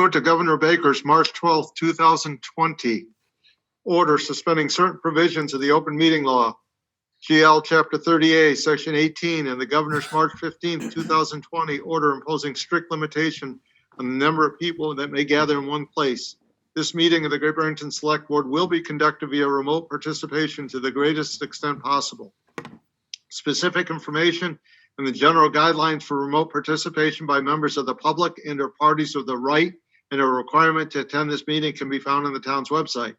Pursuant to Governor Baker's March 12, 2020 order suspending certain provisions of the open meeting law, GL Chapter 30A, Section 18, and the Governor's March 15, 2020 order imposing strict limitation on the number of people that may gather in one place. This meeting of the Great Barrington Select Board will be conducted via remote participation to the greatest extent possible. Specific information and the general guidelines for remote participation by members of the public and or parties of the right and a requirement to attend this meeting can be found on the town's website.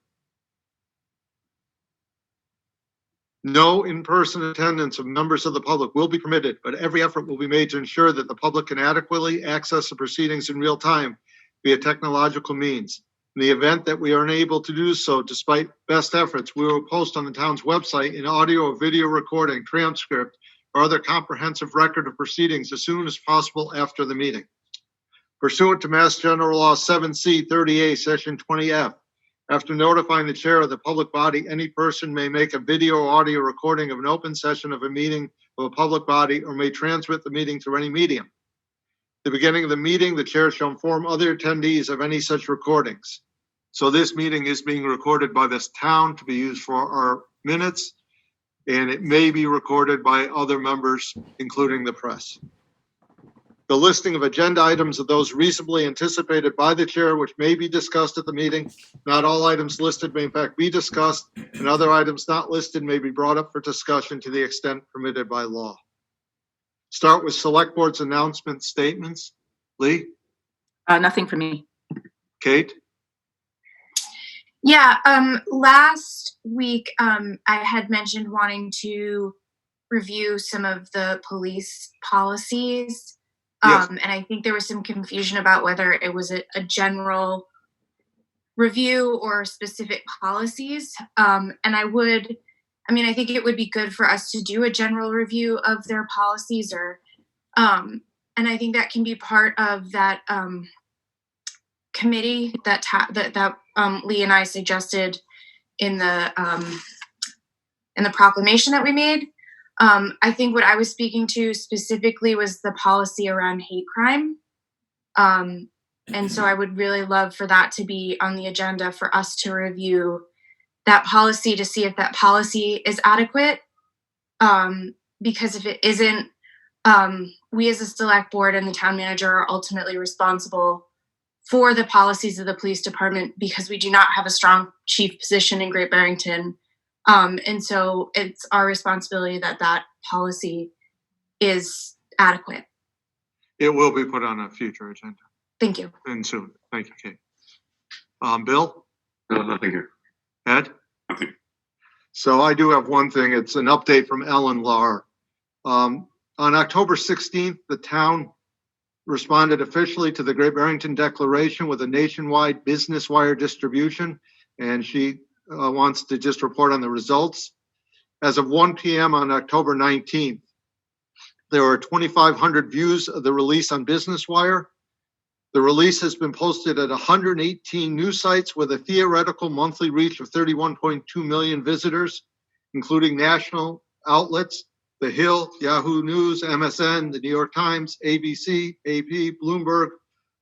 No in-person attendance of members of the public will be permitted, but every effort will be made to ensure that the public can adequately access the proceedings in real time via technological means. In the event that we are unable to do so, despite best efforts, we will post on the town's website an audio or video recording, transcript, or other comprehensive record of proceedings as soon as possible after the meeting. Pursuant to Mass General Law 7C 30A, Section 20F, after notifying the chair of the public body, any person may make a video or audio recording of an open session of a meeting of a public body or may transmit the meeting through any medium. At the beginning of the meeting, the chair shall inform other attendees of any such recordings. So this meeting is being recorded by this town to be used for our minutes, and it may be recorded by other members, including the press. The listing of agenda items of those reasonably anticipated by the chair, which may be discussed at the meeting. Not all items listed may in fact be discussed, and other items not listed may be brought up for discussion to the extent permitted by law. Start with Select Board's announcement statements. Lee? Nothing for me. Kate? Yeah, last week I had mentioned wanting to review some of the police policies. Yes. And I think there was some confusion about whether it was a general review or specific policies. And I think it would be good for us to do a general review of their policies, or, and I think that can be part of that committee that Lee and I suggested in the proclamation that we made. I think what I was speaking to specifically was the policy around hate crime. And so I would really love for that to be on the agenda for us to review that policy to see if that policy is adequate. Because if it isn't, we as a select board and the town manager are ultimately responsible for the policies of the police department because we do not have a strong chief position in Great Barrington. And so it's our responsibility that that policy is adequate. It will be put on a future agenda. Thank you. And soon. Thank you, Kate. Bill? No, nothing here. Ed? Nothing. So I do have one thing. It's an update from Ellen Lahr. On October 16th, the town responded officially to the Great Barrington Declaration with a nationwide business wire distribution, and she wants to just report on the results. As of 1 p.m. on October 19th, there were 2,500 views of the release on Business Wire. The release has been posted at 118 news sites with a theoretical monthly reach of 31.2 million visitors, including national outlets, The Hill, Yahoo News, MSN, The New York Times, ABC, AP, Bloomberg,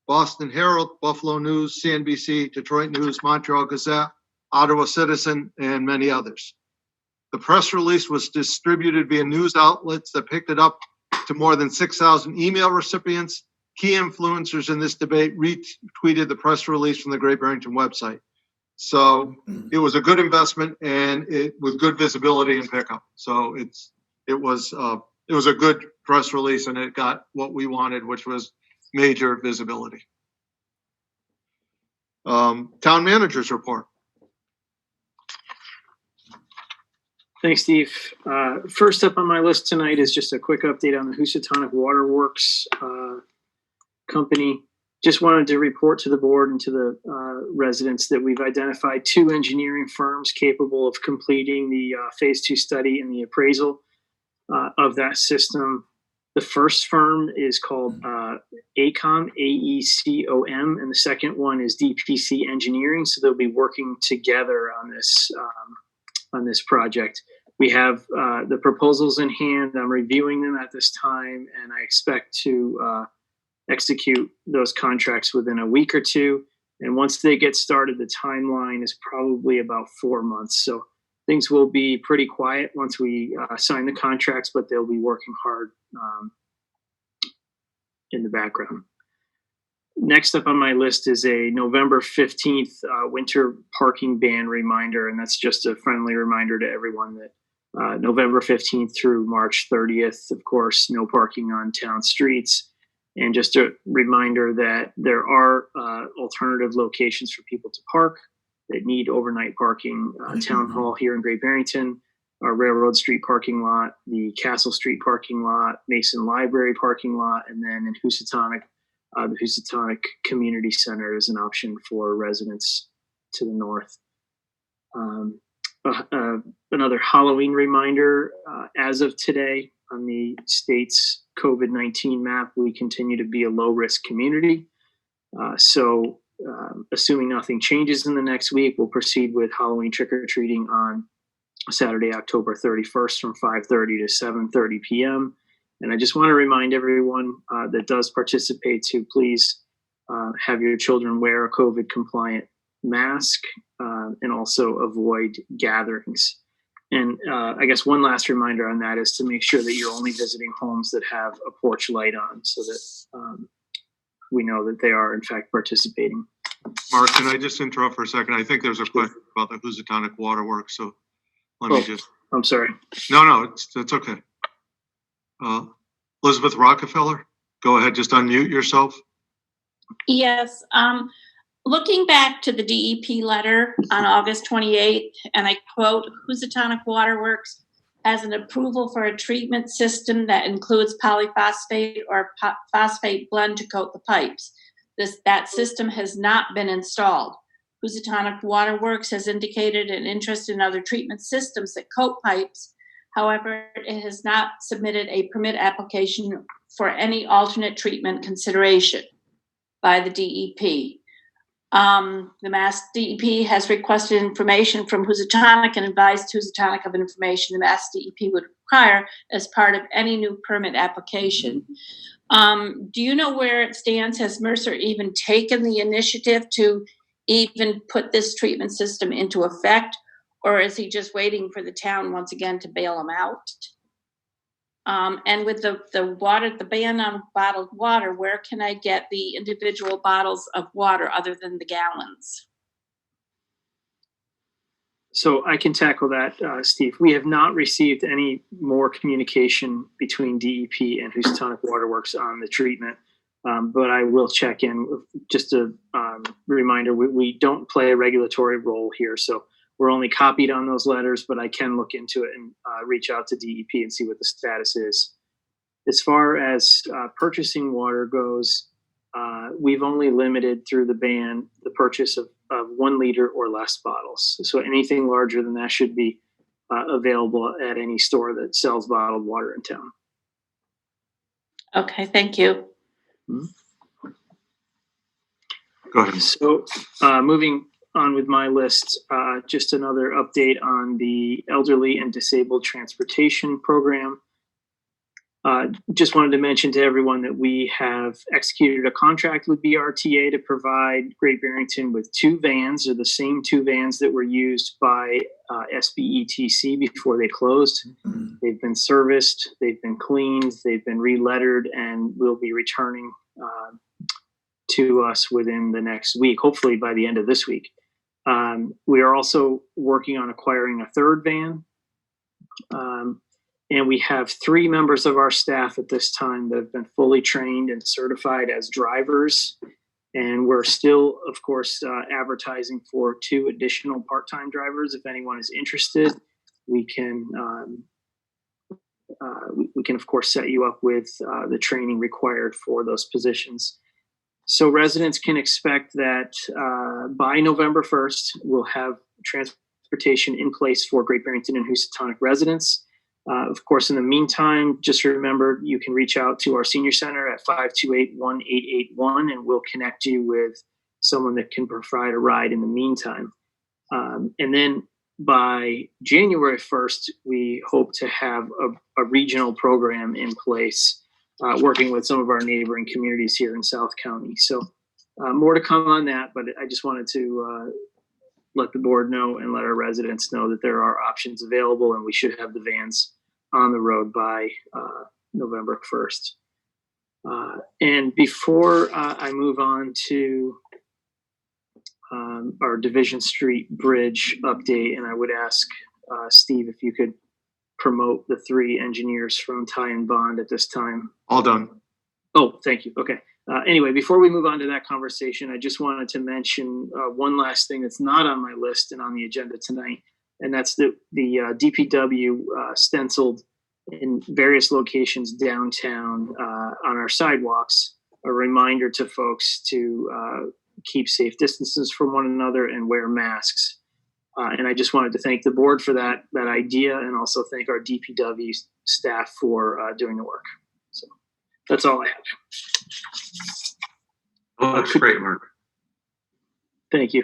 Boston Herald, Buffalo News, CNBC, Detroit News, Montreal Gazette, Ottawa Citizen, and many others. The press release was distributed via news outlets that picked it up to more than 6,000 email recipients. Key influencers in this debate retweeted the press release from the Great Barrington website. So it was a good investment, and it with good visibility and pickup. So it was a good press release, and it got what we wanted, which was major visibility. Town manager's report. Thanks, Steve. First up on my list tonight is just a quick update on the Housatonic Waterworks company. Just wanted to report to the board and to the residents that we've identified 2 engineering firms capable of completing the phase 2 study and the appraisal of that system. The first firm is called AECOM, AECOM, and the second one is DPC Engineering. So they'll be working together on this project. We have the proposals in hand. I'm reviewing them at this time, and I expect to execute those contracts within a week or two. And once they get started, the timeline is probably about 4 months. So things will be pretty quiet once we sign the contracts, but they'll be working hard in the background. Next up on my list is a November 15th winter parking ban reminder, and that's just a friendly reminder to everyone that November 15th through March 30th, of course, no parking on town streets. And just a reminder that there are alternative locations for people to park that need overnight parking. Town Hall here in Great Barrington, our Railroad Street parking lot, the Castle Street parking lot, Mason Library parking lot, and then in Housatonic, the Housatonic Community Center is an option for residents to the north. Another Halloween reminder, as of today on the state's COVID-19 map, we continue to be a low-risk community. So assuming nothing changes in the next week, we'll proceed with Halloween trick-or-treating on Saturday, October 31st from 5:30 to 7:30 p.m. And I just want to remind everyone that does participate to please have your children wear a COVID-compliant mask and also avoid gatherings. And I guess one last reminder on that is to make sure that you're only visiting homes that have a porch light on so that we know that they are in fact participating. Mark, can I just interrupt for a second? I think there's a question about the Housatonic Waterworks, so let me just. I'm sorry. No, it's okay. Elizabeth Rockefeller, go ahead, just unmute yourself. Yes. Looking back to the DEP letter on August 28th, and I quote, Housatonic Waterworks has an approval for a treatment system that includes polyphosphate or phosphate blend to coat the pipes. That system has not been installed. Housatonic Waterworks has indicated an interest in other treatment systems that coat pipes. However, it has not submitted a permit application for any alternate treatment consideration by the DEP. The Mass DEP has requested information from Housatonic and advised Housatonic of information the Mass DEP would require as part of any new permit application. Do you know where it stands? Has Mercer even taken the initiative to even put this treatment system into effect? Or is he just waiting for the town once again to bail him out? And with the ban on bottled water, where can I get the individual bottles of water other than the gallons? So I can tackle that, Steve. We have not received any more communication between DEP and Housatonic Waterworks on the treatment, but I will check in. Just a reminder, we don't play a regulatory role here, so we're only copied on those letters, but I can look into it and reach out to DEP and see what the status is. As far as purchasing water goes, we've only limited through the ban the purchase of 1 liter or less bottles. So anything larger than that should be available at any store that sells bottled water in town. Okay, thank you. Go ahead. So moving on with my list, just another update on the elderly and disabled transportation program. Just wanted to mention to everyone that we have executed a contract with BRTA to provide Great Barrington with 2 vans, or the same 2 vans that were used by SBETC before they closed. They've been serviced, they've been cleaned, they've been re-lettered, and will be returning to us within the next week, hopefully by the end of this week. We are also working on acquiring a 3rd van. And we have 3 members of our staff at this time that have been fully trained and certified as drivers. And we're still, of course, advertising for 2 additional part-time drivers. If anyone is interested, we can, of course, set you up with the training required for those positions. So residents can expect that by November 1st, we'll have transportation in place for Great Barrington and Housatonic residents. Of course, in the meantime, just remember you can reach out to our senior center at 528-1881 and we'll connect you with someone that can provide a ride in the meantime. And then by January 1st, we hope to have a regional program in place working with some of our neighboring communities here in South County. So more to come on that, but I just wanted to let the board know and let our residents know that there are options available, and we should have the vans on the road by November 1st. And before I move on to our Division Street Bridge update, and I would ask Steve if you could promote the 3 engineers from Ty and Bond at this time. All done. Oh, thank you. Okay. Anyway, before we move on to that conversation, I just wanted to mention one last thing that's not on my list and on the agenda tonight, and that's the DPW stenciled in various locations downtown on our sidewalks, a reminder to folks to keep safe distances from one another and wear masks. And I just wanted to thank the board for that idea, and also thank our DPW staff for doing the work. So that's all I have. Oh, that's great, Mark. Thank you.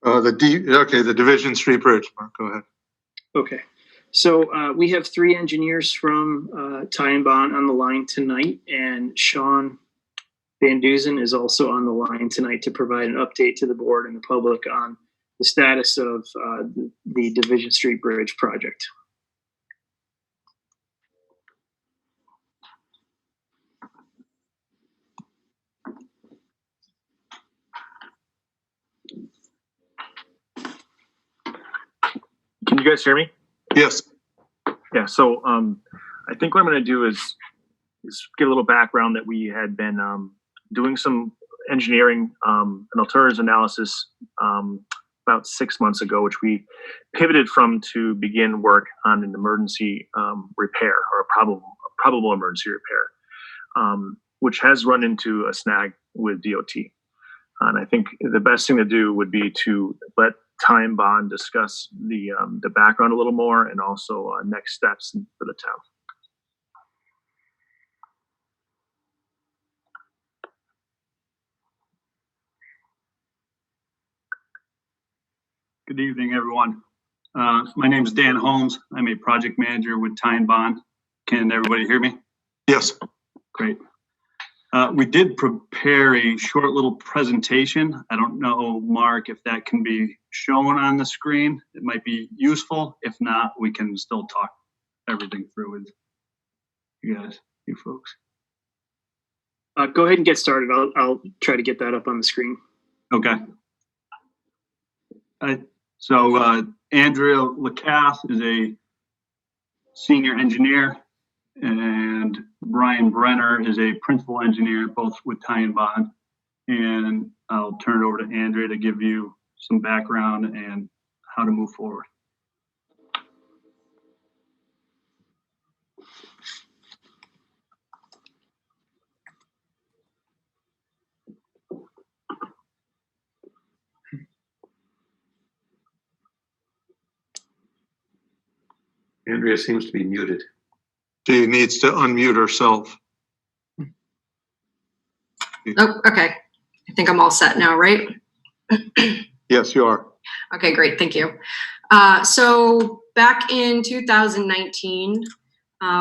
The Division Street Bridge, Mark, go ahead. Okay. So we have 3 engineers from Ty and Bond on the line tonight, and Sean Van Duzen is also on the line tonight to provide an update to the board and the public on the status of the Division Street Bridge project. Can you guys hear me? Yes. Yeah, so I think what I'm going to do is get a little background that we had been doing some engineering and alternatives analysis about 6 months ago, which we pivoted from to begin work on an emergency repair, or a probable emergency repair, which has run into a snag with DOT. And I think the best thing to do would be to let Ty and Bond discuss the background a little more, and also next steps for the town. Good evening, everyone. My name is Dan Holmes. I'm a project manager with Ty and Bond. Can everybody hear me? Yes. Great. We did prepare a short little presentation. I don't know, Mark, if that can be shown on the screen. It might be useful. If not, we can still talk everything through with you guys, you folks. Go ahead and get started. I'll try to get that up on the screen. Okay. So Andrea Lacasse is a senior engineer, and Brian Brenner is a principal engineer, both with Ty and Bond. And I'll turn it over to Andrea to give you some background and how to move forward. Andrea seems to be muted. She needs to unmute herself. Oh, okay. I think I'm all set now, right? Yes, you are. Okay, great. Thank you. So back in 2019,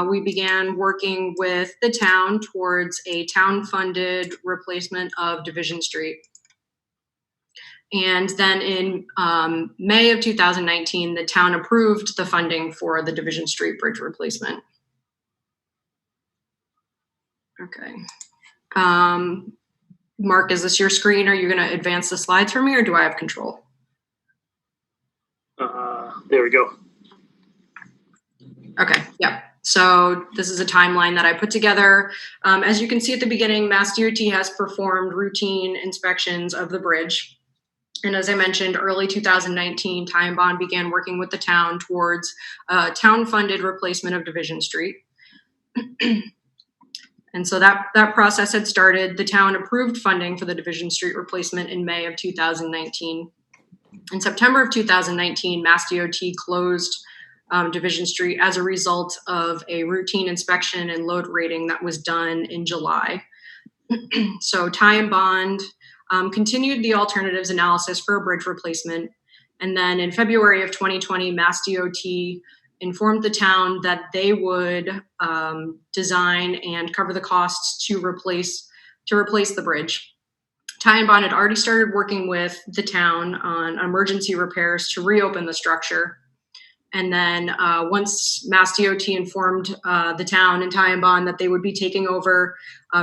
we began working with the town towards a town-funded replacement of Division Street. And then in May of 2019, the town approved the funding for the Division Street Bridge replacement. Okay. Mark, is this your screen? Are you going to advance the slides for me, or do I have control? There we go. Okay, yeah. So this is a timeline that I put together. As you can see at the beginning, Mass DOT has performed routine inspections of the bridge. And as I mentioned, early 2019, Ty and Bond began working with the town towards town-funded replacement of Division Street. And so that process had started. The town approved funding for the Division Street replacement in May of 2019. In September of 2019, Mass DOT closed Division Street as a result of a routine inspection and load rating that was done in July. So Ty and Bond continued the alternatives analysis for a bridge replacement. And then in February of 2020, Mass DOT informed the town that they would design and cover the costs to replace the bridge. Ty and Bond had already started working with the town on emergency repairs to reopen the structure. And then once Mass DOT informed the town and Ty and Bond that they would be taking over,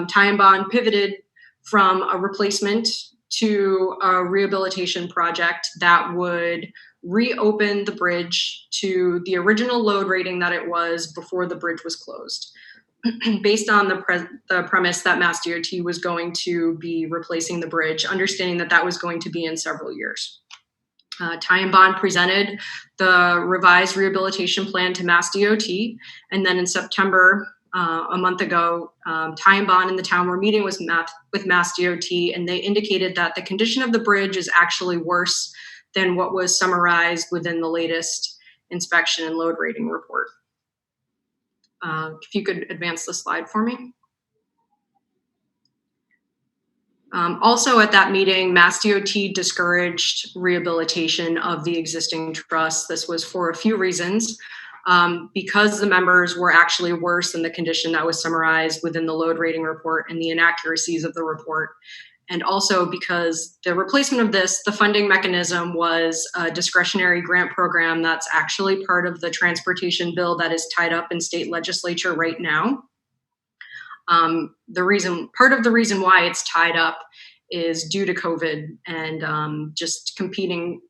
Ty and Bond pivoted from a replacement to a rehabilitation project that would reopen the bridge to the original load rating that it was before the bridge was closed, based on the premise that Mass DOT was going to be replacing the bridge, understanding that that was going to be in several years. Ty and Bond presented the revised rehabilitation plan to Mass DOT, and then in September, a month ago, Ty and Bond and the town were meeting with Mass DOT, and they indicated that the condition of the bridge is actually worse than what was summarized within the latest inspection and load rating report. If you could advance the slide for me. Also at that meeting, Mass DOT discouraged rehabilitation of the existing truss. This was for a few reasons. Because the members were actually worse than the condition that was summarized within the load rating report and the inaccuracies of the report. And also because the replacement of this, the funding mechanism was a discretionary grant program that's actually part of the transportation bill that is tied up in state legislature right now. Part of the reason why it's tied up is due to COVID and just competing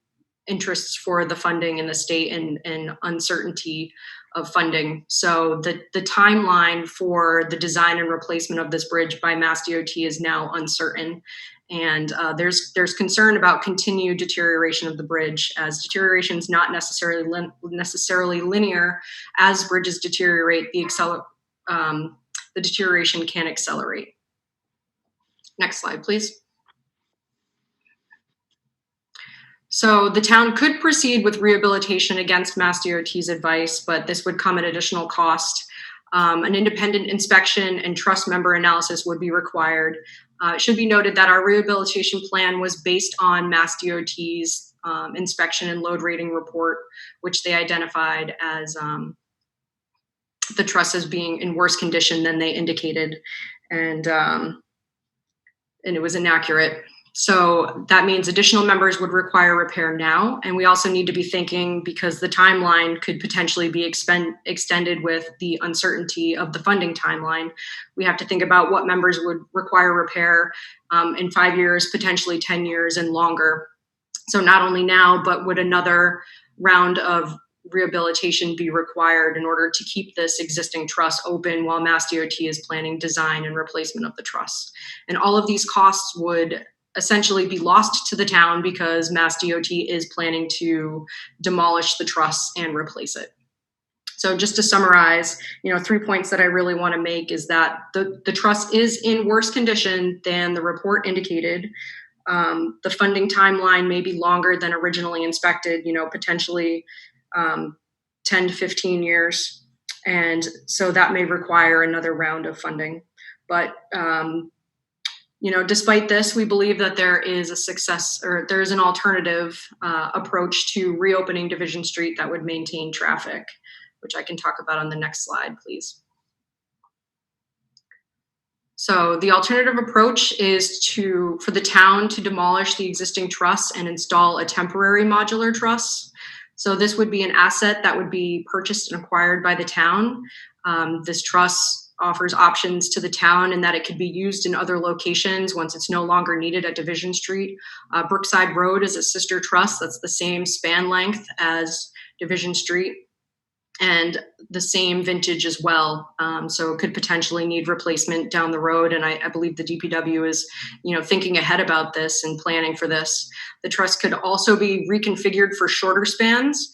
interests for the funding in the state and uncertainty of funding. So the timeline for the design and replacement of this bridge by Mass DOT is now uncertain. And there's concern about continued deterioration of the bridge, as deterioration is not necessarily linear. As bridges deteriorate, the deterioration can accelerate. Next slide, please. So the town could proceed with rehabilitation against Mass DOT's advice, but this would come at additional cost. An independent inspection and trust member analysis would be required. It should be noted that our rehabilitation plan was based on Mass DOT's inspection and load rating report, which they identified as the truss as being in worse condition than they indicated, and it was inaccurate. So that means additional members would require repair now. And we also need to be thinking, because the timeline could potentially be extended with the uncertainty of the funding timeline, we have to think about what members would require repair in 5 years, potentially 10 years and longer. So not only now, but would another round of rehabilitation be required in order to keep this existing truss open while Mass DOT is planning design and replacement of the truss. And all of these costs would essentially be lost to the town because Mass DOT is planning to demolish the truss and replace it. So just to summarize, 3 points that I really want to make is that the truss is in worse condition than the report indicated. The funding timeline may be longer than originally inspected, potentially 10 to 15 years. And so that may require another round of funding. But despite this, we believe that there is there is an alternative approach to reopening Division Street that would maintain traffic, which I can talk about on the next slide, please. So the alternative approach is for the town to demolish the existing truss and install a temporary modular truss. So this would be an asset that would be purchased and acquired by the town. This truss offers options to the town in that it could be used in other locations once it's no longer needed at Division Street. Brookside Road is a sister truss that's the same span length as Division Street and the same vintage as well. So it could potentially need replacement down the road. And I believe the DPW is, thinking ahead about this and planning for this. The truss could also be reconfigured for shorter spans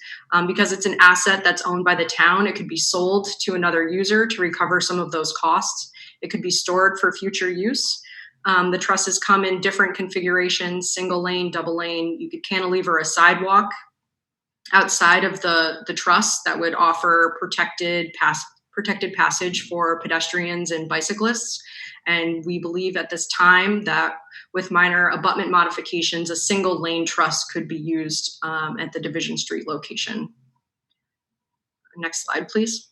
because it's an asset that's owned by the town. It could be sold to another user to recover some of those costs. It could be stored for future use. The trusses come in different configurations, single lane, double lane. You could cantilever a sidewalk outside of the truss that would offer protected passage for pedestrians and bicyclists. And we believe at this time that with minor abutment modifications, a single lane truss could be used at the Division Street location. Next slide, please.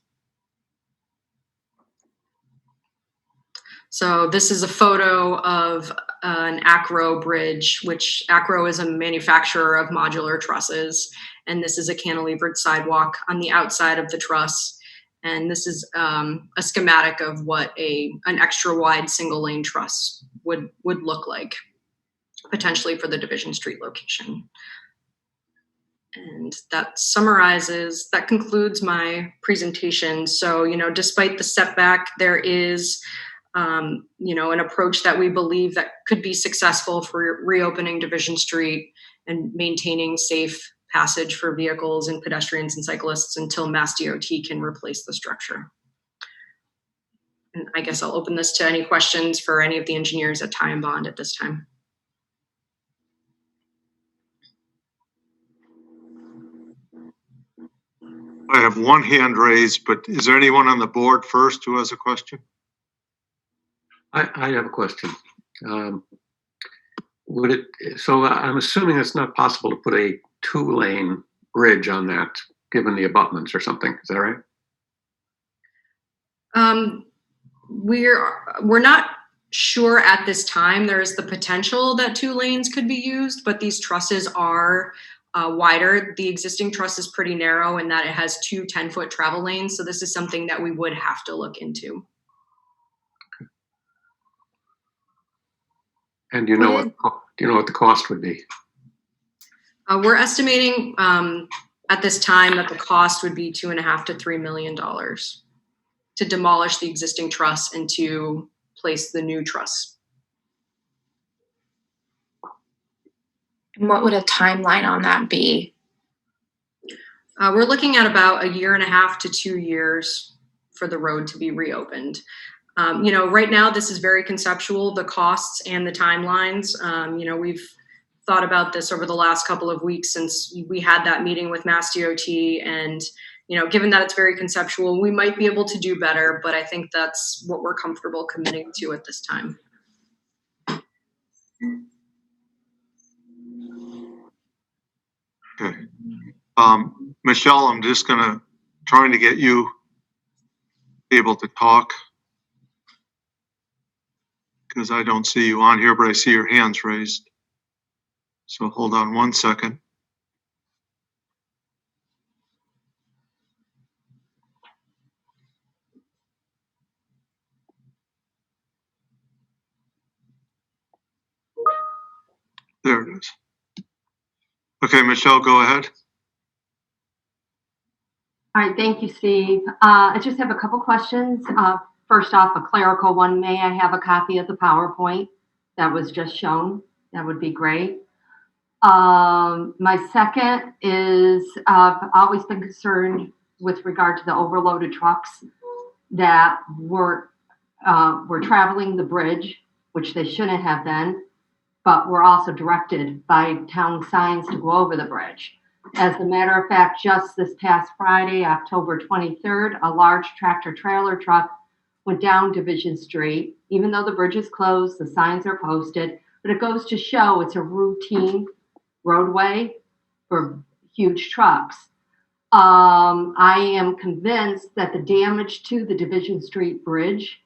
So this is a photo of an Acro bridge, which Acro is a manufacturer of modular trusses. And this is a cantilevered sidewalk on the outside of the truss. And this is a schematic of what an extra wide single lane truss would look like, potentially for the Division Street location. And that concludes my presentation. So, despite the setback, there is an approach that we believe that could be successful for reopening Division Street and maintaining safe passage for vehicles and pedestrians and cyclists until Mass DOT can replace the structure. And I guess I'll open this to any questions for any of the engineers at Ty and Bond at this time. I have one hand raised, but is there anyone on the board first who has a question? I have a question. So I'm assuming it's not possible to put a 2-lane bridge on that, given the abutments or something. Is that right? We're not sure at this time. There is the potential that 2 lanes could be used, but these trusses are wider. The existing truss is pretty narrow in that it has 2 10-foot travel lanes. So this is something that we would have to look into. And do you know what the cost would be? We're estimating at this time that the cost would be $2.5 to $3 million to demolish the existing truss and to place the new truss. And what would a timeline on that be? We're looking at about 1.5 to 2 years for the road to be reopened. Right now this is very conceptual, the costs and the timelines. We've thought about this over the last couple of weeks since we had that meeting with Mass DOT, and given that it's very conceptual, we might be able to do better, but I think that's what we're comfortable committing to at this time. Okay. Michelle, I'm just trying to get you able to talk, because I don't see you on here, but I see your hands raised. So hold on one second. There it is. Okay, Michelle, go ahead. All right, thank you, Steve. I just have a couple questions. First off, a clerical one. May I have a copy of the PowerPoint that was just shown? That would be great. My second is I've always been concerned with regard to the overloaded trucks that were traveling the bridge, which they shouldn't have been, but were also directed by town signs to go over the bridge. As a matter of fact, just this past Friday, October 23rd, a large tractor trailer truck went down Division Street. Even though the bridge is closed, the signs are posted, but it goes to show it's a routine roadway for huge trucks. I am convinced that the damage to the Division Street Bridge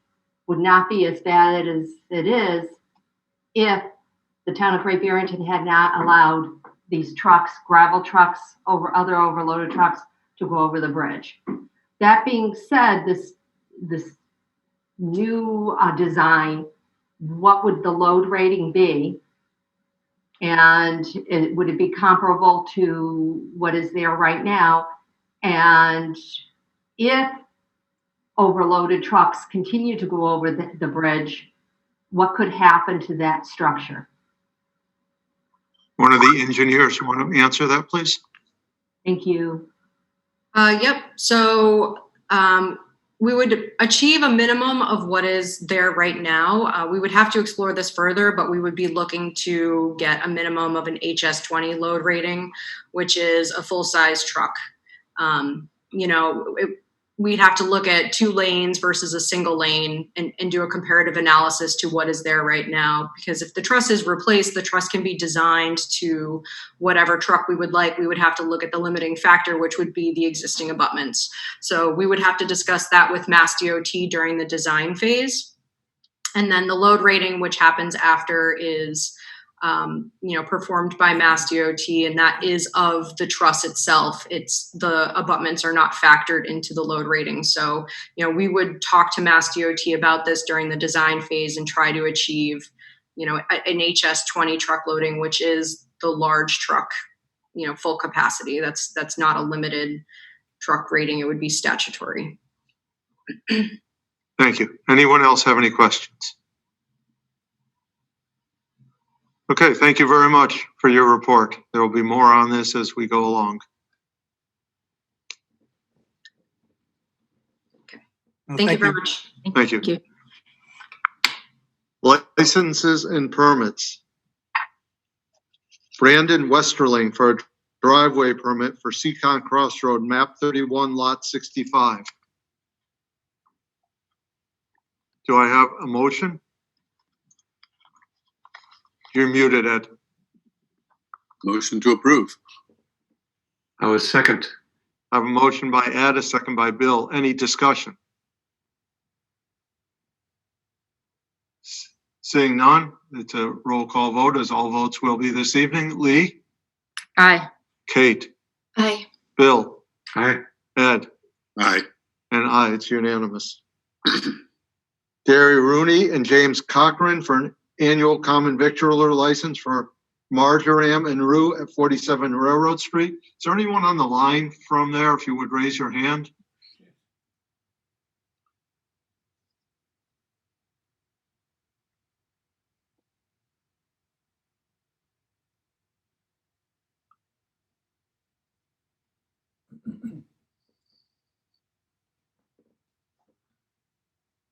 would not be as bad as it is if the town of Great Barrington had not allowed these trucks, gravel trucks, other overloaded trucks, to go over the bridge. That being said, this new design, what would the load rating be? And would it be comparable to what is there right now? And if overloaded trucks continue to go over the bridge, what could happen to that structure? One of the engineers, you want to answer that, please? Thank you. Yep. So we would achieve a minimum of what is there right now. We would have to explore this further, but we would be looking to get a minimum of an HS20 load rating, which is a full-size truck. we'd have to look at 2 lanes versus a single lane and do a comparative analysis to what is there right now. Because if the truss is replaced, the truss can be designed to whatever truck we would like. We would have to look at the limiting factor, which would be the existing abutments. So we would have to discuss that with Mass DOT during the design phase. And then the load rating, which happens after, is performed by Mass DOT, and that is of the truss itself. It's the abutments are not factored into the load rating. So, we would talk to Mass DOT about this during the design phase and try to achieve, an HS20 truck loading, which is the large truck, full capacity. That's not a limited truck rating. It would be statutory. Thank you. Anyone else have any questions? Okay, thank you very much for your report. There will be more on this as we go along. Thank you very much. Thank you. Thank Licenses and permits. Brandon Westerling for a driveway permit for Seacon Crossroad, map 31, lot 65. Do I have a motion? You're muted, Ed. Motion to approve. I was second. I have a motion by Ed, a second by Bill. Any discussion? Seeing none, it's a roll call vote, as all votes will be this evening. Lee? Aye. Kate? Aye. Bill? Aye. Ed? Aye. And aye, it's unanimous. Gary Rooney and James Cochran for an annual common victualler license for Marjoram and Rue at 47 Railroad Street. Is there anyone on the line from there? If you would raise your hand.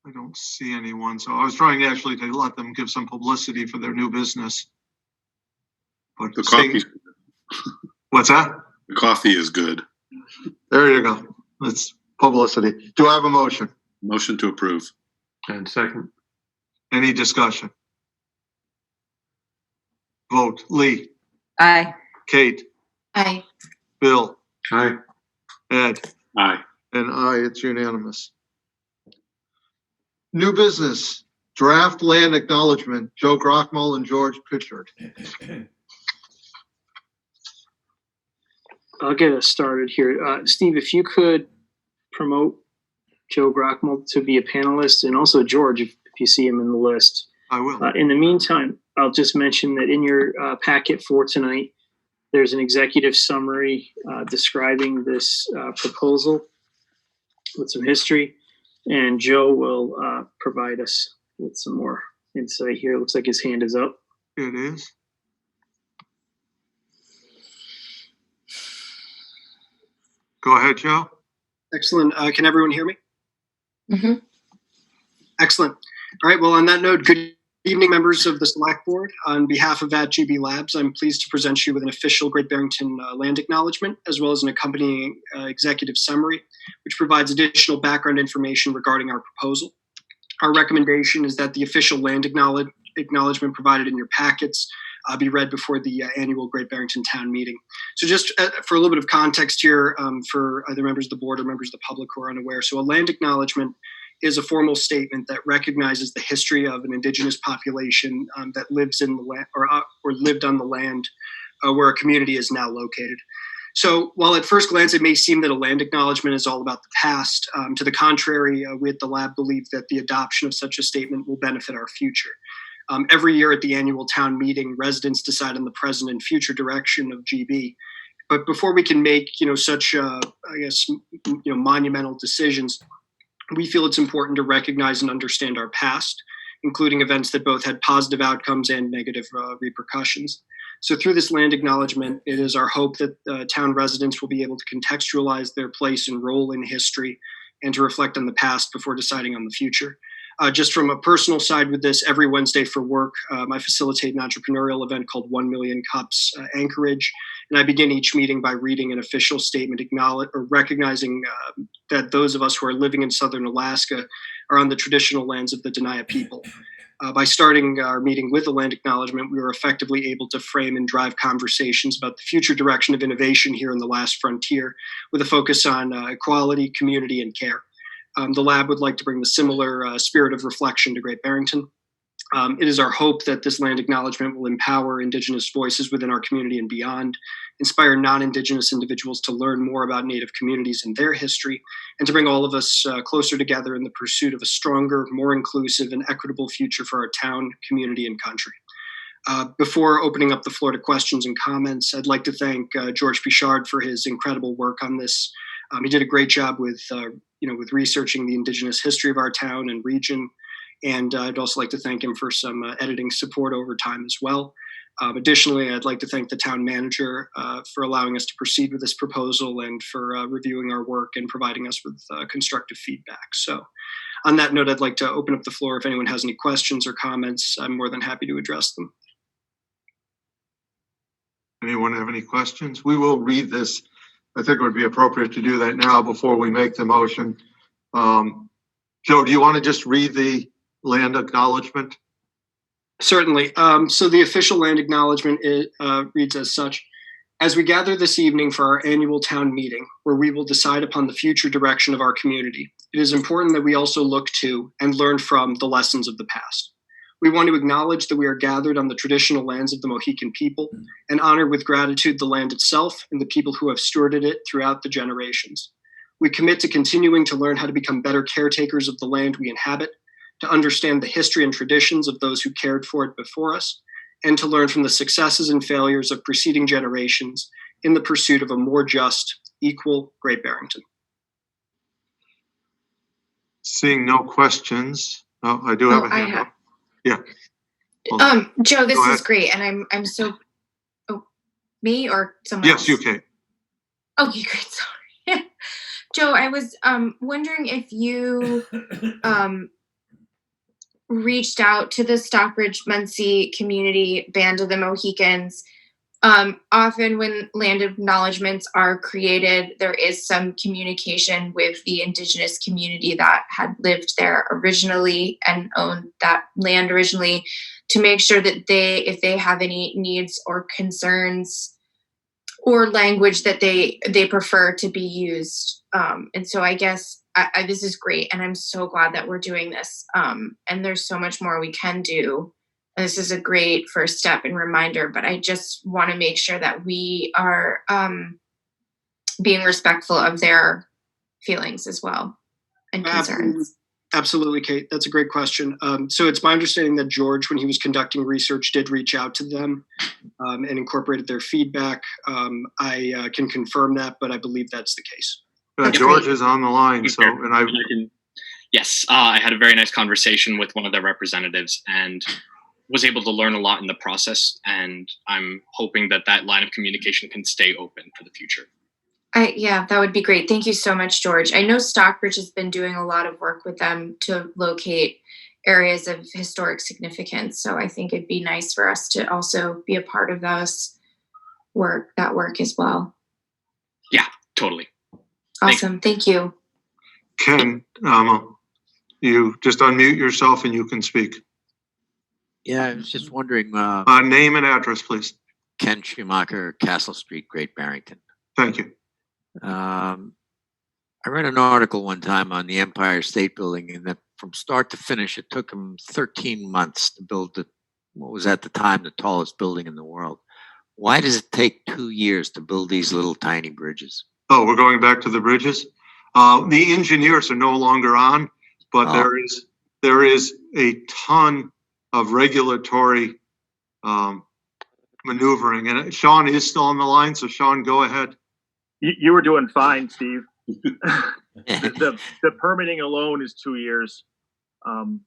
I don't see anyone, so I was trying actually to let them give some publicity for their new business. But The coffee. What's that? The coffee is good. There you go. That's publicity. Do I have a motion? Motion to approve. And second. Any discussion? Vote. Lee, Aye. Kate, Aye. Bill, Aye. Ed, Aye. and aye, it's unanimous. New business, draft land acknowledgement, Joe Grockmull and George Pitchard. I'll get us started here. Steve, if you could promote Joe Grockmull to be a panelist, and also George, if you see him in the list. I will. In the meantime, I'll just mention that in your packet for tonight, there's an executive summary describing this proposal with some history, and Joe will provide us with some more insight here. It looks like his hand is up. It is. Go ahead, Joe. Excellent. Can everyone hear me? Mm-hmm. Excellent. All right. Well, on that note, good evening, members of the Select Board. On behalf of @GB Labs, I'm pleased to present you with an official Great Barrington land acknowledgement, as well as an accompanying executive summary, which provides additional background information regarding our proposal. Our recommendation is that the official land acknowledgement provided in your packets be read before the annual Great Barrington Town Meeting. So just for a little bit of context here, for either members of the board or members of the public who are unaware. So a land acknowledgement is a formal statement that recognizes the history of an indigenous population that lives in the land or lived on the land where a community is now located. So while at first glance it may seem that a land acknowledgement is all about the past, to the contrary, we at the lab believe that the adoption of such a statement will benefit our future. Every year at the annual town meeting, residents decide on the present and future direction of GB. But before we can make, such, monumental decisions, we feel it's important to recognize and understand our past, including events that both had positive outcomes and negative repercussions. So through this land acknowledgement, it is our hope that town residents will be able to contextualize their place and role in history and to reflect on the past before deciding on the future. Just from a personal side with this, every Wednesday for work, I facilitate an entrepreneurial event called 1 Million Cups Anchorage. And I begin each meeting by reading an official statement recognizing that those of us who are living in southern Alaska are on the traditional lands of the Dena'ina people. By starting our meeting with a land acknowledgement, we were effectively able to frame and drive conversations about the future direction of innovation here in the last frontier, with a focus on equality, community, and care. The lab would like to bring the similar spirit of reflection to Great Barrington. It is our hope that this land acknowledgement will empower Indigenous voices within our community and beyond, inspire non-Indigenous individuals to learn more about Native communities and their history, and to bring all of us closer together in the pursuit of a stronger, more inclusive, and equitable future for our town, community, and country. Before opening up the floor to questions and comments, I'd like to thank George Pichard for his incredible work on this. He did a great job with researching the Indigenous history of our town and region. And I'd also like to thank him for some editing support over time as well. Additionally, I'd like to thank the town manager for allowing us to proceed with this proposal and for reviewing our work and providing us with constructive feedback. So on that note, I'd like to open up the floor. If anyone has any questions or comments, I'm more than happy to address them. Anyone have any questions? We will read this. I think it would be appropriate to do that now before we make the motion. Joe, do you want to just read the land acknowledgement? Certainly. So the official land acknowledgement reads as such. As we gather this evening for our annual town meeting, where we will decide upon the future direction of our community, it is important that we also look to and learn from the lessons of the past. We want to acknowledge that we are gathered on the traditional lands of the Mohican people and honor with gratitude the land itself and the people who have stewarded it throughout the generations. We commit to continuing to learn how to become better caretakers of the land we inhabit, to understand the history and traditions of those who cared for it before us, and to learn from the successes and failures of preceding generations in the pursuit of a more just, equal Great Barrington. Seeing no questions. Oh, I do have a hand up. Yeah. Joe, this Go ahead. is great, and I'm so. Oh, me or someone else? Yes, you can. Okay, great. Sorry, Joe. I was wondering if you reached out to the Stockbridge-Munsee community Band of the Mohicans. Often when land acknowledgements are created, there is some communication with the Indigenous community that had lived there originally and owned that land originally, to make sure that if they have any needs or concerns or language that they prefer to be used. And so I guess this is great, and I'm so glad that we're doing this. And there's so much more we can do. This is a great first step and reminder, but I just want to make sure that we are being respectful of their feelings as well and concerns. Absolutely, Kate. That's a great question. So it's my understanding that George, when he was conducting research, did reach out to them and incorporated their feedback. I can confirm that, but I believe that's the case. George is on the line, so Yes, I had a very nice conversation with one of their representatives and was able to learn a lot in the process. And I'm hoping that that line of communication can stay open for the future. Yeah, that would be great. Thank you so much, George. I know Stockbridge has been doing a lot of work with them to locate areas of historic significance. So I think it'd be nice for us to also be a part of that work as well. Yeah, totally. Awesome. Thank you. Ken, you just unmute yourself and you can speak. Yeah, I was just wondering. Name and address, please. Ken Schumacher, Castle Street, Great Barrington. Thank you. I read an article one time on the Empire State Building, and that from start to finish, it took them 13 months to build what was at the time the tallest building in the world. Why does it take 2 years to build these little tiny bridges? Oh, we're going back to the bridges. The engineers are no longer on, but there is a ton of regulatory maneuvering, and Sean is still on the line. So Sean, go ahead. You were doing fine, Steve. the permitting alone is 2 years.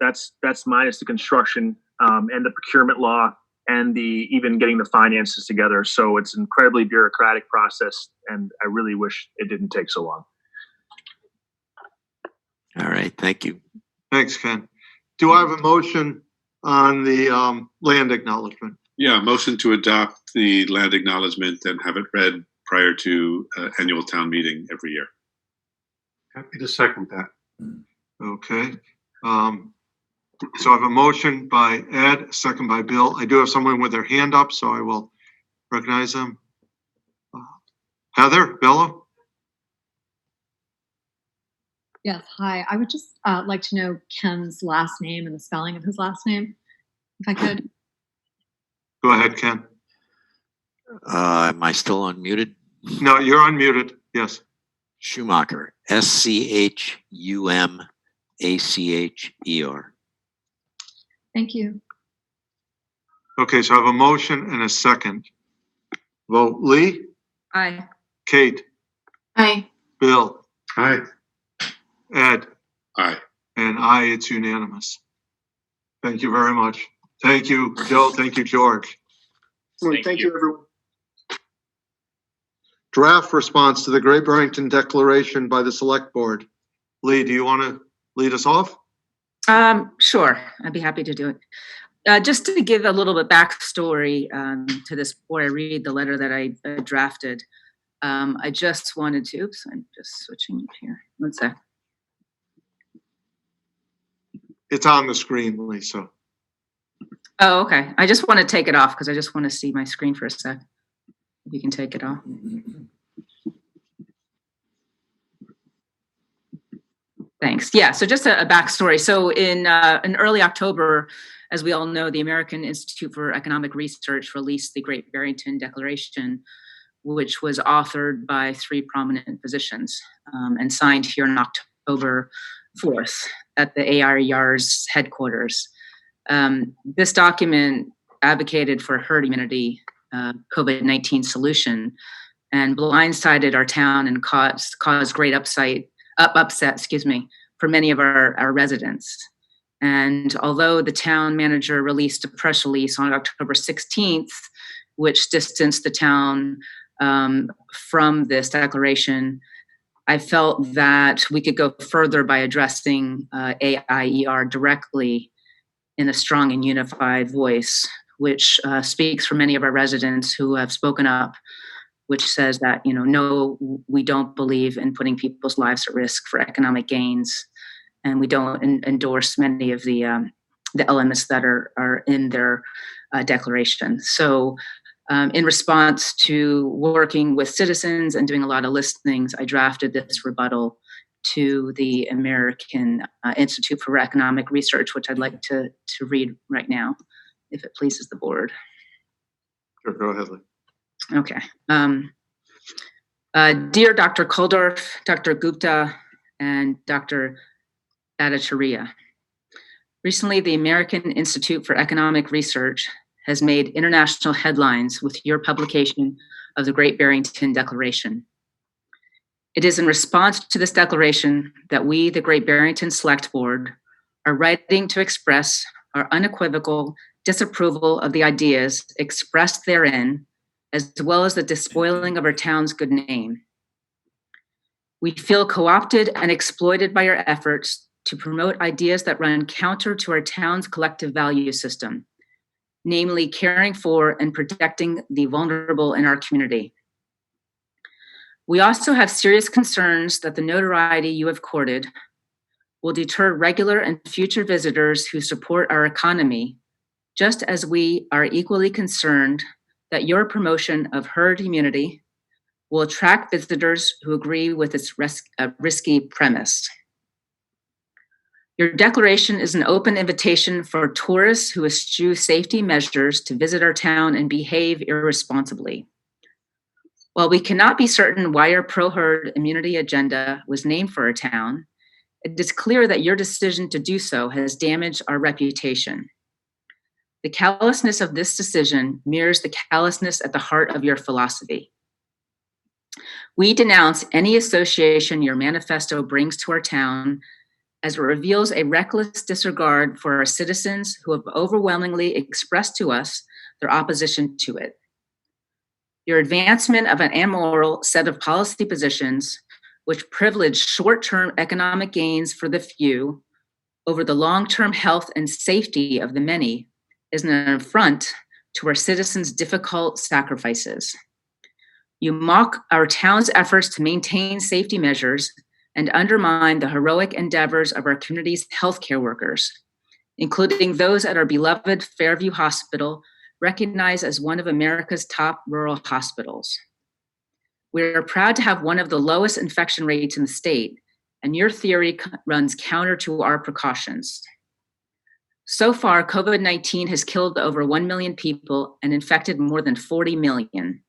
That's minus the construction and the procurement law and even getting the finances together. So it's an incredibly bureaucratic process, and I really wish it didn't take so long. All right, thank you. Thanks, Ken. Do I have a motion on the land acknowledgement? Yeah, motion to adopt the land acknowledgement and have it read prior to annual town meeting every year. Happy to second that. Okay. So I have a motion by Ed, a second by Bill. I do have someone with their hand up, so I will recognize them. Heather, Bella? Yes, hi. I would just like to know Ken's last name and the spelling of his last name, if I could. Go ahead, Ken. Am I still unmuted? No, you're unmuted. Yes. Schumacher, Schummacher. Thank you. Okay, so I have a motion and a second. Vote Lee, Aye. Kate, Aye. Bill, Aye. Ed, Aye. and I, it's unanimous. Thank you very much. Thank you, Joe. Thank you, George. Thank you, everyone. Draft response to the Great Barrington Declaration by the Select Board. Lee, do you want to lead us off? Sure, I'd be happy to do it. Just to give a little bit backstory to this before I read the letter that I drafted, I just wanted to, oops, I'm just switching it here. One sec. It's on the screen, Lisa. Oh, okay. I just want to take it off because I just want to see my screen for a sec. If you can take it off. Thanks. Yeah, so just a backstory. So in early October, as we all know, the American Institute for Economic Research released the Great Barrington Declaration, which was authored by 3 prominent physicians and signed here on October 4th at the AIR's headquarters. This document advocated for herd immunity COVID-19 solution and blindsided our town and caused great upset, for many of our residents. And although the town manager released a press release on October 16th, which distanced the town from this declaration, I felt that we could go further by addressing AIER directly in a strong and unified voice, which speaks for many of our residents who have spoken up, which says that, no, we don't believe in putting people's lives at risk for economic gains, and we don't endorse many of the elements that are in their declaration. So in response to working with citizens and doing a lot of listenings, I drafted this rebuttal to the American Institute for Economic Research, which I'd like to read right now, if it pleases the board. Sure, go ahead, Lee. Okay. Dear Dr. Kuldorf, Dr. Gupta, and Dr. Bhattacharya, recently the American Institute for Economic Research has made international headlines with your publication of the Great Barrington Declaration. It is in response to this declaration that we, the Great Barrington Select Board, are writing to express our unequivocal disapproval of the ideas expressed therein, as well as the despoiling of our town's good name. We feel co-opted and exploited by your efforts to promote ideas that run counter to our town's collective value system, namely caring for and protecting the vulnerable in our community. We also have serious concerns that the notoriety you have courted will deter regular and future visitors who support our economy, just as we are equally concerned that your promotion of herd immunity will attract visitors who agree with its risky premise. Your declaration is an open invitation for tourists who eschew safety measures to visit our town and behave irresponsibly. While we cannot be certain why your pro-herd immunity agenda was named for our town, it is clear that your decision to do so has damaged our reputation. The callousness of this decision mirrors the callousness at the heart of your philosophy. We denounce any association your manifesto brings to our town, as it reveals a reckless disregard for our citizens who have overwhelmingly expressed to us their opposition to it. Your advancement of an amoral set of policy positions which privilege short-term economic gains for the few over the long-term health and safety of the many is an affront to our citizens' difficult sacrifices. You mock our town's efforts to maintain safety measures and undermine the heroic endeavors of our community's healthcare workers, including those at our beloved Fairview Hospital, recognized as one of America's top rural hospitals. We are proud to have one of the lowest infection rates in the state, and your theory runs counter to our precautions. So far, COVID-19 has killed over 1 million people and infected more than 40 million.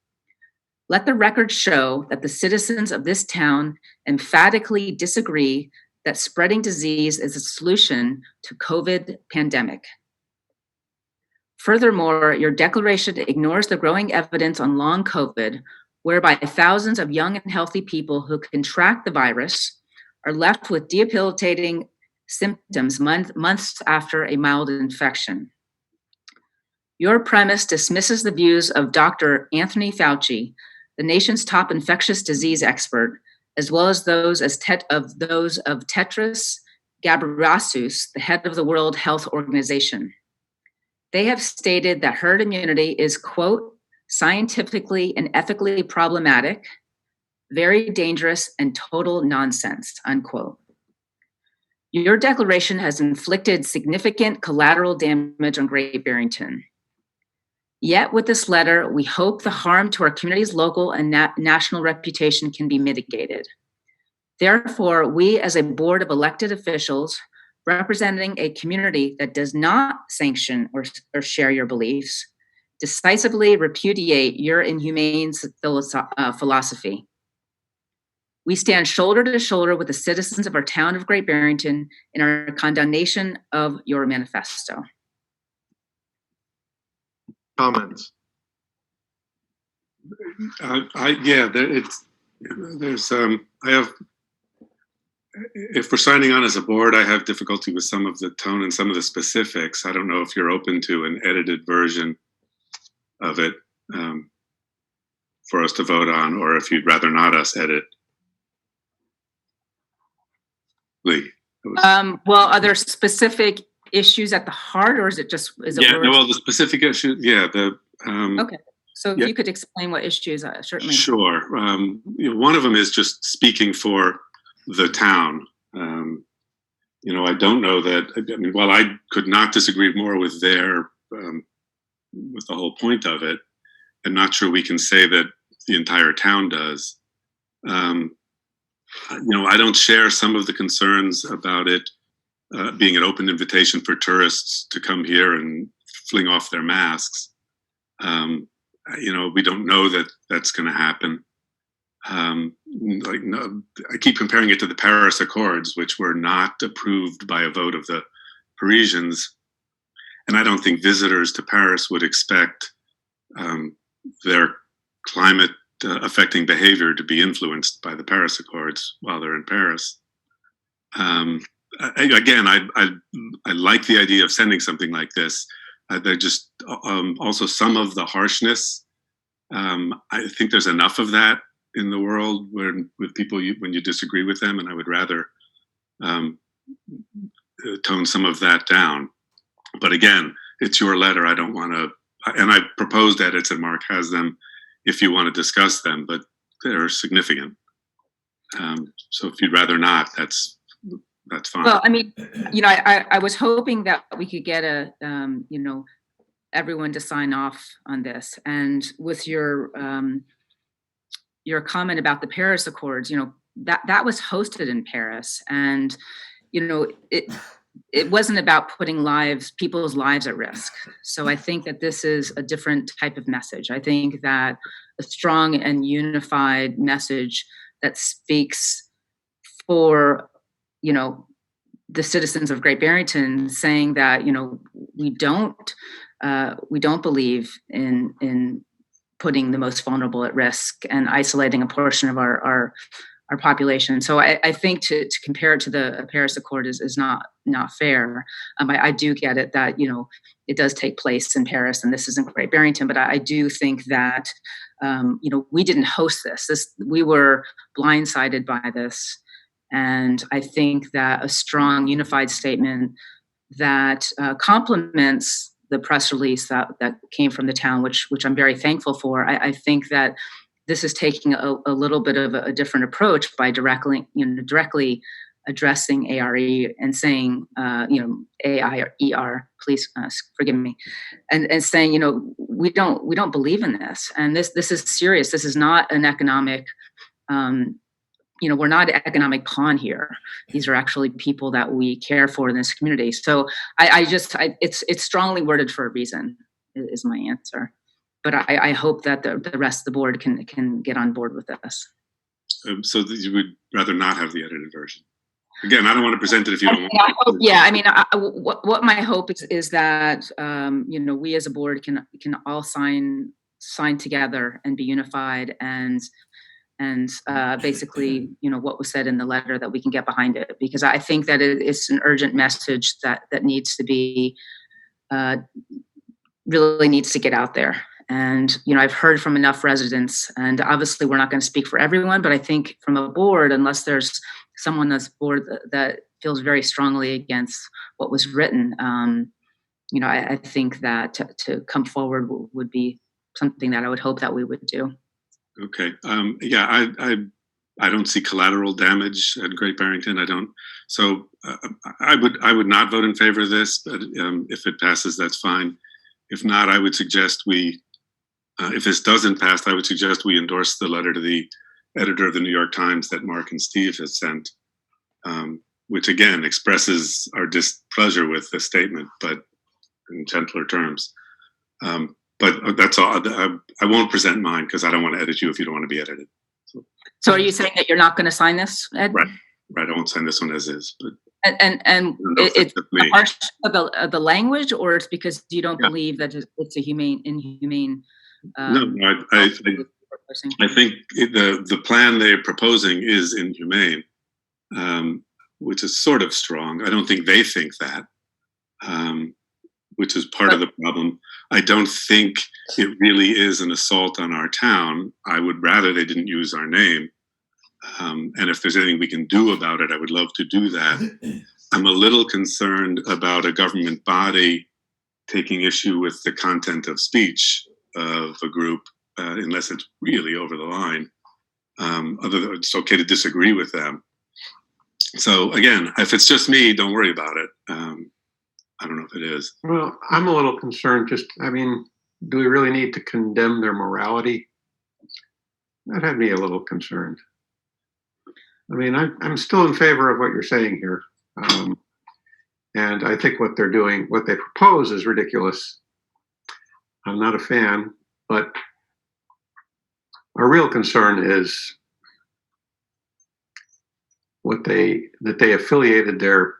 Let the record show that the citizens of this town emphatically disagree that spreading disease is a solution to COVID pandemic. Furthermore, your declaration ignores the growing evidence on long COVID, whereby thousands of young and healthy people who contract the virus are left with debilitating symptoms months after a mild infection. Your premise dismisses the views of Dr. Anthony Fauci, the nation's top infectious disease expert, as well as those of Tedros Ghebreyesus, the head of the World Health Organization. They have stated that herd immunity is, quote, scientifically and ethically problematic, very dangerous, and total nonsense, unquote. Your declaration has inflicted significant collateral damage on Great Barrington. Yet with this letter, we hope the harm to our community's local and national reputation can be mitigated. Therefore, we as a board of elected officials representing a community that does not sanction or share your beliefs, decisively repudiate your inhumane philosophy. We stand shoulder to shoulder with the citizens of our town of Great Barrington in our condemnation of your manifesto. Comments? If we're signing on as a board, I have difficulty with some of the tone and some of the specifics. I don't know if you're open to an edited version of it for us to vote on, or if you'd rather not us edit. Lee. Well, are there specific issues at the heart, or is it just the specific issues, okay, so if you could explain what issues, certainly. Sure. One of them is just speaking for the town. I don't know that, while I could not disagree more with with the whole point of it, I'm not sure we can say that the entire town does. I don't share some of the concerns about it being an open invitation for tourists to come here and fling off their masks. We don't know that that's going to happen. I keep comparing it to the Paris Accords, which were not approved by a vote of the Parisians. And I don't think visitors to Paris would expect their climate affecting behavior to be influenced by the Paris Accords while they're in Paris. I like the idea of sending something like this. They're just also some of the harshness. I think there's enough of that in the world with people when you disagree with them, and I would rather tone some of that down. But again, it's your letter. I don't want to, and I proposed edits, and Mark has them if you want to discuss them, but they're significant. So if you'd rather not, that's fine. Well, I was hoping that we could get everyone to sign off on this. And with your comment about the Paris Accords, that was hosted in Paris, and it wasn't about putting people's lives at risk. So I think that this is a different type of message. I think that a strong and unified message that speaks for, the citizens of Great Barrington, saying that, we don't believe in putting the most vulnerable at risk and isolating a portion of our population. So I think to compare it to the Paris Accord is not fair. I do get it that, it does take place in Paris and this isn't Great Barrington, but I do think that, we didn't host this. We were blindsided by this. And I think that a strong, unified statement that complements the press release that came from the town, which I'm very thankful for. I think that this is taking a little bit of a different approach by directly addressing ARE and saying, AI or ER, please forgive me, and saying, we don't believe in this, and this is serious. This is not an economic, we're not an economic pawn here. These are actually people that we care for in this community. So it's strongly worded for a reason, is my answer. But I hope that the rest of the board can get on board with this. So that you would rather not have the edited version. Again, I don't want to present it if you don't want. Yeah, I mean, what my hope is that we as a board can all sign together and be unified and basically what was said in the letter, that we can get behind it, because I think that it's an urgent message that needs to be really needs to get out there. And I've heard from enough residents, and obviously we're not going to speak for everyone, but I think from a board, unless there's someone that's board that feels very strongly against what was written, I think that to come forward would be something that I would hope that we would do. Okay. I don't see collateral damage at Great Barrington. I don't. So I would not vote in favor of this, but if it passes, that's fine. If not, I would suggest if this doesn't pass, I would suggest we endorse the letter to the editor of the New York Times that Mark and Steve has sent, which again expresses our displeasure with the statement, but in gentler terms. But that's all. I won't present mine because I don't want to edit you if you don't want to be edited. So are you saying that you're not going to sign this, Ed? Right. I won't sign this one as is. But and it's harsh about the language, or it's because you don't believe that it's a inhumane. No, I think the plan they're proposing is inhumane, which is sort of strong. I don't think they think that, which is part of the problem. I don't think it really is an assault on our town. I would rather they didn't use our name. And if there's anything we can do about it, I would love to do that. I'm a little concerned about a government body taking issue with the content of speech of a group, unless it's really over the line. Other than it's okay to disagree with them. So again, if it's just me, don't worry about it. I don't know if it is. Well, I'm a little concerned. Do we really need to condemn their morality? That had me a little concerned. I'm still in favor of what you're saying here. And I think what they're doing, what they propose is ridiculous. I'm not a fan, but our real concern is that they affiliated their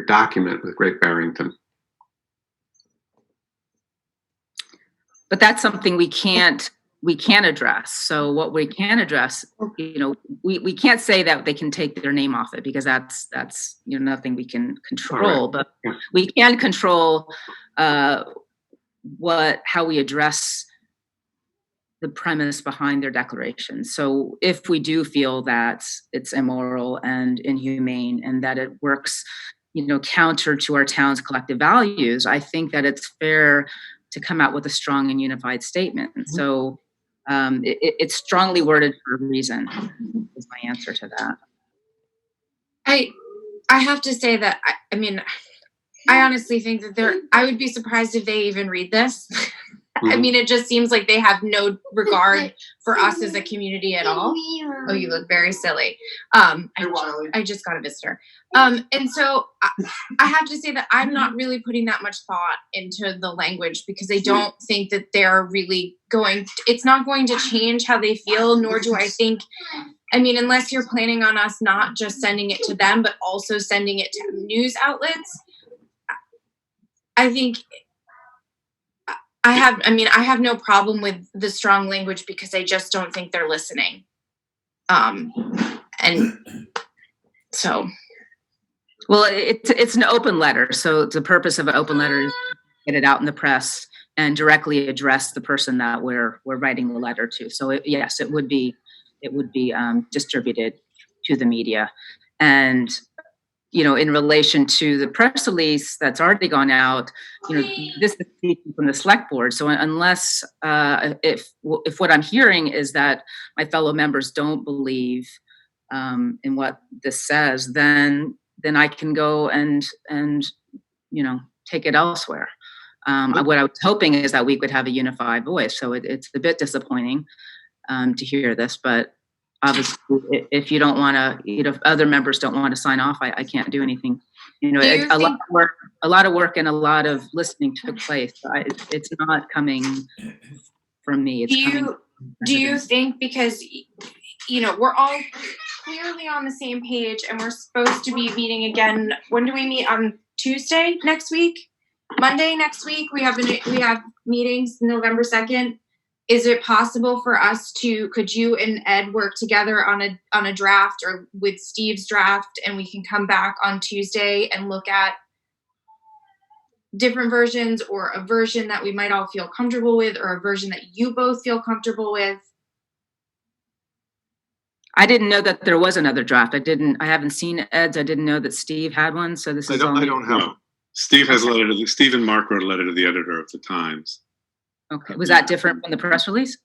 document with Great Barrington. But that's something we can't address. So what we can address, we can't say that they can take their name off it, because that's nothing we can control. Right. But we can control how we address the premise behind their declaration. So if we do feel that it's immoral and inhumane and that it works, counter to our town's collective values, I think that it's fair to come out with a strong and unified statement. Mm-hmm. So it's strongly worded for a reason, is my answer to that. I have to say that, I honestly think that I would be surprised if they even read this. Mm-hmm. It just seems like they have no regard for us as a community at all. Oh, you look very silly. I just got a visitor. And so I have to say that I'm not really putting that much thought into the language, because I don't think that they're really it's not going to change how they feel, nor do I think, unless you're planning on us not just sending it to them, but also sending it to news outlets. I think I have no problem with the strong language, because I just don't think they're listening. And so. Well, it's an open letter. So the purpose of an open letter is to get it out in the press and directly address the person that we're writing the letter to. So yes, it would be distributed to the media. And, you know, in relation to the press release that's already gone out, you know, this is speaking from the select board. So unless, if what I'm hearing is that my fellow members don't believe in what this says, then I can go and you know, take it elsewhere. What I was hoping is that we could have a unified voice. So it's a bit disappointing to hear this, but obviously, if you don't want to, you know, if other members don't want to sign off, I can't do anything. You know, a lot of work and a lot of listening took place. It's not coming from me. It's do you think, because, you know, we're all clearly on the same page and we're supposed to be meeting again. When do we meet? On Tuesday next week? Monday next week? We have meetings November 2nd. Is it possible for us to, could you and Ed work together on a draft, or with Steve's draft, and we can come back on Tuesday and look at different versions, or a version that we might all feel comfortable with, or a version that you both feel comfortable with? I didn't know that there was another draft. I haven't seen Ed's. I didn't know that Steve had one. So this is all. I don't have. Steve has a letter to Steve and Mark wrote a letter to the editor of the Times. Okay. Was that different from the press release?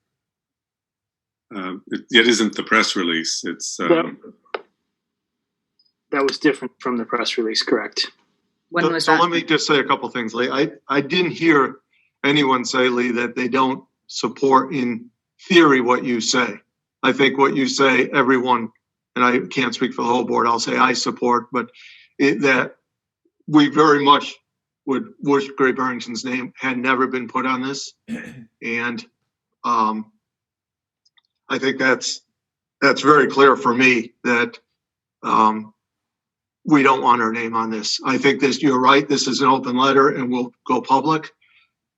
It isn't the press release. It's that was different from the press release, correct? When was so that? let me just say a couple things, Lee. I didn't hear anyone say, Lee, that they don't support in theory what you say. I think what you say, everyone, and I can't speak for the whole board, I'll say I support, but that we very much would wish Great Barrington's name had never been put on this. And I think that's very clear for me that we don't want our name on this. I think you're right, this is an open letter and will go public.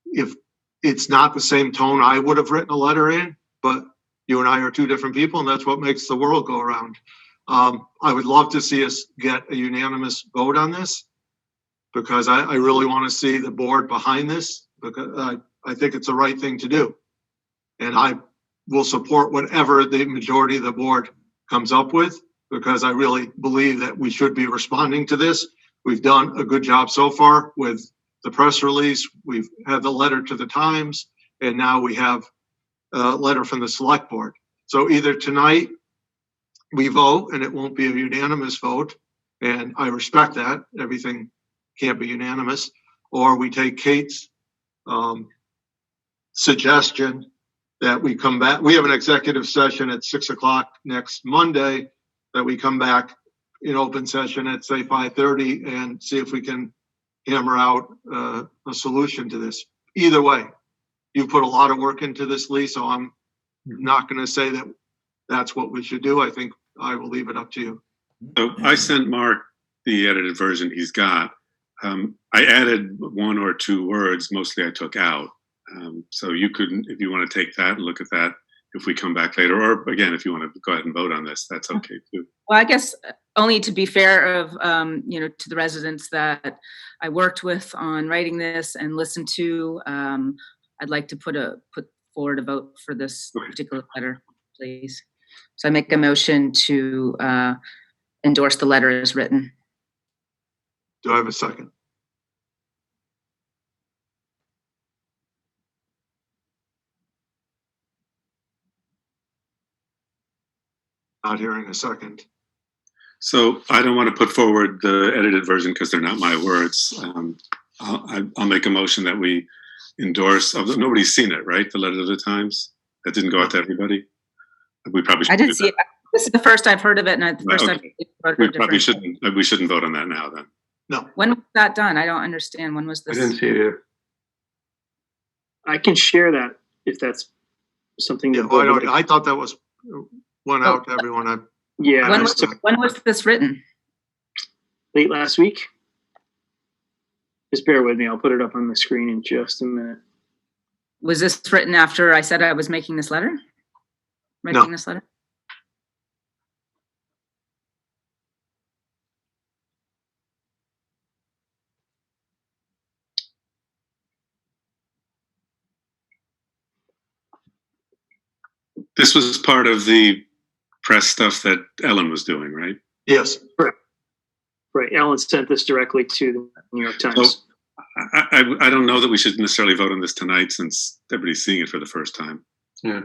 If it's not the same tone I would have written a letter in, but you and I are two different people, and that's what makes the world go around. I would love to see us get a unanimous vote on this, because I really want to see the board behind this, because I think it's the right thing to do. And I will support whatever the majority of the board comes up with, because I really believe that we should be responding to this. We've done a good job so far with the press release. We've had the letter to the Times, and now we have a letter from the select board. So either tonight we vote and it won't be a unanimous vote, and I respect that. Everything can't be unanimous. Or we take Kate's suggestion that we come back. We have an executive session at 6 o'clock next Monday, that we come back in open session at, say, 5:30 and see if we can hammer out a solution to this. Either way, you put a lot of work into this, Lee, so I'm not going to say that that's what we should do. I think I will leave it up to you. So I sent Mark the edited version he's got. I added one or two words, mostly I took out. So you could, if you want to take that and look at that, if we come back later, or again, if you want to go ahead and vote on this, that's okay too. Well, I guess only to be fair of, you know, to the residents that I worked with on writing this and listened to, I'd like to put forward a vote for this particular letter, please. So I make a motion to endorse the letter as written. Do I have a second? Not hearing a second. So I don't want to put forward the edited version because they're not my words. I'll make a motion that we endorse. Nobody's seen it, right? The letter to the Times that didn't go out to everybody. We probably should. I didn't see it. This is the first I've heard of it, and the first I've heard we probably shouldn't. We shouldn't vote on that now. Then. No. When was that done? I don't understand. When was this? I didn't see it either. I can share that if that's something. Yeah, well, I thought that was went out to everyone. Yeah. When was this written? Late last week. Just bear with me. I'll put it up on the screen in just a minute. Was this written after I said I was making this letter? Writing this letter? This was part of the press stuff that Ellen was doing, right? Yes. Right. Alan sent this directly to the New York Times. So I don't know that we should necessarily vote on this tonight since everybody's seeing it for the first time. Yeah.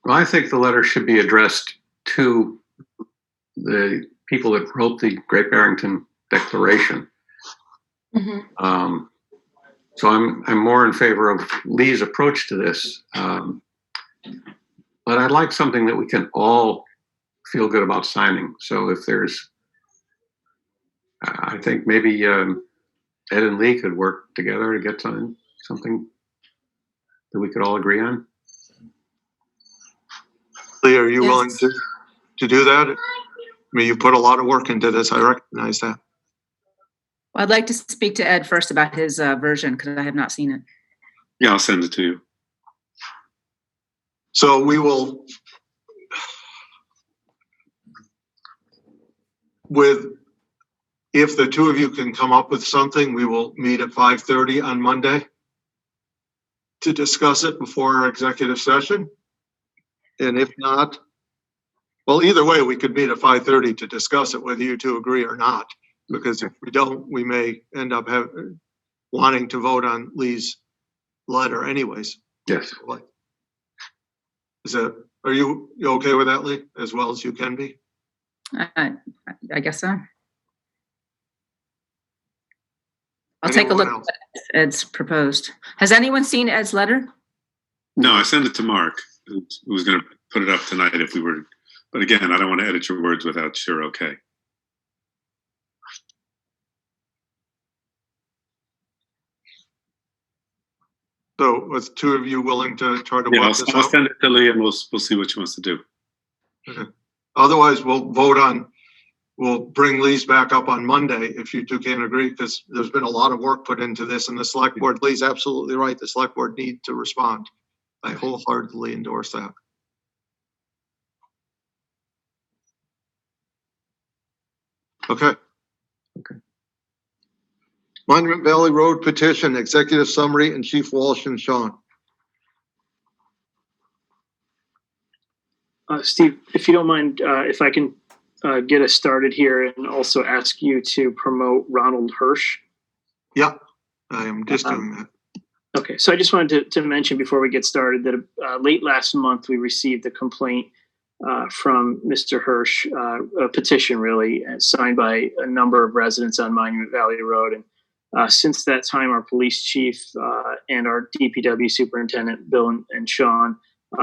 Well, I think the letter should be addressed to the people that wrote the Great Barrington Declaration. So I'm more in favor of Lee's approach to this, but I'd like something that we can all feel good about signing. So if there's, I think maybe Ed and Lee could work together to get something that we could all agree on. Lee, are you willing to do that? I mean, you put a lot of work into this. I recognize that. Well, I'd like to speak to Ed first about his version because I have not seen it. Yeah, I'll send it to you. So we will, if the two of you can come up with something, we will meet at 5:30 on Monday to discuss it before our executive session. And if not, well, either way, we could meet at 5:30 to discuss it, whether you two agree or not. Because if we don't, we may end up wanting to vote on Lee's letter anyways. Yes. Are you okay with that, Lee, as well as you can be? I guess so. I'll take a look at what Ed's proposed. Has anyone seen Ed's letter? No, I sent it to Mark, who was going to put it up tonight if we were, but again, I don't want to edit your words without your okay. So with two of you willing to try to Yeah, work this I'll out? send it to Lee and we'll see what she wants to do. Okay. Otherwise, we'll bring Lee's back up on Monday if you two can't agree, because there's been a lot of work put into this and the select board, Lee's absolutely right. The select board need to respond. I wholeheartedly endorse that. Okay. Monument Valley Road petition, executive summary, and Chief Walsh and Sean. Steve, if you don't mind, if I can get us started here and also ask you to promote Ronald Hirsch. Yeah, I am just doing that. Okay, so I just wanted to mention before we get started that late last month we received a complaint from Mr. Hirsch, a petition really, signed by a number of residents on Monument Valley Road. And since that time, our police chief and our DPW superintendent, Bill and Sean,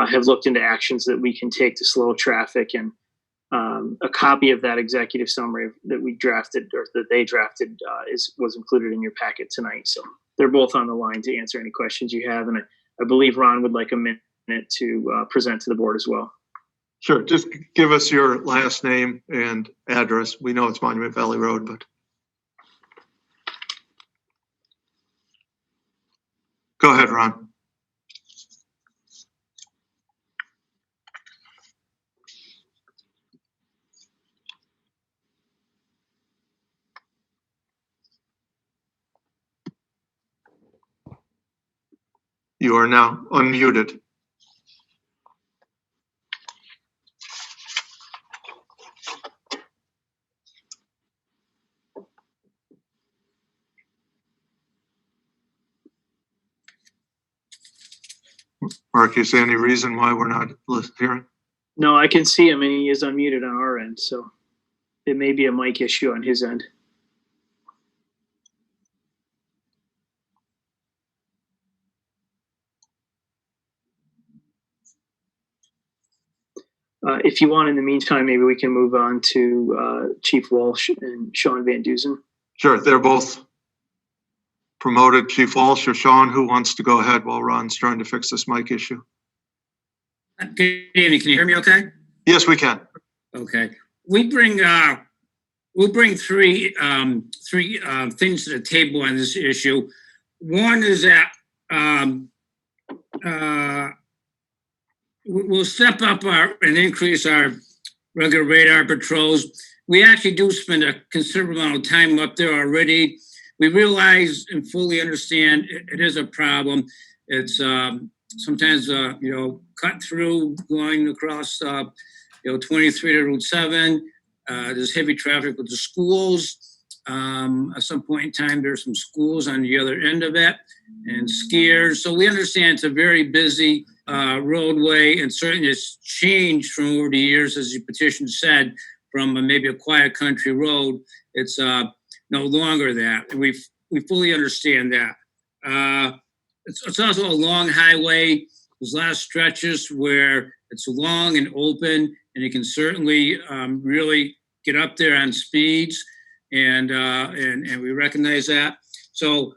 have looked into actions that we can take to slow traffic. And a copy of that executive summary that we drafted, or that they drafted, was included in your packet tonight. So they're both on the line to answer any questions you have. And I believe Ron would like a minute to present to the board as well. Sure, just give us your last name and address. We know it's Monument Valley Road, but. Go ahead, Ron. You are now unmuted. Mark, you see any reason why we're not hearing? No, I can see him and he is unmuted on our end. So it may be a mic issue on his end. If you want, in the meantime, maybe we can move on to Chief Walsh and Sean Van Dusen. Sure, they're both promoted. Chief Walsh or Sean, who wants to go ahead while Ron's trying to fix this mic issue? Good evening. Can you hear me okay? Yes, we can. Okay. We'll bring three things to the table on this issue. One is that we'll step up and increase our regular radar patrols. We actually do spend a considerable amount of time up there already. We realize and fully understand it is a problem. It's sometimes, cut through going across, 23 to Route 7. There's heavy traffic with the schools. At some point in time, there's some schools on the other end of it and skiers. So we understand it's a very busy roadway, and certainly it's changed from over the years, as the petition said, from maybe a quiet country road. It's no longer that. And we fully understand that. It's also a long highway. There's a lot of stretches where it's long and open, and you can certainly really get up there on speeds, and we recognize that. So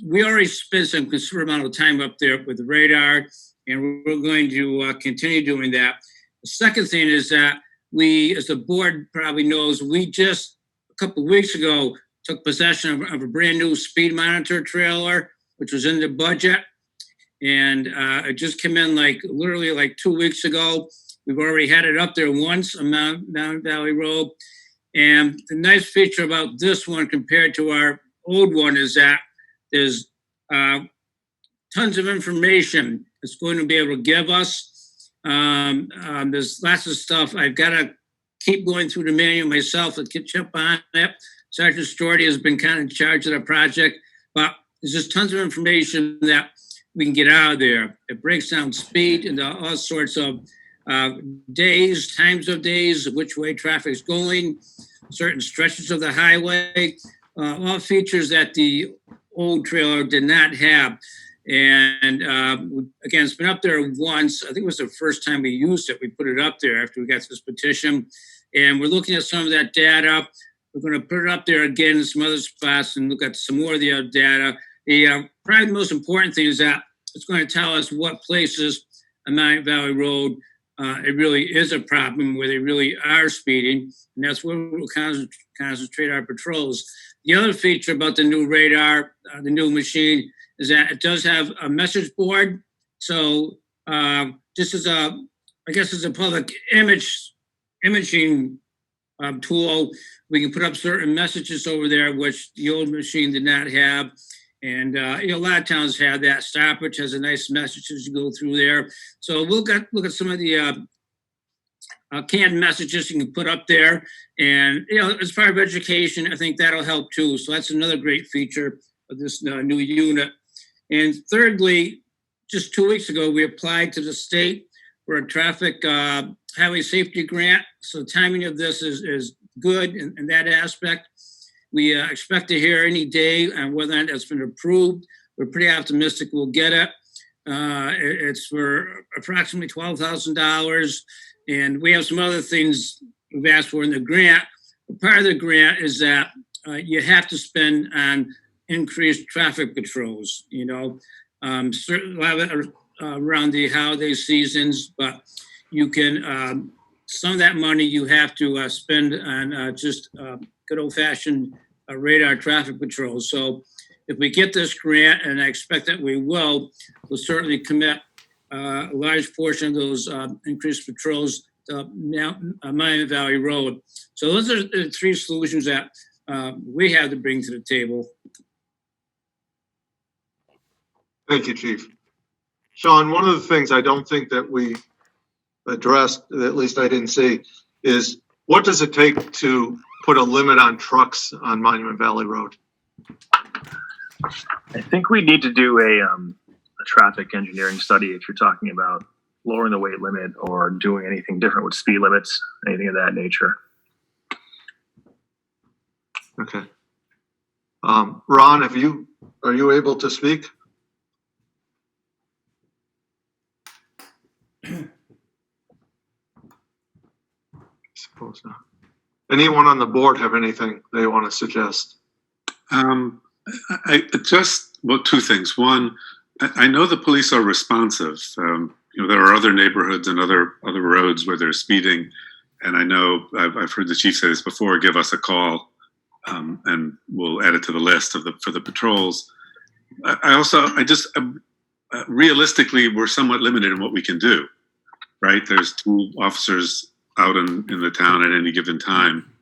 we already spent some considerable amount of time up there with the radar, and we're going to continue doing that. The second thing is that we, as the board probably knows, we just a couple of weeks ago took possession of a brand new speed monitor trailer, which was in the budget. And it just came in literally 2 weeks ago. We've already had it up there once on Mountain Valley Road. And the nice feature about this one compared to our old one is that there's tons of information it's going to be able to give us. There's lots of stuff. I've got to keep going through the manual myself to catch up on it. Sergeant Storti has been kind of in charge of the project, but there's just tons of information that we can get out of there. It breaks down speed into all sorts of days, times of days, which way traffic's going, certain stretches of the highway, all features that the old trailer did not have. And again, it's been up there once. I think it was the first time we used it. We put it up there after we got this petition. And we're looking at some of that data. We're going to put it up there again in some other spots and look at some more of the other data. Probably the most important thing is that it's going to tell us what places on Mountain Valley Road it really is a problem, where they really are speeding, and that's where we'll concentrate our patrols. The other feature about the new radar, the new machine, is that it does have a message board. So just as a public imaging tool, we can put up certain messages over there, which the old machine did not have. And a lot of towns have that. Stoppage has a nice message as you go through there. So we'll look at some of the canned messages you can put up there. And as part of education, I think that'll help too. So that's another great feature of this new unit. And thirdly, just 2 weeks ago, we applied to the state for a traffic highway safety grant. So the timing of this is good in that aspect. We expect to hear any day on whether or not that's been approved. We're pretty optimistic we'll get it. It's for approximately $12,000. And we have some other things we've asked for in the grant. Part of the grant is that you have to spend on increased traffic patrols, certain around the holiday seasons, but you can, some of that money you have to spend on just good old-fashioned radar traffic patrols. So if we get this grant, and I expect that we will, we'll certainly commit a large portion of those increased patrols to Monument Valley Road. So those are the three solutions that we have to bring to the table. Thank you, Chief. Sean, one of the things I don't think that we addressed, at least I didn't see, is what does it take to put a limit on trucks on Monument Valley Road? I think we need to do a traffic engineering study if you're talking about lowering the weight limit or doing anything different with speed limits, anything of that nature. Okay. Ron, are you able to speak? Suppose not. Anyone on the board have anything they want to suggest? Two things. One, I know the police are responsive. There are other neighborhoods and other roads where they're speeding, and I know I've heard the chief say this before. Give us a call, and we'll add it to the list for the patrols. Realistically, we're somewhat limited in what we can do. Right? There's 2 officers out in the town at any given time,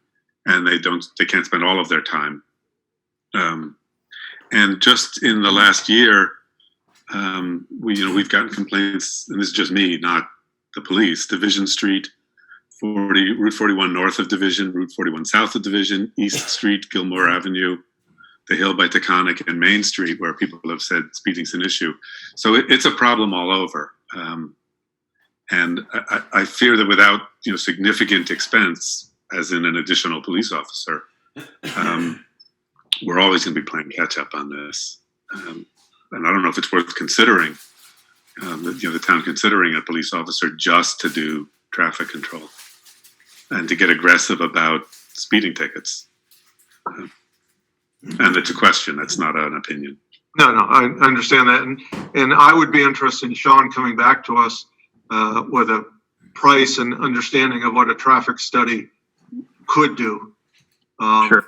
and they can't spend all of their time. And just in the last year, We've gotten complaints, and this is just me, not the police. Division Street, Route 41 north of Division, Route 41 south of Division, East Street, Gilmore Avenue, the Hill by Taconic, and Main Street, where people have said speeding's an issue. So it's a problem all over. And I fear that without significant expense, as in an additional police officer, we're always going to be playing catch up on this. And I don't know if it's worth considering, the town considering a police officer just to do traffic control and to get aggressive about speeding tickets. And it's a question. That's not an opinion. No, I understand that. And I would be interested in Sean coming back to us with a price and understanding of what a traffic study could do. Sure.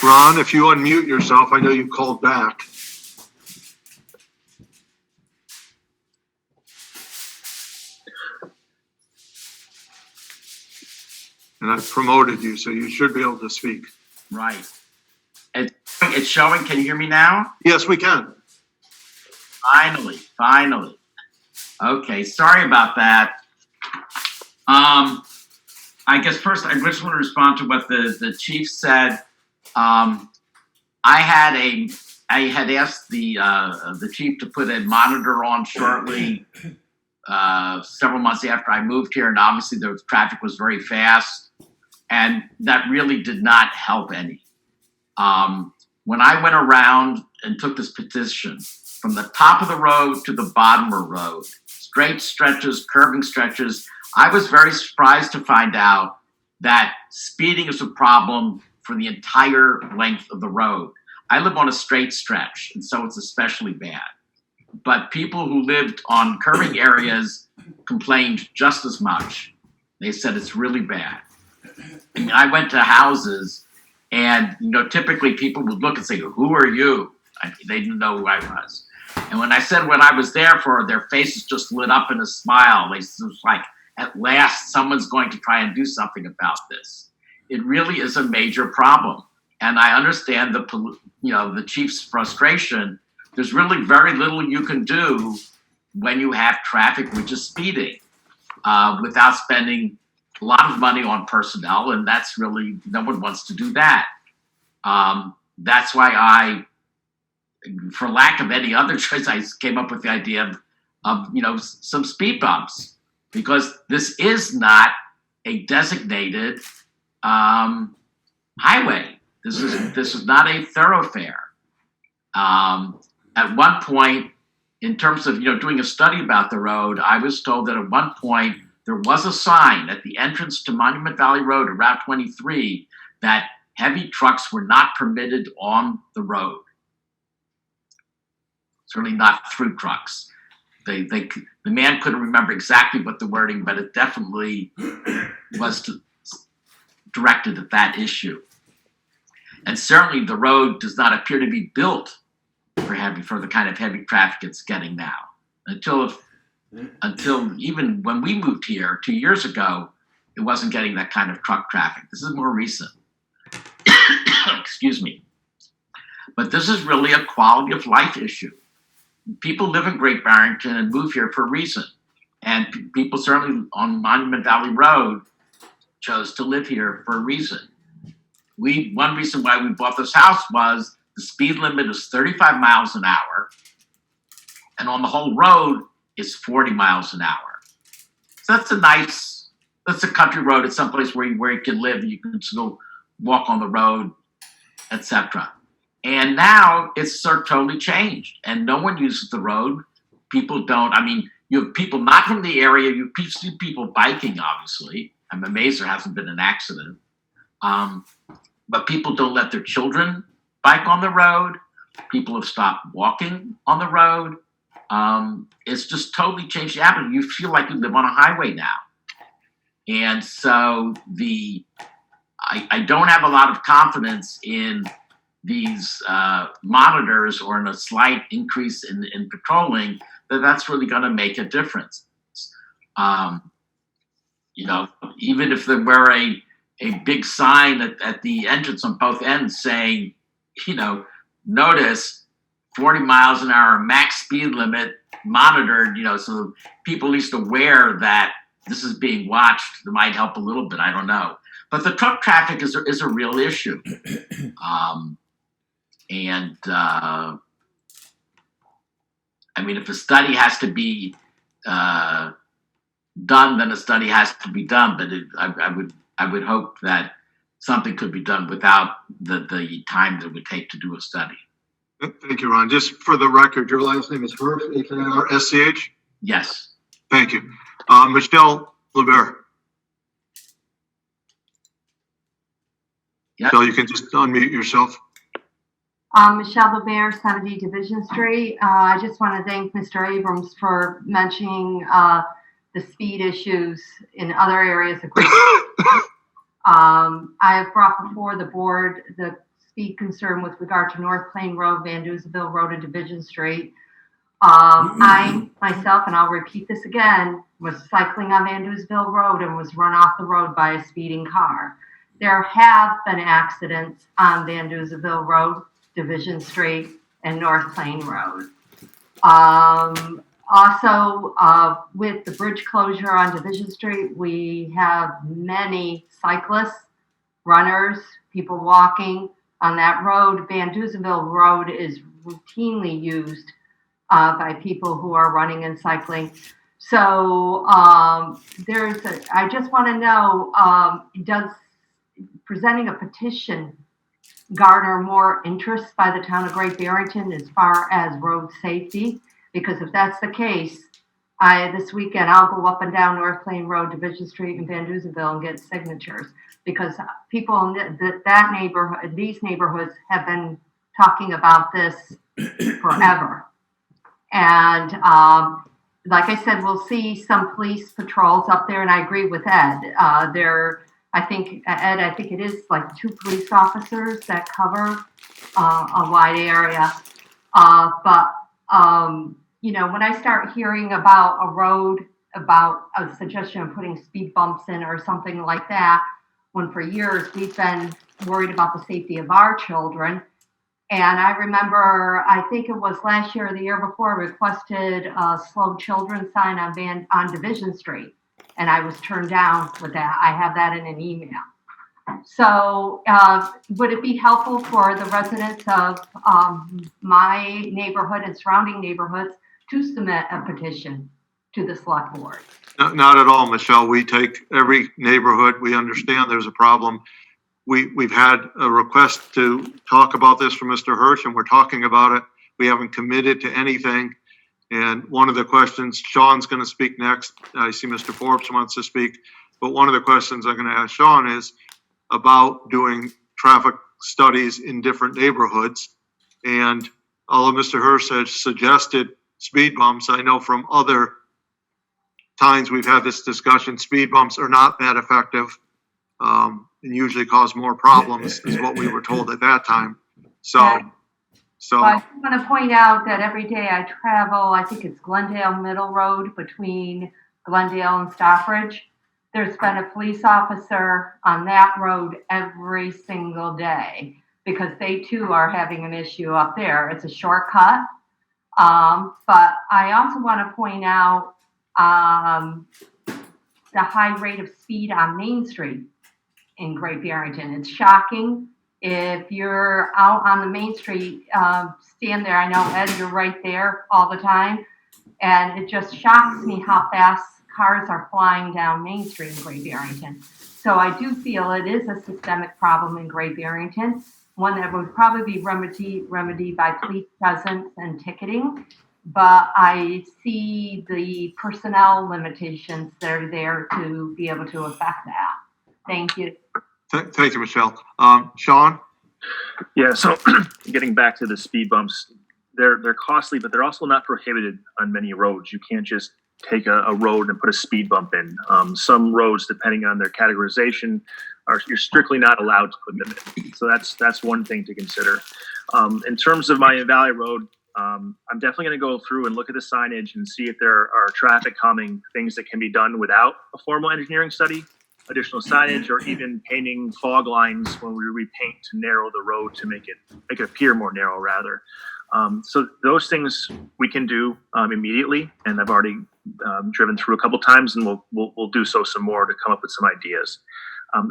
Ron, if you unmute yourself, I know you called back. And I've promoted you, so you should be able to speak. Right. It's showing. Can you hear me now? Yes, we can. Finally. Okay, sorry about that. I guess first I just want to respond to what the chief said. I had asked the chief to put a monitor on shortly, several months after I moved here, and obviously the traffic was very fast, and that really did not help any. When I went around and took this petition from the top of the road to the bottom of the road, straight stretches, curving stretches, I was very surprised to find out that speeding is a problem for the entire length of the road. I live on a straight stretch, and so it's especially bad. But people who lived on curving areas complained just as much. They said it's really bad. I mean, I went to houses, and typically people would look and say, "Who are you?" They didn't know who I was. And when I said what I was there for, their faces just lit up in a smile. It was like, at last, someone's going to try and do something about this. It really is a major problem. And I understand the chief's frustration. There's really very little you can do when you have traffic which is speeding without spending a lot of money on personnel. And that's really, no one wants to do that. That's why for lack of any other choice, I came up with the idea of some speed bumps, because this is not a designated highway. This is not a thoroughfare. At one point, in terms of doing a study about the road, I was told that at one point there was a sign at the entrance to Monument Valley Road at Route 23 that heavy trucks were not permitted on the road. Certainly not through trucks. The man couldn't remember exactly what the wording, but it definitely was directed at that issue. And certainly the road does not appear to be built for the kind of heavy traffic it's getting now. Until even when we moved here 2 years ago, it wasn't getting that kind of truck traffic. This is more recent. Excuse me. But this is really a quality of life issue. People live in Great Barrington and move here for a reason. And people certainly on Monument Valley Road chose to live here for a reason. One reason why we bought this house was the speed limit is 35 miles an hour, and on the whole road is 40 miles an hour. So that's a country road. It's someplace where you can live. You can just go walk on the road, etc. And now it's totally changed, and no one uses the road. People don't. I mean, you have people not from the area. You see people biking, obviously. I'm amazed there hasn't been an accident. But people don't let their children bike on the road. People have stopped walking on the road. It's just totally changed the habit. You feel like you live on a highway now. And so I don't have a lot of confidence in these monitors or in a slight increase in patrolling that's really going to make a difference. Even if there were a big sign at the entrance on both ends saying, notice 40 miles an hour max speed limit monitored, so people at least aware that this is being watched. That might help a little bit. I don't know. But the truck traffic is a real issue. If a study has to be done, then a study has to be done. But I would hope that something could be done without the time that it would take to do a study. Thank you, Ron. Just for the record, your last name is Hirsch, H-I-R-S-C-H? Yes. Thank you. Michelle LeBaire. Yep. So you can just unmute yourself. Michelle LeBaire, 70 Division Street. I just want to thank Mr. Abrams for mentioning the speed issues in other areas of Great I have brought before the board the speed concern with regard to North Plain Road, Van Duzenville Road, and Division Street. I myself, and I'll repeat this again, was cycling on Van Duzenville Road and was run off the road by a speeding car. There have been accidents on Van Duzenville Road, Division Street, and North Plain Road. Also, with the bridge closure on Division Street, we have many cyclists, runners, people walking on that road. Van Duzenville Road is routinely used by people who are running and cycling. So I just want to know, does presenting a petition garner more interest by the town of Great Barrington as far as road safety? Because if that's the case, this weekend I'll go up and down North Plain Road, Division Street, and Van Duzenville and get signatures, because people in that neighborhood, these neighborhoods, have been talking about this forever. And like I said, we'll see some police patrols up there, and I agree with Ed. I think it is like 2 police officers that cover a wide area. When I start hearing about a road, about a suggestion of putting speed bumps in or something like that, when for years we've been worried about the safety of our children. And I remember, I think it was last year or the year before, requested a slow children sign on Division Street. And I was turned down with that. I have that in an email. So would it be helpful for the residents of my neighborhood and surrounding neighborhoods to submit a petition to the select board? Not at all, Michelle. We take every neighborhood. We understand there's a problem. We've had a request to talk about this from Mr. Hirsch, and we're talking about it. We haven't committed to anything. And one of the questions, Sean's going to speak next. I see Mr. Forbes wants to speak. But one of the questions I'm going to ask Sean is about doing traffic studies in different neighborhoods. And although Mr. Hirsch has suggested speed bumps, I know from other times we've had this discussion, speed bumps are not that effective and usually cause more problems, is what we were told at that time. So I want to point out that every day I travel, I think it's Glendale Middle Road between Glendale and Stockbridge. There's been a police officer on that road every single day because they too are having an issue up there. It's a shortcut. But I also want to point out the high rate of speed on Main Street in Great Barrington. It's shocking. If you're out on the Main Street, stand there. I know, Ed, you're right there all the time. And it just shocks me how fast cars are flying down Main Street in Great Barrington. So I do feel it is a systemic problem in Great Barrington, one that would probably be remedied by police presence and ticketing. But I see the personnel limitations that are there to be able to affect that. Thank you. Thank you, Michelle. Sean? Yeah, so getting back to the speed bumps, they're costly, but they're also not prohibited on many roads. You can't just take a road and put a speed bump in. Some roads, depending on their categorization, you're strictly not allowed to put them in. So that's one thing to consider. In terms of Miami Valley Road, I'm definitely going to go through and look at the signage and see if there are traffic calming things that can be done without a formal engineering study, additional signage, or even painting fog lines when we repaint to narrow the road to make it appear more narrow rather. So those things we can do immediately, and I've already driven through a couple times, and we'll do so some more to come up with some ideas.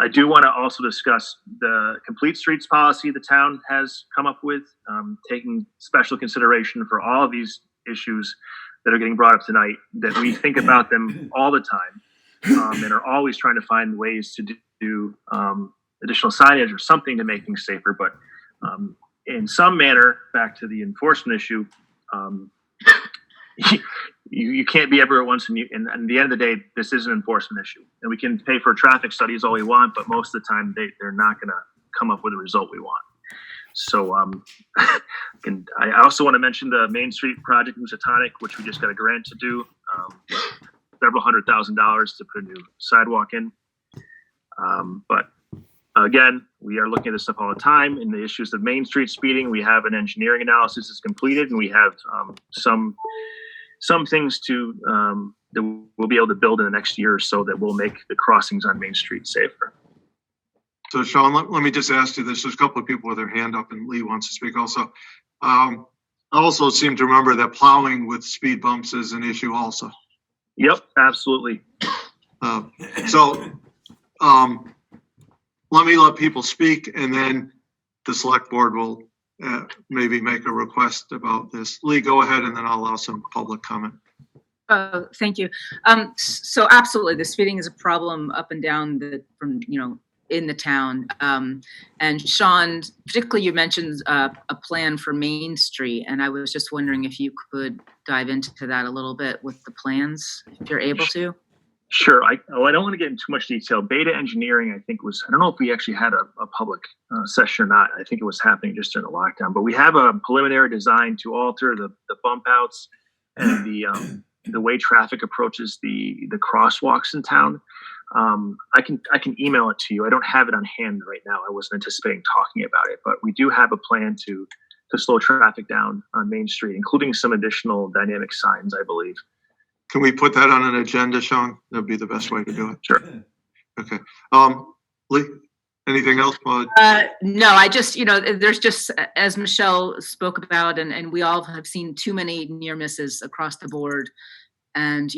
I do want to also discuss the complete streets policy the town has come up with, taking special consideration for all of these issues that are getting brought up tonight, that we think about them all the time, and are always trying to find ways to do additional signage or something to make things safer. But in some manner, back to the enforcement issue, you can't be everywhere at once, and at the end of the day, this is an enforcement issue. And we can pay for traffic studies all we want, but most of the time they're not going to come up with a result we want. So and I also want to mention the Main Street project in Housatonic, which we just got a grant to do, several $100,000 to put a new sidewalk in. But again, we are looking at this stuff all the time. In the issues of Main Street speeding, we have an engineering analysis that's completed, and we have some things to that we'll be able to build in the next year or so that will make the crossings on Main Street safer. So Sean, let me just ask you this. There's a couple of people with their hand up, and Lee wants to speak also. I also seem to remember that plowing with speed bumps is an issue also. Yep, absolutely. Let me let people speak, and then the select board will maybe make a request about this. Lee, go ahead, and then I'll allow some public comment. Thank you. So absolutely, the speeding is a problem up and down in the town. And Sean, particularly you mentioned a plan for Main Street, and I was just wondering if you could dive into that a little bit with the plans, if you're able to. Sure. I don't want to get into too much detail. Beta engineering, I think I don't know if we actually had a public session or not. I think it was happening just during the lockdown, but we have a preliminary design to alter the bump outs and the way traffic approaches the crosswalks in town. I can email it to you. I don't have it on hand right now. I wasn't anticipating talking about it, but we do have a plan to slow traffic down on Main Street, including some additional dynamic signs, I believe. Can we put that on an agenda, Sean? That'd be the best way to do it. Sure. Okay. Lee, anything else? No, I just, there's just, as Michelle spoke about, and we all have seen too many near misses across the board. And,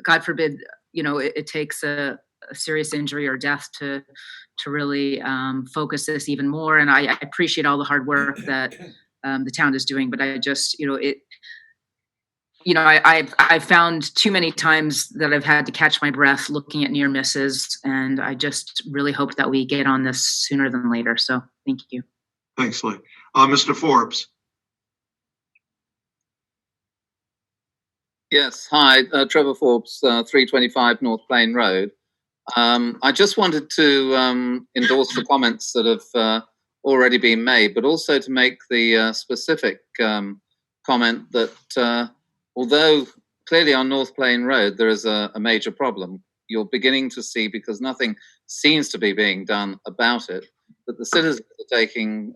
God forbid, it takes a serious injury or death to really focus this even more. And I appreciate all the hard work that the town is doing, but I just, I found too many times that I've had to catch my breath looking at near misses, and I just really hope that we get on this sooner than later. So thank you. Thanks, Lee. Mr. Forbes. Yes, hi, Trevor Forbes, 325 North Plain Road. I just wanted to endorse the comments that have already been made, but also to make the specific comment that although clearly on North Plain Road there is a major problem, you're beginning to see, because nothing seems to be being done about it, that the citizens are taking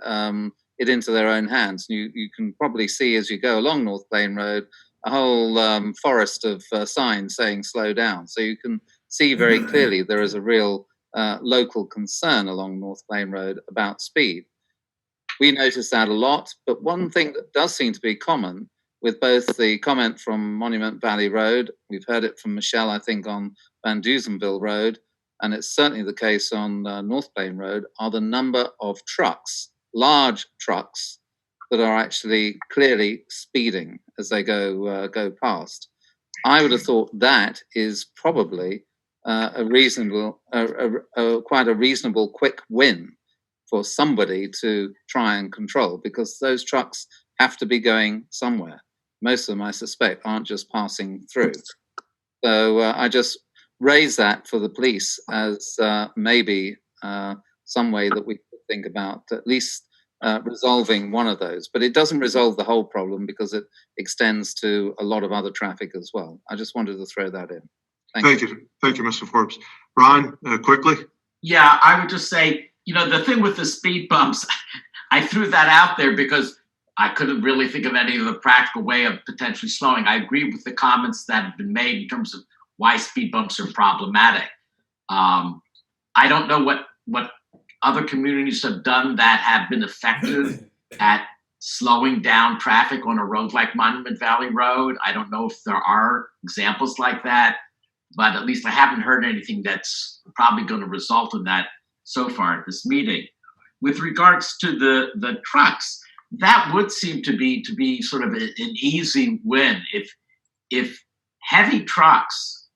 it into their own hands. You can probably see as you go along North Plain Road a whole forest of signs saying slow down. So you can see very clearly there is a real local concern along North Plain Road about speed. We notice that a lot, but one thing that does seem to be common with both the comment from Monument Valley Road, we've heard it from Michelle, I think, on Van Duzenville Road, and it's certainly the case on North Plain Road, are the number of trucks, large trucks, that are actually clearly speeding as they go past. I would have thought that is probably quite a reasonable quick win for somebody to try and control, because those trucks have to be going somewhere. Most of them, I suspect, aren't just passing through. So I just raise that for the police as maybe some way that we could think about at least resolving one of those. But it doesn't resolve the whole problem, because it extends to a lot of other traffic as well. I just wanted to throw that in. Thank you. Thank you, Mr. Forbes. Ron, quickly. Yeah, I would just say, the thing with the speed bumps, I threw that out there because I couldn't really think of any other practical way of potentially slowing. I agree with the comments that have been made in terms of why speed bumps are problematic. I don't know what other communities have done that have been effective at slowing down traffic on a road like Monument Valley Road. I don't know if there are examples like that, but at least I haven't heard anything that's probably going to result in that so far at this meeting. With regards to the trucks, that would seem to be sort of an easy win. If heavy trucks,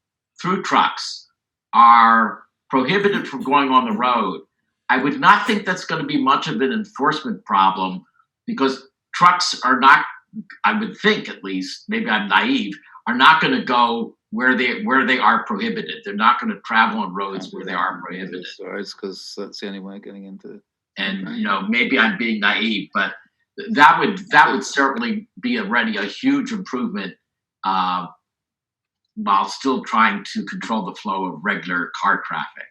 through trucks, are prohibited from going on the road, I would not think that's going to be much of an enforcement problem, because trucks are not, I would think at least, maybe I'm naive, are not going to go where they are prohibited. They're not going to travel on roads where they are prohibited. It's because that's the only way of getting into. And maybe I'm being naive, but that would certainly be already a huge improvement, while still trying to control the flow of regular car traffic.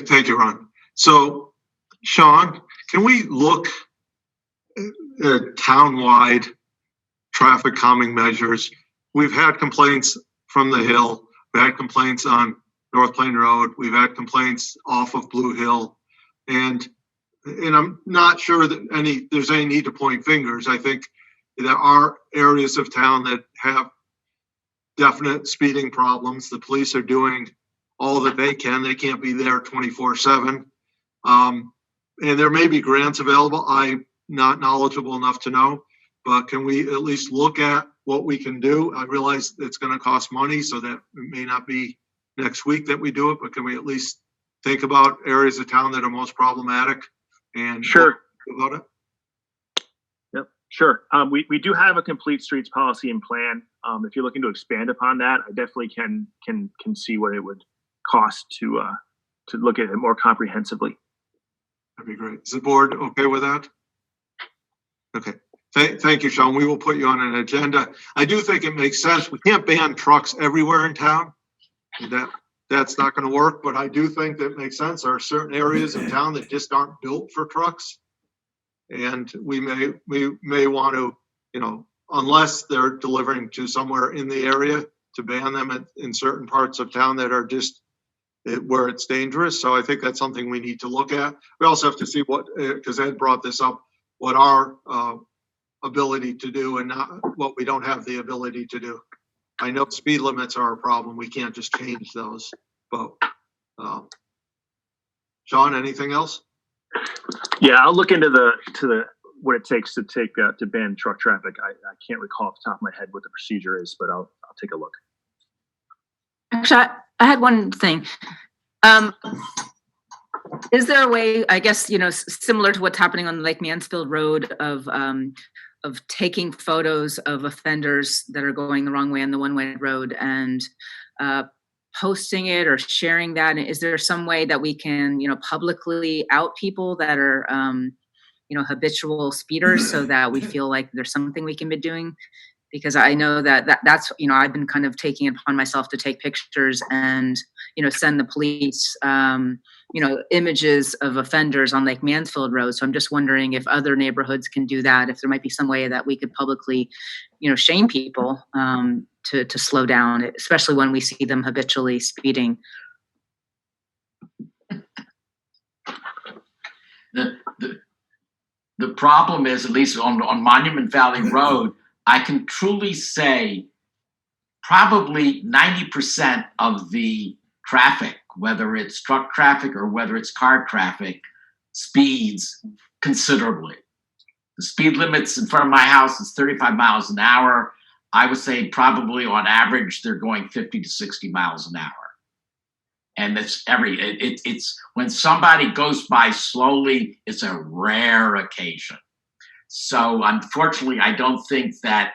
Thank you, Ron. So, Sean, can we look at town-wide traffic calming measures? We've had complaints from the Hill. We've had complaints on North Plain Road. We've had complaints off of Blue Hill. And I'm not sure that there's any need to point fingers. I think there are areas of town that have definite speeding problems. The police are doing all that they can. They can't be there 24/7. And there may be grants available. I'm not knowledgeable enough to know, but can we at least look at what we can do? I realize it's going to cost money, so that it may not be next week that we do it, but can we at least think about areas of town that are most problematic and sure about it? Yep, sure. We do have a complete streets policy and plan. If you're looking to expand upon that, I definitely can see what it would cost to look at it more comprehensively. That'd be great. Is the board okay with that? Okay. Thank you, Sean. We will put you on an agenda. I do think it makes sense. We can't ban trucks everywhere in town. That's not going to work, but I do think that makes sense. There are certain areas in town that just aren't built for trucks. And we may want to, unless they're delivering to somewhere in the area, to ban them in certain parts of town that are just where it's dangerous. So I think that's something we need to look at. We also have to see because Ed brought this up, what our ability to do and not what we don't have the ability to do. I know speed limits are a problem. We can't just change those. But Sean, anything else? Yeah, I'll look into what it takes to ban truck traffic. I can't recall off the top of my head what the procedure is, but I'll take a look. Actually, I had one thing. Is there a way, I guess, similar to what's happening on Lake Mansfield Road, of taking photos of offenders that are going the wrong way on the one-way road and posting it or sharing that? Is there some way that we can, publicly out people that are, habitual speeders, so that we feel like there's something we can be doing? Because I know that's, I've been kind of taking it upon myself to take pictures and, send the police, images of offenders on Lake Mansfield Road. So I'm just wondering if other neighborhoods can do that, if there might be some way that we could publicly, shame people to slow down, especially when we see them habitually speeding. The problem is, at least on Monument Valley Road, I can truly say probably 90% of the traffic, whether it's truck traffic or whether it's car traffic, speeds considerably. The speed limits in front of my house is 35 miles an hour. I would say probably on average, they're going 50 to 60 miles an hour. And it's when somebody goes by slowly, it's a rare occasion. So unfortunately, I don't think that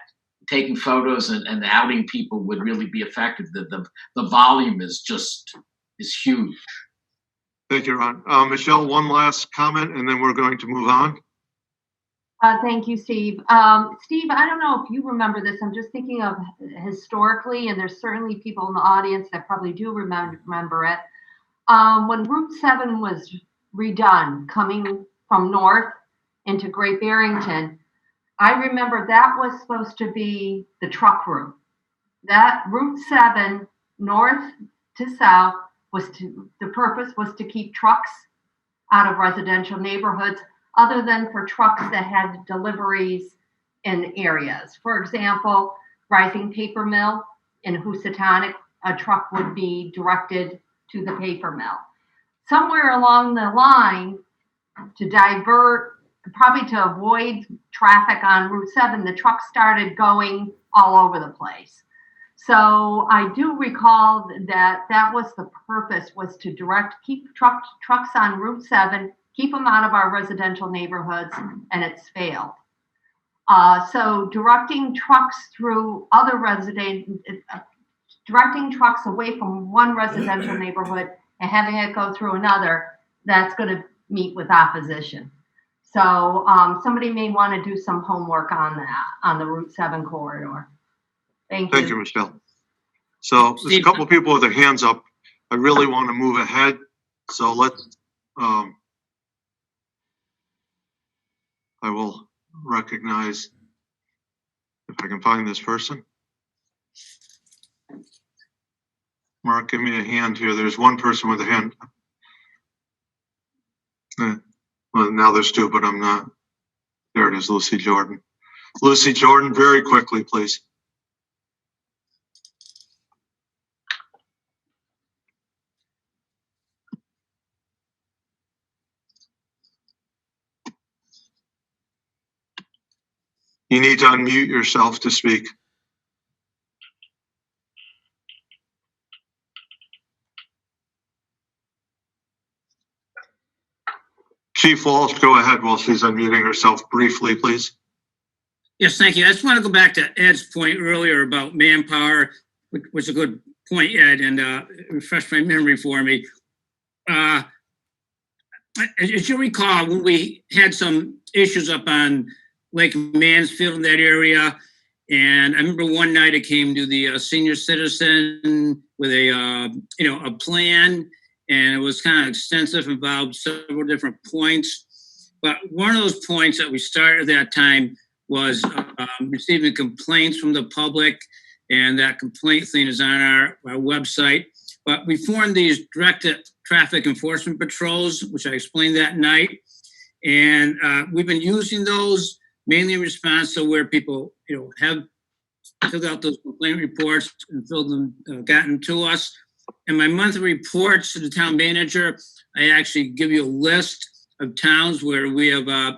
taking photos and outing people would really be effective. The volume is huge. Thank you, Ron. Michelle, one last comment, and then we're going to move on. Thank you, Steve. Steve, I don't know if you remember this. I'm just thinking of historically, and there's certainly people in the audience that probably do remember it. When Route 7 was redone, coming from north into Great Barrington, I remember that was supposed to be the truck route. That Route 7, north to south, the purpose was to keep trucks out of residential neighborhoods. other than for trucks that had deliveries in areas. For example, Rising Paper Mill in Housatonic, a truck would be directed to the paper mill. Somewhere along the line, to divert, probably to avoid traffic on Route 7, the trucks started going all over the place. So I do recall that that was the purpose, was to keep trucks on Route 7, keep them out of our residential neighborhoods, and it's failed. So directing trucks through other directing trucks away from one residential neighborhood and having it go through another, that's going to meet with opposition. So somebody may want to do some homework on that, on the Route 7 corridor. Thank you. Thank you, Michelle. So there's a couple of people with their hands up. I really want to move ahead. So let's, I will recognize, if I can find this person. Mark, give me a hand here. There's one person with a hand. Well, now there's two, but I'm not. There it is, Lucy Jordan. Lucy Jordan, very quickly, please. You need to unmute yourself to speak. Chief Walsh, go ahead while she's unmuting herself briefly, please. Yes, thank you. I just want to go back to Ed's point earlier about manpower, which was a good point, Ed, and refresh my memory for me. As you recall, when we had some issues up on Lake Mansfield in that area, and I remember one night I came to the senior citizen with a plan, and it was kind of extensive, involved several different points. But one of those points that we started at that time was receiving complaints from the public, and that complaint thing is on our website. But we formed these directed traffic enforcement patrols, which I explained that night. And we've been using those mainly in response to where people, have filled out those complaint reports and gotten to us. In my monthly reports to the town manager, I actually give you a list of towns where we have,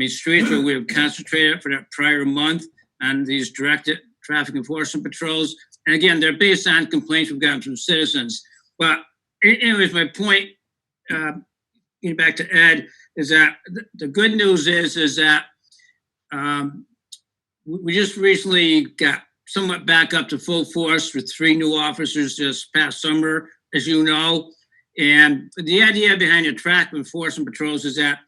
streets where we have concentrated for that prior month on these directed traffic enforcement patrols. And again, they're based on complaints we've gotten from citizens. But anyways, my point, getting back to Ed, is that the good news is that we just recently got somewhat back up to full force with 3 new officers this past summer, as you know. And the idea behind the traffic enforcement patrols is that,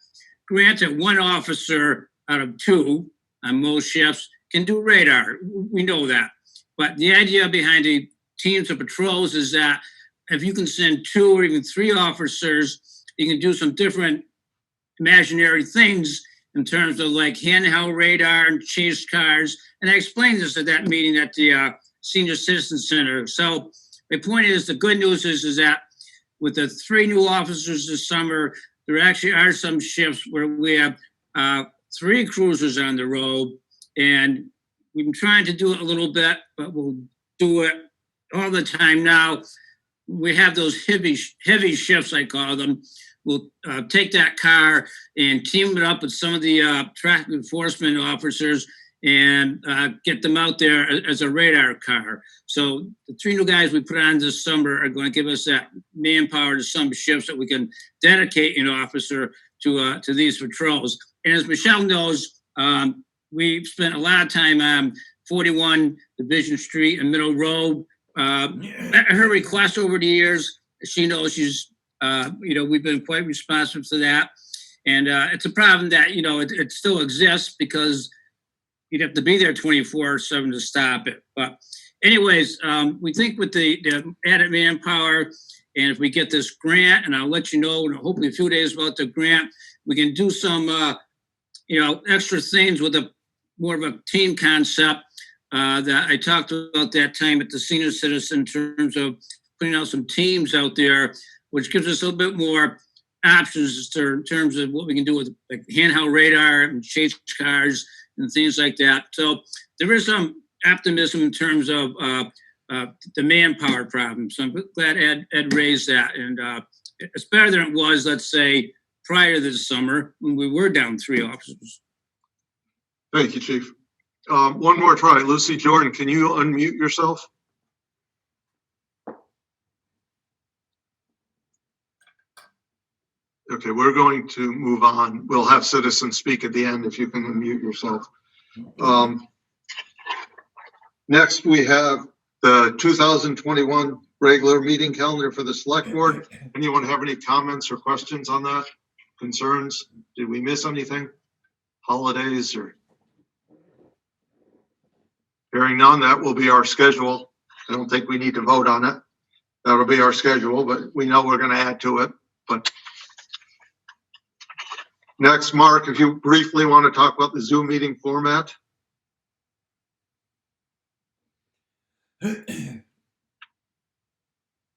granted, 1 officer out of 2 on most shifts can do radar. We know that. But the idea behind the teams of patrols is that if you can send 2 or even 3 officers, you can do some different imaginary things in terms of like handheld radar and chase cars. And I explained this at that meeting at the Senior Citizen Center. So my point is, the good news is that with the 3 new officers this summer, there actually are some shifts where we have 3 cruisers on the road. And we've been trying to do it a little bit, but we'll do it all the time now. We have those heavy shifts, I call them. We'll take that car and team it up with some of the traffic enforcement officers and get them out there as a radar car. So the 3 new guys we put on this summer are going to give us that manpower to some shifts that we can dedicate an officer to these patrols. And as Michelle knows, we spent a lot of time on 41 Division Street and Middle Road. Her request over the years, she knows she's, we've been quite responsive to that. And it's a problem that, it still exists because you'd have to be there 24/7 to stop it. But anyways, we think with the added manpower, and if we get this grant, and I'll let you know in hopefully a few days about the grant, we can do some, extra things with more of a team concept that I talked about that time at the Senior Citizen in terms of putting out some teams out there, which gives us a little bit more options in terms of what we can do with like handheld radar and chase cars and things like that. So there is some optimism in terms of the manpower problem. So I'm glad Ed raised that. And it's better than it was, let's say, prior to this summer when we were down 3 officers. Thank you, Chief. One more try. Lucy Jordan, can you unmute yourself? Okay, we're going to move on. We'll have citizens speak at the end if you can unmute yourself. Next, we have the 2021 regular meeting calendar for the Select Board. Anyone have any comments or questions on that? Concerns? Did we miss anything? Holidays or? Hearing none, that will be our schedule. I don't think we need to vote on it. That'll be our schedule, but we know we're going to add to it. But next, Mark, if you briefly want to talk about the Zoom meeting format.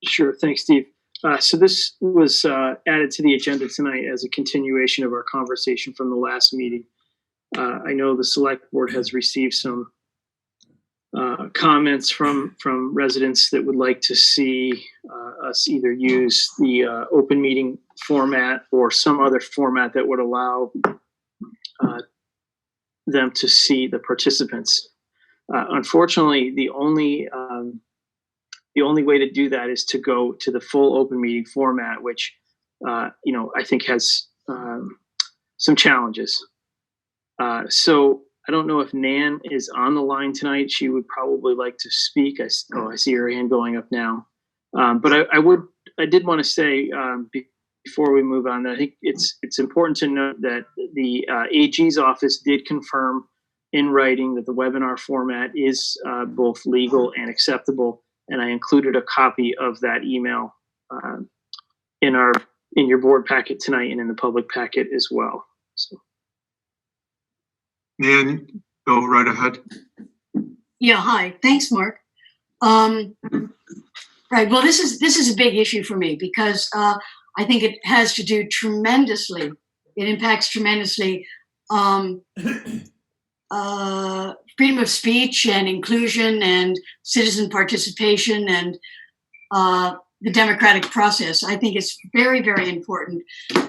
Sure. Thanks, Steve. So this was added to the agenda tonight as a continuation of our conversation from the last meeting. I know the Select Board has received some comments from residents that would like to see us either use the open meeting format or some other format that would allow them to see the participants. Unfortunately, the only way to do that is to go to the full open meeting format, which I think has some challenges. So I don't know if Nan is on the line tonight. She would probably like to speak. I see her hand going up now. But I did want to say before we move on that I think it's important to note that the AG's office did confirm in writing that the webinar format is both legal and acceptable, and I included a copy of that email in your board packet tonight and in the public packet as well. So. Nan, go right ahead. Yeah, hi. Thanks, Mark. Right. Well, this is a big issue for me because I think it has to do tremendously. It impacts tremendously freedom of speech and inclusion and citizen participation and the democratic process. I think it's very, very important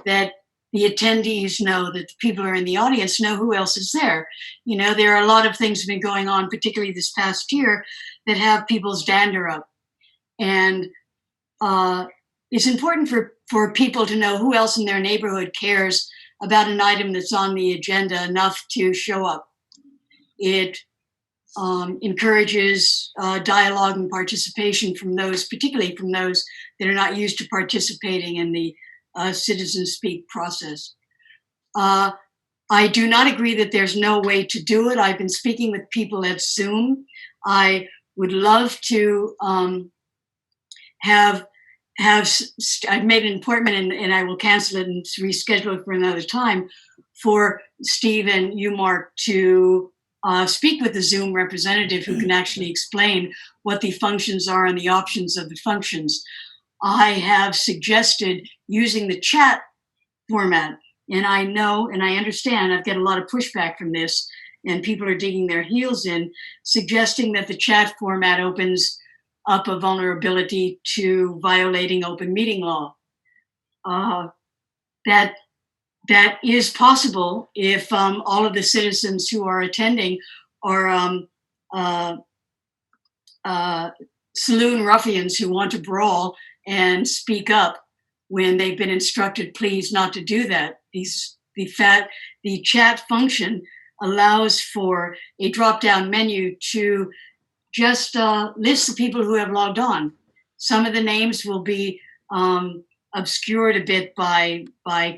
that the attendees know, that the people who are in the audience know who else is there. You know, there are a lot of things that have been going on, particularly this past year, that have people's dander up. And it's important for people to know who else in their neighborhood cares about an item that's on the agenda enough to show up. It encourages dialogue and participation from those, particularly from those that are not used to participating in the citizen speak process. I do not agree that there's no way to do it. I've been speaking with people at Zoom. I would love to I've made an appointment and I will cancel it and reschedule it for another time for Steve and you, Mark, to speak with the Zoom representative who can actually explain what the functions are and the options of the functions. I have suggested using the chat format, and I know and I understand I've got a lot of pushback from this, and people are digging their heels in, suggesting that the chat format opens up a vulnerability to violating open meeting law. That is possible if all of the citizens who are attending are saloon ruffians who want to brawl and speak up when they've been instructed, please not to do that. The chat function allows for a drop-down menu to just list the people who have logged on. Some of the names will be obscured a bit by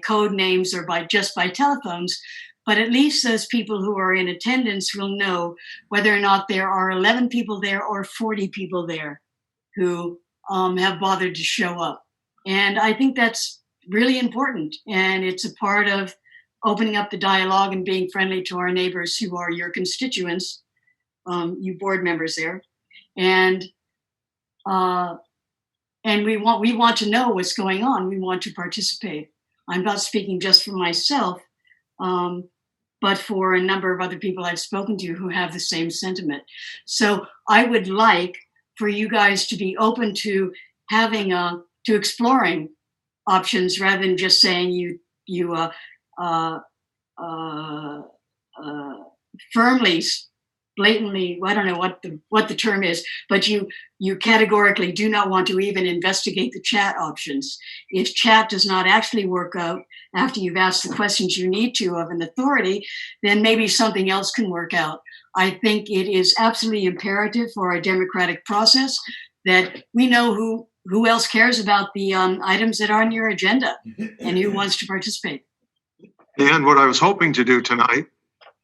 code names or by telephones, but at least those people who are in attendance will know whether or not there are 11 people there or 40 people there who have bothered to show up. And I think that's really important. And it's a part of opening up the dialogue and being friendly to our neighbors who are your constituents, you board members there. And we want to know what's going on. We want to participate. I'm not speaking just for myself, but for a number of other people I've spoken to who have the same sentiment. So I would like for you guys to be open to having to exploring options rather than just saying you firmly, blatantly, I don't know what the term is, but you categorically do not want to even investigate the chat options. If chat does not actually work out after you've asked the questions you need to of an authority, then maybe something else can work out. I think it is absolutely imperative for our democratic process that we know who else cares about the items that are on your agenda and who wants to participate. And what I was hoping to do tonight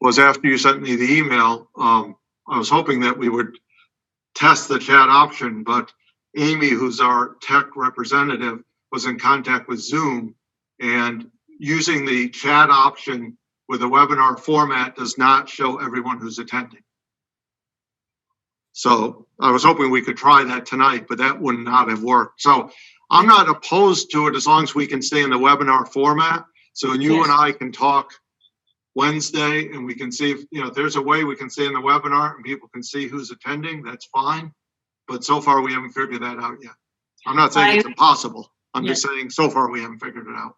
was, after you sent me the email, I was hoping that we would test the chat option, but Amy, who's our tech representative, was in contact with Zoom, and using the chat option with a webinar format does not show everyone who's attending. So I was hoping we could try that tonight, but that would not have worked. So I'm not opposed to it as long as we can stay in the webinar format. So you and I can talk Wednesday, and we can see if there's a way we can stay in the webinar and people can see who's attending. That's fine. But so far we haven't figured that out yet. I'm not saying it's impossible. I'm just saying so far we haven't figured it out.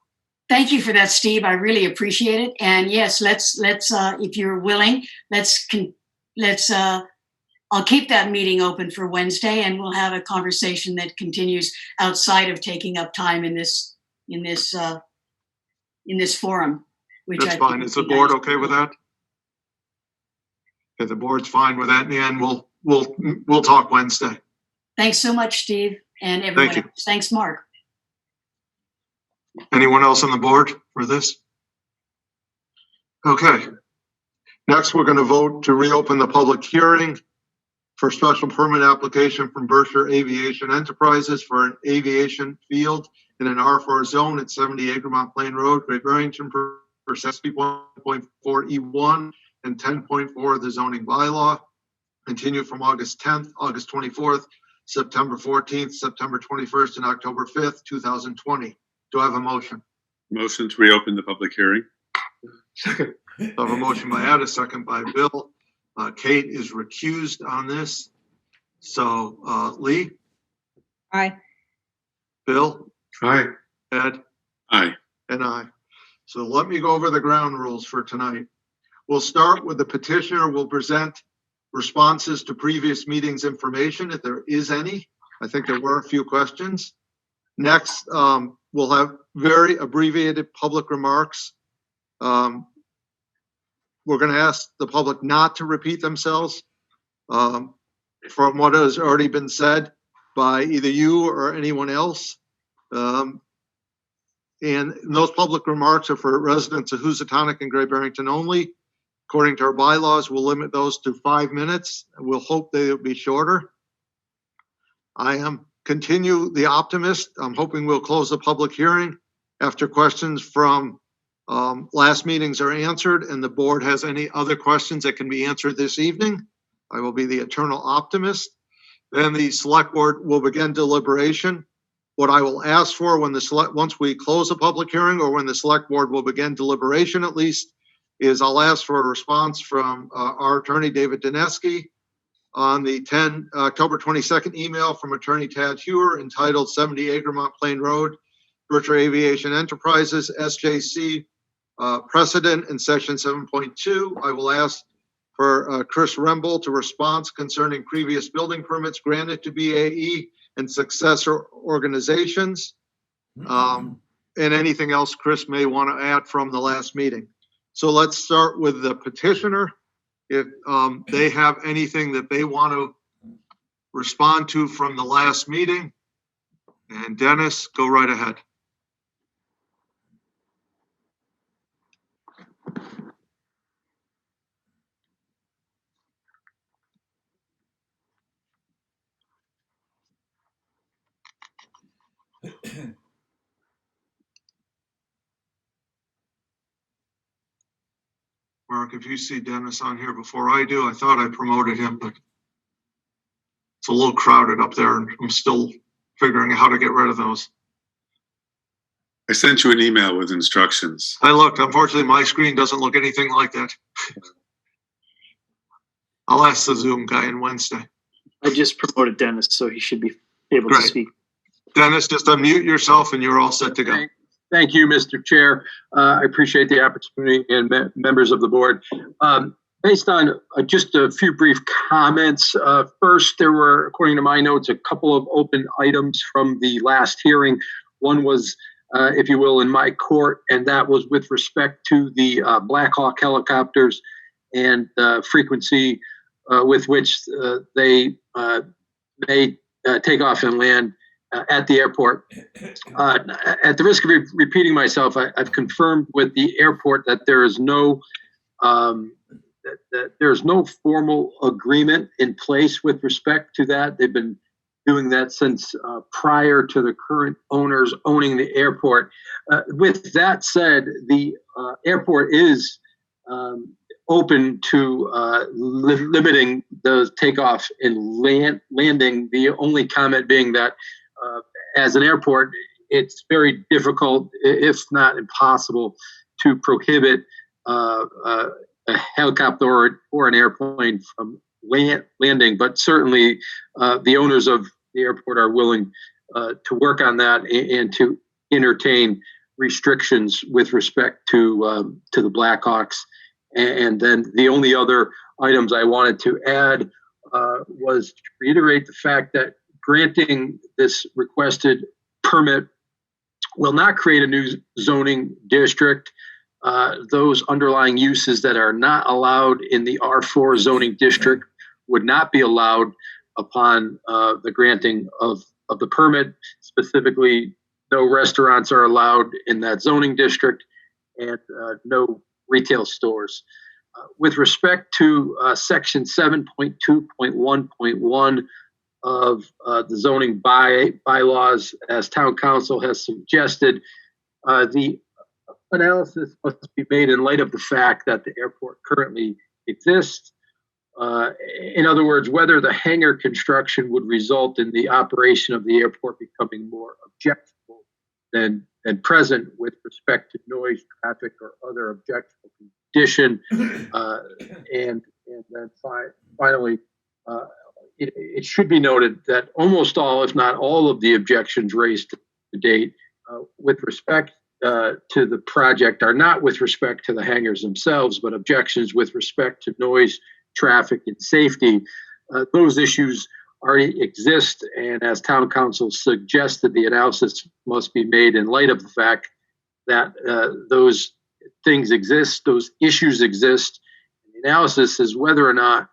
Thank you for that, Steve. I really appreciate it. And yes, let's if you're willing, I'll keep that meeting open for Wednesday, and we'll have a conversation that continues outside of taking up time in this forum. That's fine. Is the board okay with that? If the board's fine with that, and we'll talk Wednesday. Thanks so much, Steve, and everyone else. Thanks, Mark. Anyone else on the board for this? Okay. Next, we're going to vote to reopen the public hearing for special permit application from Berkshire Aviation Enterprises for an aviation field in an R4 zone at 70 Egremont Plain Road, Great Barrington, for SB 1.4E1 and 10.4 of the zoning bylaw. Continue from August 10th, August 24th, September 14th, September 21st, and October 5th, 2020. Do I have a motion? Motion to reopen the public hearing. Second. I have a motion by Ed, a second by Bill. Kate is recused on this. So Lee? Aye. Bill? Aye. Ed? Aye. And I. So let me go over the ground rules for tonight. We'll start with the petitioner will present responses to previous meetings information, if there is any. I think there were a few questions. Next, we'll have very abbreviated public remarks. We're going to ask the public not to repeat themselves from what has already been said by either you or anyone else. And those public remarks are for residents of Housatonic and Great Barrington only. According to our bylaws, we'll limit those to 5 minutes. We'll hope they'll be shorter. I am continue the optimist. I'm hoping we'll close the public hearing after questions from last meetings are answered and the board has any other questions that can be answered this evening. I will be the eternal optimist. Then the select board will begin deliberation. What I will ask for when once we close the public hearing, or when the select board will begin deliberation at least, is I'll ask for a response from our attorney, David Dineski, on the October 22nd email from attorney Tad Hewer entitled 70 Egremont Plain Road, Berkshire Aviation Enterprises, SJC precedent in section 7.2. I will ask for Chris Remble to respond concerning previous building permits granted to BAE and successor organizations, and anything else Chris may want to add from the last meeting. So let's start with the petitioner. If they have anything that they want to respond to from the last meeting. And Dennis, go right ahead. Mark, if you see Dennis on here before I do, I thought I promoted him, but it's a little crowded up there and I'm still figuring out how to get rid of those. I sent you an email with instructions. I looked. Unfortunately, my screen doesn't look anything like that. I'll ask the Zoom guy on Wednesday. I just promoted Dennis, so he should be able to Great. speak. Dennis, just unmute yourself and you're all set to go. Thank you, Mr. Chair. I appreciate the opportunity and members of the board. Based on just a few brief comments, first, there were, according to my notes, a couple of open items from the last hearing. One was, if you will, in my court, and that was with respect to the Black Hawk helicopters and frequency with which they may take off and land at the airport. At the risk of repeating myself, I've confirmed with the airport that there is no that there's no formal agreement in place with respect to that. They've been doing that since prior to the current owners owning the airport. With that said, the airport is open to limiting the takeoff and landing. The only comment being that as an airport, it's very difficult, if not impossible, to prohibit a helicopter or an airplane from landing. But certainly, the owners of the airport are willing to work on that and to entertain restrictions with respect to the Blackhawks. And then the only other items I wanted to add was to reiterate the fact that granting this requested permit will not create a new zoning district. Those underlying uses that are not allowed in the R4 zoning district would not be allowed upon the granting of the permit. Specifically, no restaurants are allowed in that zoning district and no retail stores. With respect to section 7.2.1.1 of the zoning bylaws, as town council has suggested, the analysis must be made in light of the fact that the airport currently exists. In other words, whether the hangar construction would result in the operation of the airport becoming more objectionable than present with respect to noise, traffic, or other objectionable condition. And then finally, it should be noted that almost all, if not all, of the objections raised to date with respect to the project are not with respect to the hangars themselves, but objections with respect to noise, traffic, and safety. Those issues already exist, and as town council suggested, the analysis must be made in light of the fact that those things exist, those issues exist. The analysis is whether or not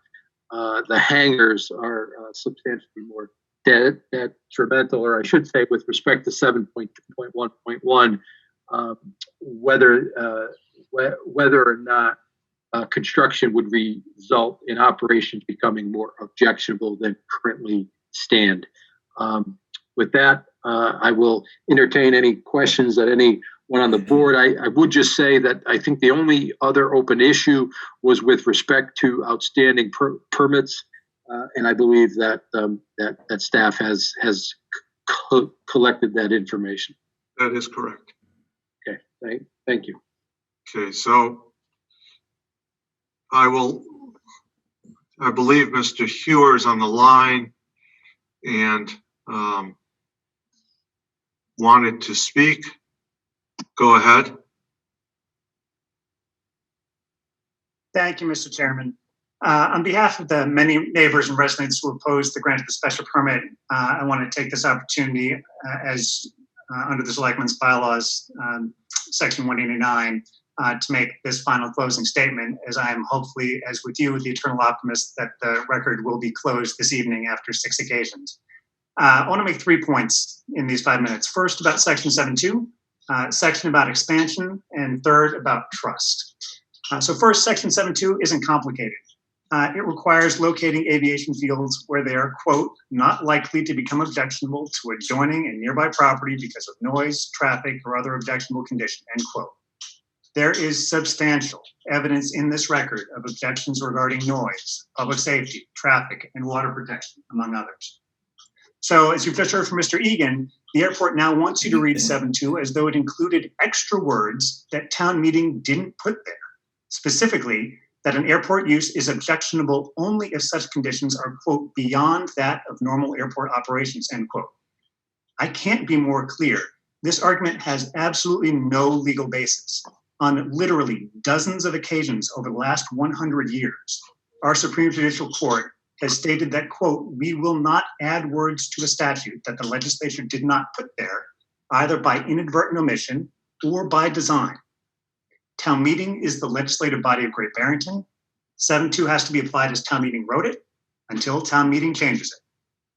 the hangars are substantially more detrimental, or I should say with respect to 7.2.1.1, whether or not construction would result in operations becoming more objectionable than currently stand. With that, I will entertain any questions that anyone on the board. I would just say that I think the only other open issue was with respect to outstanding permits, and I believe that that staff has collected that information. That is correct. Okay, thank you. Okay, so I believe Mr. Hewer is on the line and wanted to speak. Go ahead. Thank you, Mr. Chairman. On behalf of the many neighbors and residents who opposed the grant of the special permit, I want to take this opportunity as under the Selectmen's bylaws, section 189, to make this final closing statement, as I am hopefully, as with you, the eternal optimist that the record will be closed this evening after 6 occasions. I want to make 3 points in these 5 minutes. First, about section 7.2, section about expansion, and third, about trust. So first, section 7.2 isn't complicated. It requires locating aviation fields where they are, quote, not likely to become objectionable to adjoining and nearby property because of noise, traffic, or other objectionable condition, end quote. There is substantial evidence in this record of objections regarding noise, public safety, traffic, and water protection, among others. So as you've just heard from Mr. Egan, the airport now wants you to read 7.2 as though it included extra words that town meeting didn't put there. Specifically, that an airport use is objectionable only if such conditions are, quote, beyond that of normal airport operations, end quote. I can't be more clear. This argument has absolutely no legal basis. On literally dozens of occasions over the last 100 years, our Supreme Judicial Court has stated that, quote, we will not add words to a statute that the legislature did not put there, either by inadvertent omission or by design. Town meeting is the legislative body of Great Barrington. 7.2 has to be applied as town meeting wrote it until town meeting changes it.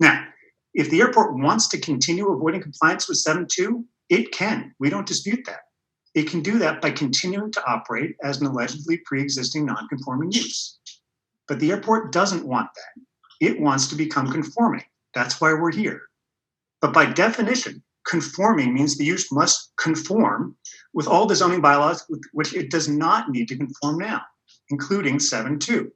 Now, if the airport wants to continue avoiding compliance with 7.2, it can. We don't dispute that. It can do that by continuing to operate as an allegedly pre-existing non-conforming use. But the airport doesn't want that. It wants to become conforming. That's why we're here. But by definition, conforming means the use must conform with all the zoning bylaws with which it does not need to conform now, including 7.2.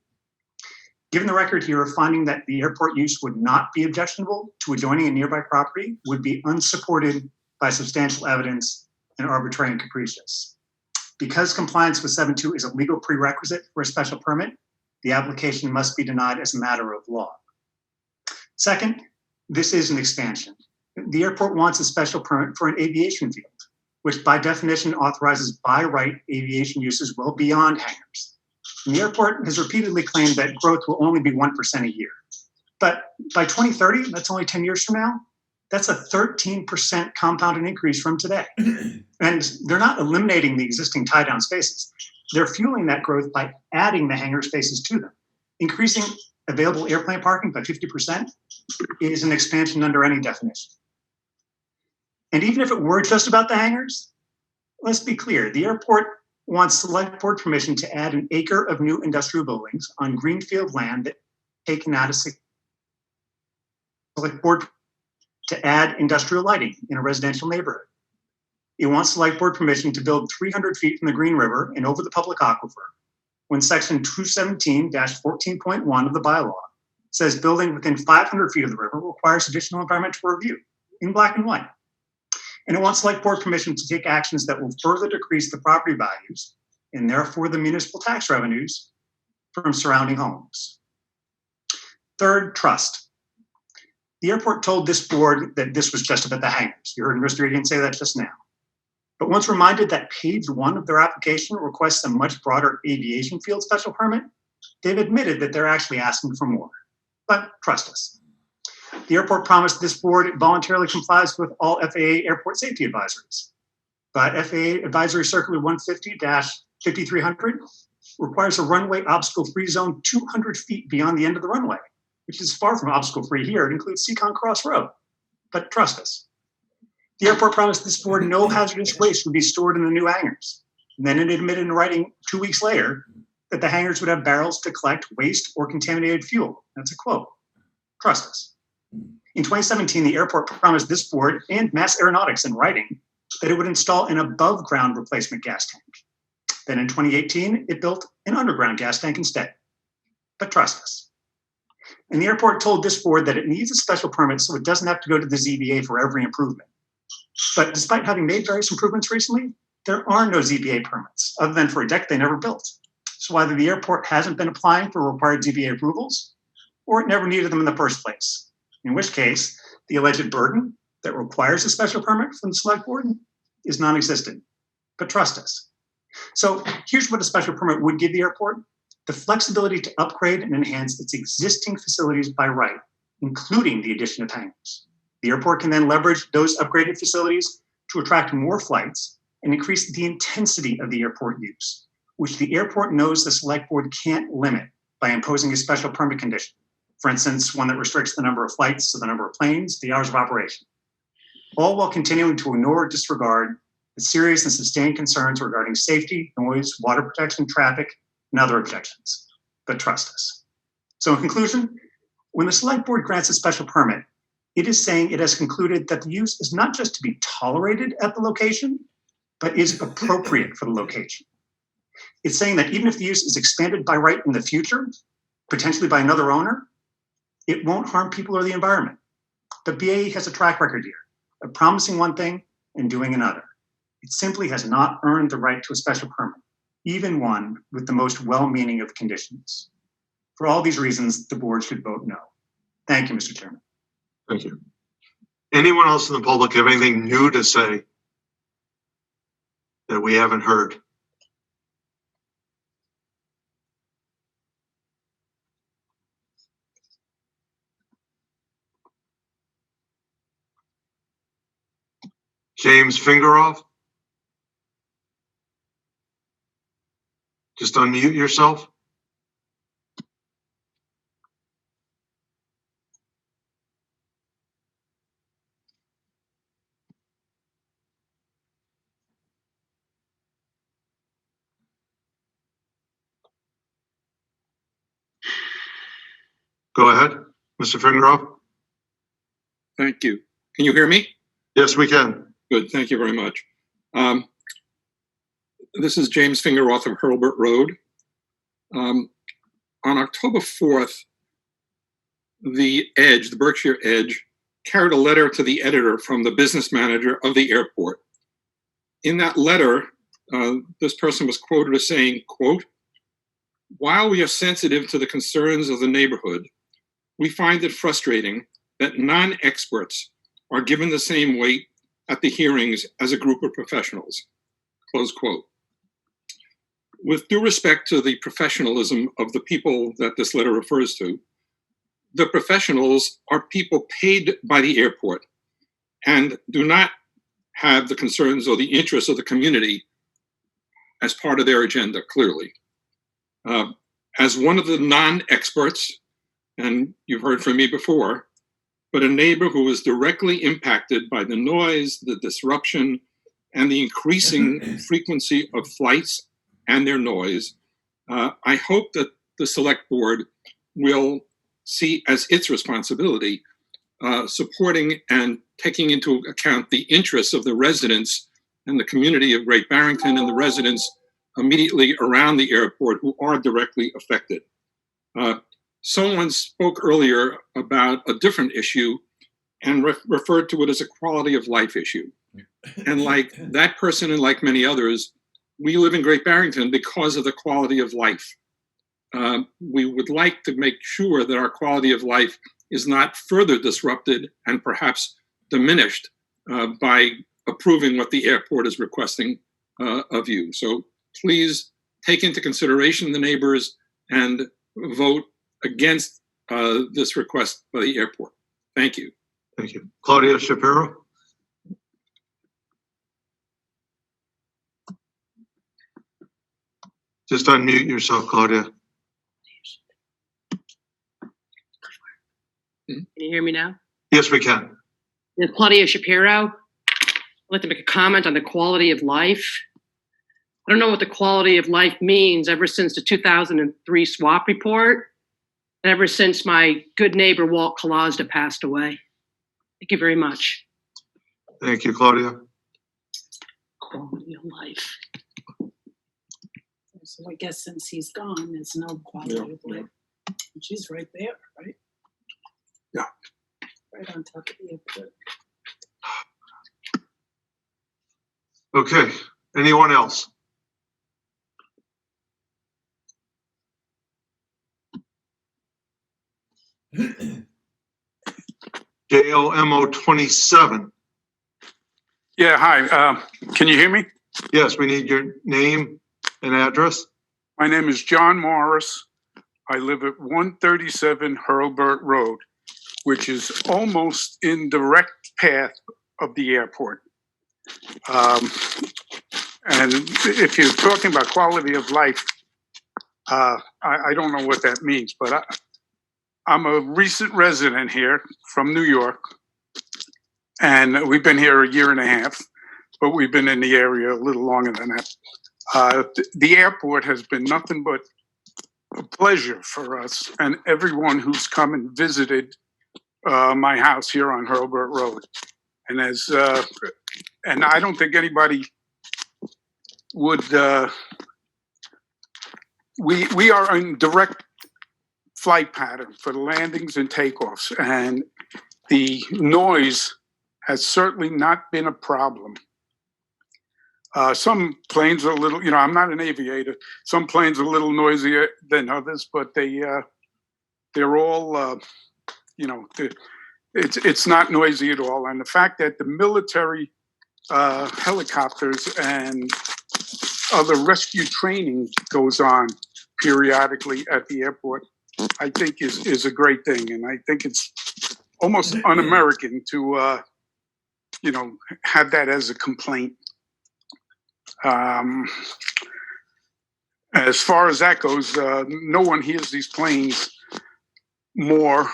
Given the record here of finding that the airport use would not be objectionable to adjoining a nearby property would be unsupported by substantial evidence and arbitrary and capricious. Because compliance with 7.2 is a legal prerequisite for a special permit, the application must be denied as a matter of law. Second, this is an expansion. The airport wants a special permit for an aviation field, which by definition authorizes by right aviation uses well beyond hangars. And the airport has repeatedly claimed that growth will only be 1% a year. But by 2030, that's only 10 years from now, that's a 13% compounded increase from today. And they're not eliminating the existing tie-down spaces. They're fueling that growth by adding the hangar spaces to them. Increasing available airplane parking by 50% is an expansion under any definition. And even if it were just about the hangars, let's be clear, the airport wants select board permission to add an acre of new industrial buildings on greenfield land that taken out of select board to add industrial lighting in a residential neighborhood. It wants select board permission to build 300 feet from the Green River and over the public aquifer, when section 217-14.1 of the bylaw says building within 500 feet of the river requires additional environmental review in black and white. And it wants select board permission to take actions that will further decrease the property values and therefore the municipal tax revenues from surrounding homes. Third, trust. The airport told this board that this was just about the hangars. You heard Mr. Egan say that just now. But once reminded that page 1 of their application requests a much broader aviation field special permit, they've admitted that they're actually asking for more. But trust us. The airport promised this board it voluntarily complies with all FAA airport safety advisories. But FAA Advisory Circular 150-5300 requires a runway obstacle-free zone 200 feet beyond the end of the runway, which is far from obstacle-free here. It includes Seacon Cross Road. But trust us. The airport promised this board no hazardous waste would be stored in the new hangars. And then it admitted in writing 2 weeks later that the hangars would have barrels to collect waste or contaminated fuel. That's a quote. Trust us. In 2017, the airport promised this board and Mass Aeronautics in writing that it would install an above-ground replacement gas tank. Then in 2018, it built an underground gas tank instead. But trust us. And the airport told this board that it needs a special permit so it doesn't have to go to the ZBA for every improvement. But despite having made various improvements recently, there are no ZBA permits, other than for a deck they never built. So either the airport hasn't been applying for required ZBA approvals, or it never needed them in the first place. In which case, the alleged burden that requires a special permit from the select board is non-existent. But trust us. So here's what a special permit would give the airport: the flexibility to upgrade and enhance its existing facilities by right, including the addition of hangars. The airport can then leverage those upgraded facilities to attract more flights and increase the intensity of the airport use, which the airport knows the select board can't limit by imposing a special permit condition. For instance, one that restricts the number of flights, so the number of planes, the hours of operation, all while continuing to ignore or disregard the serious and sustained concerns regarding safety, noise, water protection, traffic, and other objections. But trust us. So in conclusion, when the select board grants a special permit, it is saying it has concluded that the use is not just to be tolerated at the location, but is appropriate for the location. It's saying that even if the use is expanded by right in the future, potentially by another owner, it won't harm people or the environment. The BAE has a track record here of promising one thing and doing another. It simply has not earned the right to a special permit, even one with the most well-meaning of conditions. For all these reasons, the board should vote no. Thank you, Mr. Chairman. Thank you. Anyone else in the public have anything new to say that we haven't heard? James Fingeroff? Just unmute yourself. Go ahead, Mr. Fingeroff. Thank you. Can you hear me? Yes, we can. Good, thank you very much. This is James Fingeroff of Hurlburt Road. On October 4th, the Edge, the Berkshire Edge, carried a letter to the editor from the business manager of the airport. In that letter, this person was quoted as saying, quote, "While we are sensitive to the concerns of the neighborhood, we find it frustrating that non-experts are given the same weight at the hearings as a group of professionals," close quote. With due respect to the professionalism of the people that this letter refers to, the professionals are people paid by the airport and do not have the concerns or the interests of the community as part of their agenda, clearly. As one of the non-experts, and you've heard from me before, but a neighbor who is directly impacted by the noise, the disruption, and the increasing frequency of flights and their noise, I hope that the select board will see as its responsibility supporting and taking into account the interests of the residents and the community of Great Barrington and the residents immediately around the airport who are directly affected. Someone spoke earlier about a different issue and referred to it as a quality of life issue. And like that person and like many others, we live in Great Barrington because of the quality of life. We would like to make sure that our quality of life is not further disrupted and perhaps diminished by approving what the airport is requesting of you. So please take into consideration the neighbors and vote against this request by the airport. Thank you. Thank you. Claudia Shapiro? Just unmute yourself, Claudia. Can you hear me now? Yes, we can. This is Claudia Shapiro. I'd like to make a comment on the quality of life. I don't know what the quality of life means ever since the 2003 SWAP report, and ever since my good neighbor Walt Kalazda passed away. Thank you very much. Thank you, Claudia. Quality of life. So I guess since he's gone, there's no quality of life. And she's right there, right? Yeah. Right on top of the airport. Okay, anyone else? JOMO 27. Yeah, hi. Can you hear me? Yes, we need your name and address. My name is John Morris. I live at 137 Hurlburt Road, which is almost in direct path of the airport. And if you're talking about quality of life, I don't know what that means, but I'm a recent resident here from New York, and we've been here a year and a half, but we've been in the area a little longer than that. The airport has been nothing but a pleasure for us and everyone who's come and visited my house here on Hurlburt Road. And and I don't think anybody would, we are in direct flight pattern for the landings and takeoffs. And the noise has certainly not been a problem. Some planes are a little, I'm not an aviator. Some planes are a little noisier than others, but they're all, it's not noisy at all. And the fact that the military helicopters and other rescue training goes on periodically at the airport, I think is a great thing. And I think it's almost un-American to, have that as a complaint. As far as that goes, no one hears these planes more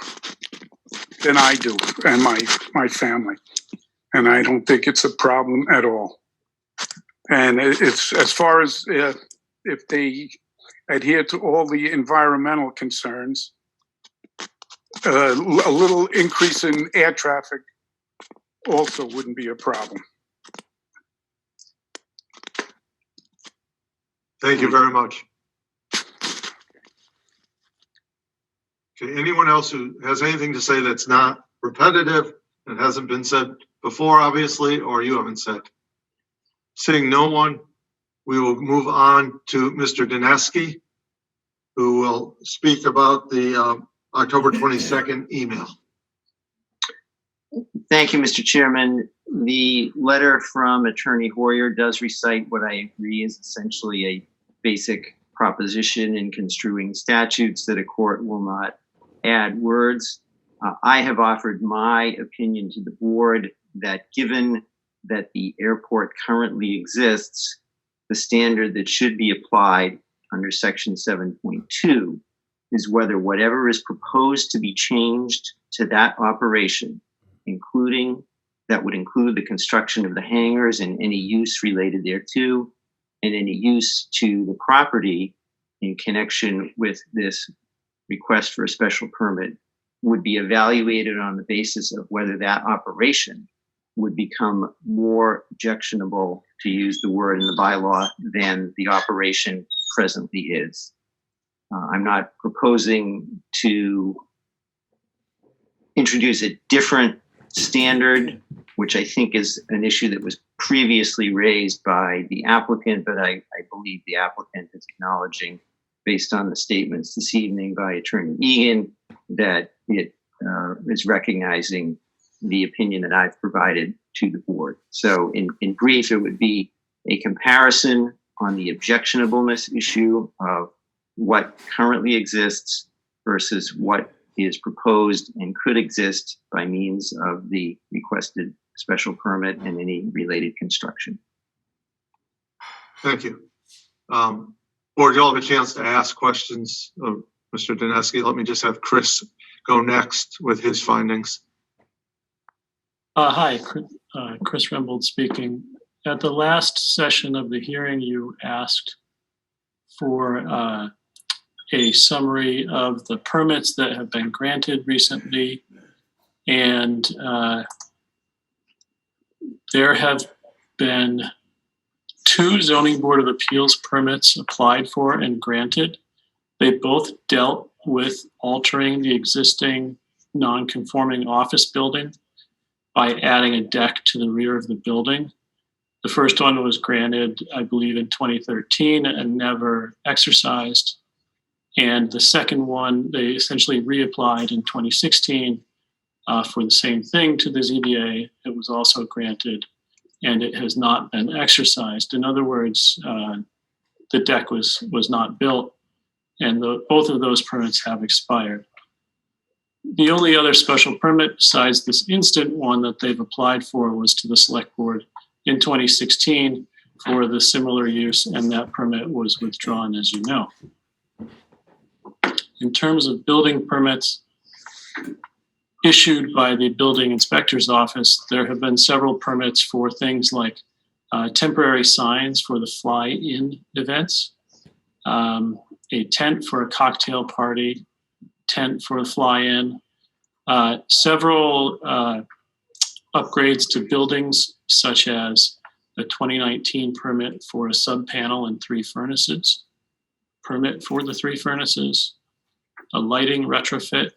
than I do and my family. And I don't think it's a problem at all. And it's as far as if they adhere to all the environmental concerns, a little increase in air traffic also wouldn't be a problem. Thank you very much. Okay, anyone else who has anything to say that's not repetitive, that hasn't been said before, obviously, or you haven't said? Seeing no one, we will move on to Mr. Dineski, who will speak about the October 22nd email. Thank you, Mr. Chairman. The letter from Attorney Hoyer does recite what I agree is essentially a basic proposition in construing statutes that a court will not add words. I have offered my opinion to the board that given that the airport currently exists, the standard that should be applied under Section 7.2 is whether whatever is proposed to be changed to that operation, including that would include the construction of the hangars and any use related thereto, and any use to the property in connection with this request for a special permit, would be evaluated on the basis of whether that operation would become more objectionable, to use the word in the bylaw, than the operation presently is. I'm not proposing to introduce a different standard, which I think is an issue that was previously raised by the applicant, but I believe the applicant is acknowledging, based on the statements this evening by Attorney Egan, that it is recognizing the opinion that I've provided to the board. So in brief, it would be a comparison on the objectionableness issue of what currently exists versus what is proposed and could exist by means of the requested special permit and any related construction. Thank you. Board, you'll have a chance to ask questions of Mr. Dineski. Let me just have Chris go next with his findings. Hi, Chris Rembold speaking. At the last session of the hearing, you asked for a summary of the permits that have been granted recently, and there have been 2 Zoning Board of Appeals permits applied for and granted. They both dealt with altering the existing non-conforming office building by adding a deck to the rear of the building. The first one was granted, I believe, in 2013 and never exercised. And the second one, they essentially reapplied in 2016 for the same thing to the ZBA. It was also granted, and it has not been exercised. In other words, the deck was not built, and both of those permits have expired. The only other special permit besides this instant one that they've applied for was to the Select Board in 2016 for the similar use, and that permit was withdrawn, as you know. In terms of building permits issued by the building inspector's office, there have been several permits for things like temporary signs for the fly-in events, a tent for a cocktail party, tent for a fly-in, several upgrades to buildings, such as the 2019 permit for a sub-panel and 3 furnaces, permit for the 3 furnaces, a lighting retrofit,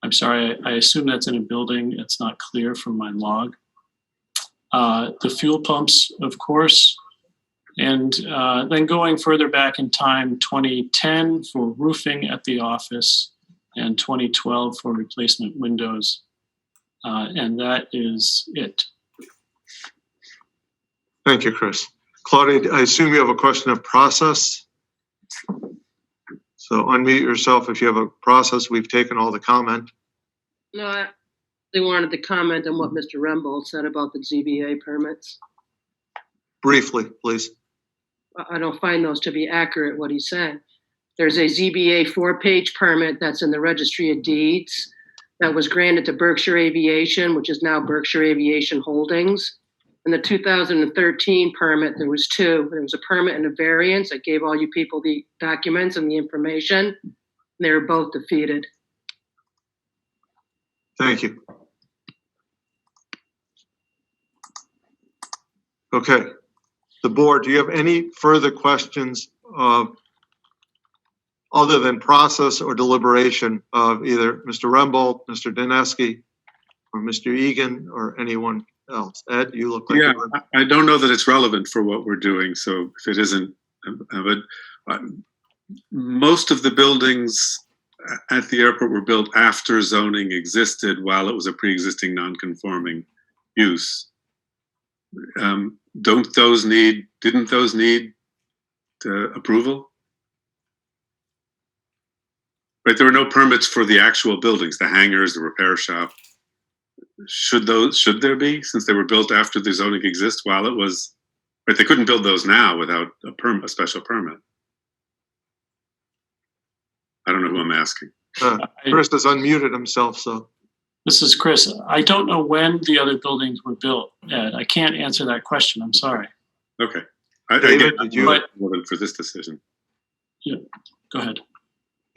I'm sorry, I assume that's in a building. It's not clear from my log. The fuel pumps, of course, and then going further back in time, 2010 for roofing at the office and 2012 for replacement windows. And that is it. Thank you, Chris. Claudia, I assume you have a question of process. So unmute yourself if you have a process. We've taken all the comment. No, I really wanted to comment on what Mr. Rembold said about the ZBA permits. Briefly, please. I don't find those to be accurate, what he said. There's a ZBA 4-page permit that's in the Registry of Deeds that was granted to Berkshire Aviation, which is now Berkshire Aviation Holdings. In the 2013 permit, there was 2. There was a permit and a variance. I gave all you people the documents and the information. And they were both defeated. Thank you. Okay. The board, do you have any further questions other than process or deliberation of either Mr. Rembold, Mr. Dineski, or Mr. Egan, or anyone else? Ed, you look like Yeah, I don't know that it's relevant for what we're doing. So if it isn't, but most of the buildings at the airport were built after zoning existed while it was a pre-existing non-conforming use. Didn't those need approval? Right, there were no permits for the actual buildings, the hangars, the repair shop. Should there be, since they were built after the zoning exists while it was, right, they couldn't build those now without a special permit. I don't know who I'm asking. Chris has unmuted himself, so. This is Chris. I don't know when the other buildings were built, Ed. I can't answer that question. I'm sorry. Okay. David, did you? For this decision. Yeah, go ahead.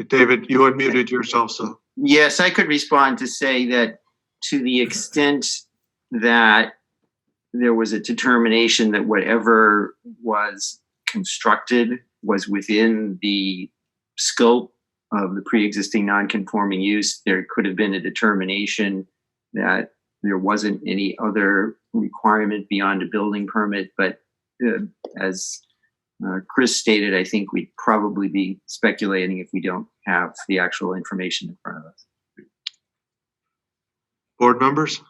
David, you unmuted yourself, so. Yes, I could respond to say that to the extent that there was a determination that whatever was constructed was within the scope of the pre-existing non-conforming use, there could have been a determination that there wasn't any other requirement beyond a building permit. But as Chris stated, I think we'd probably be speculating if we don't have the actual information in front of us. Board members?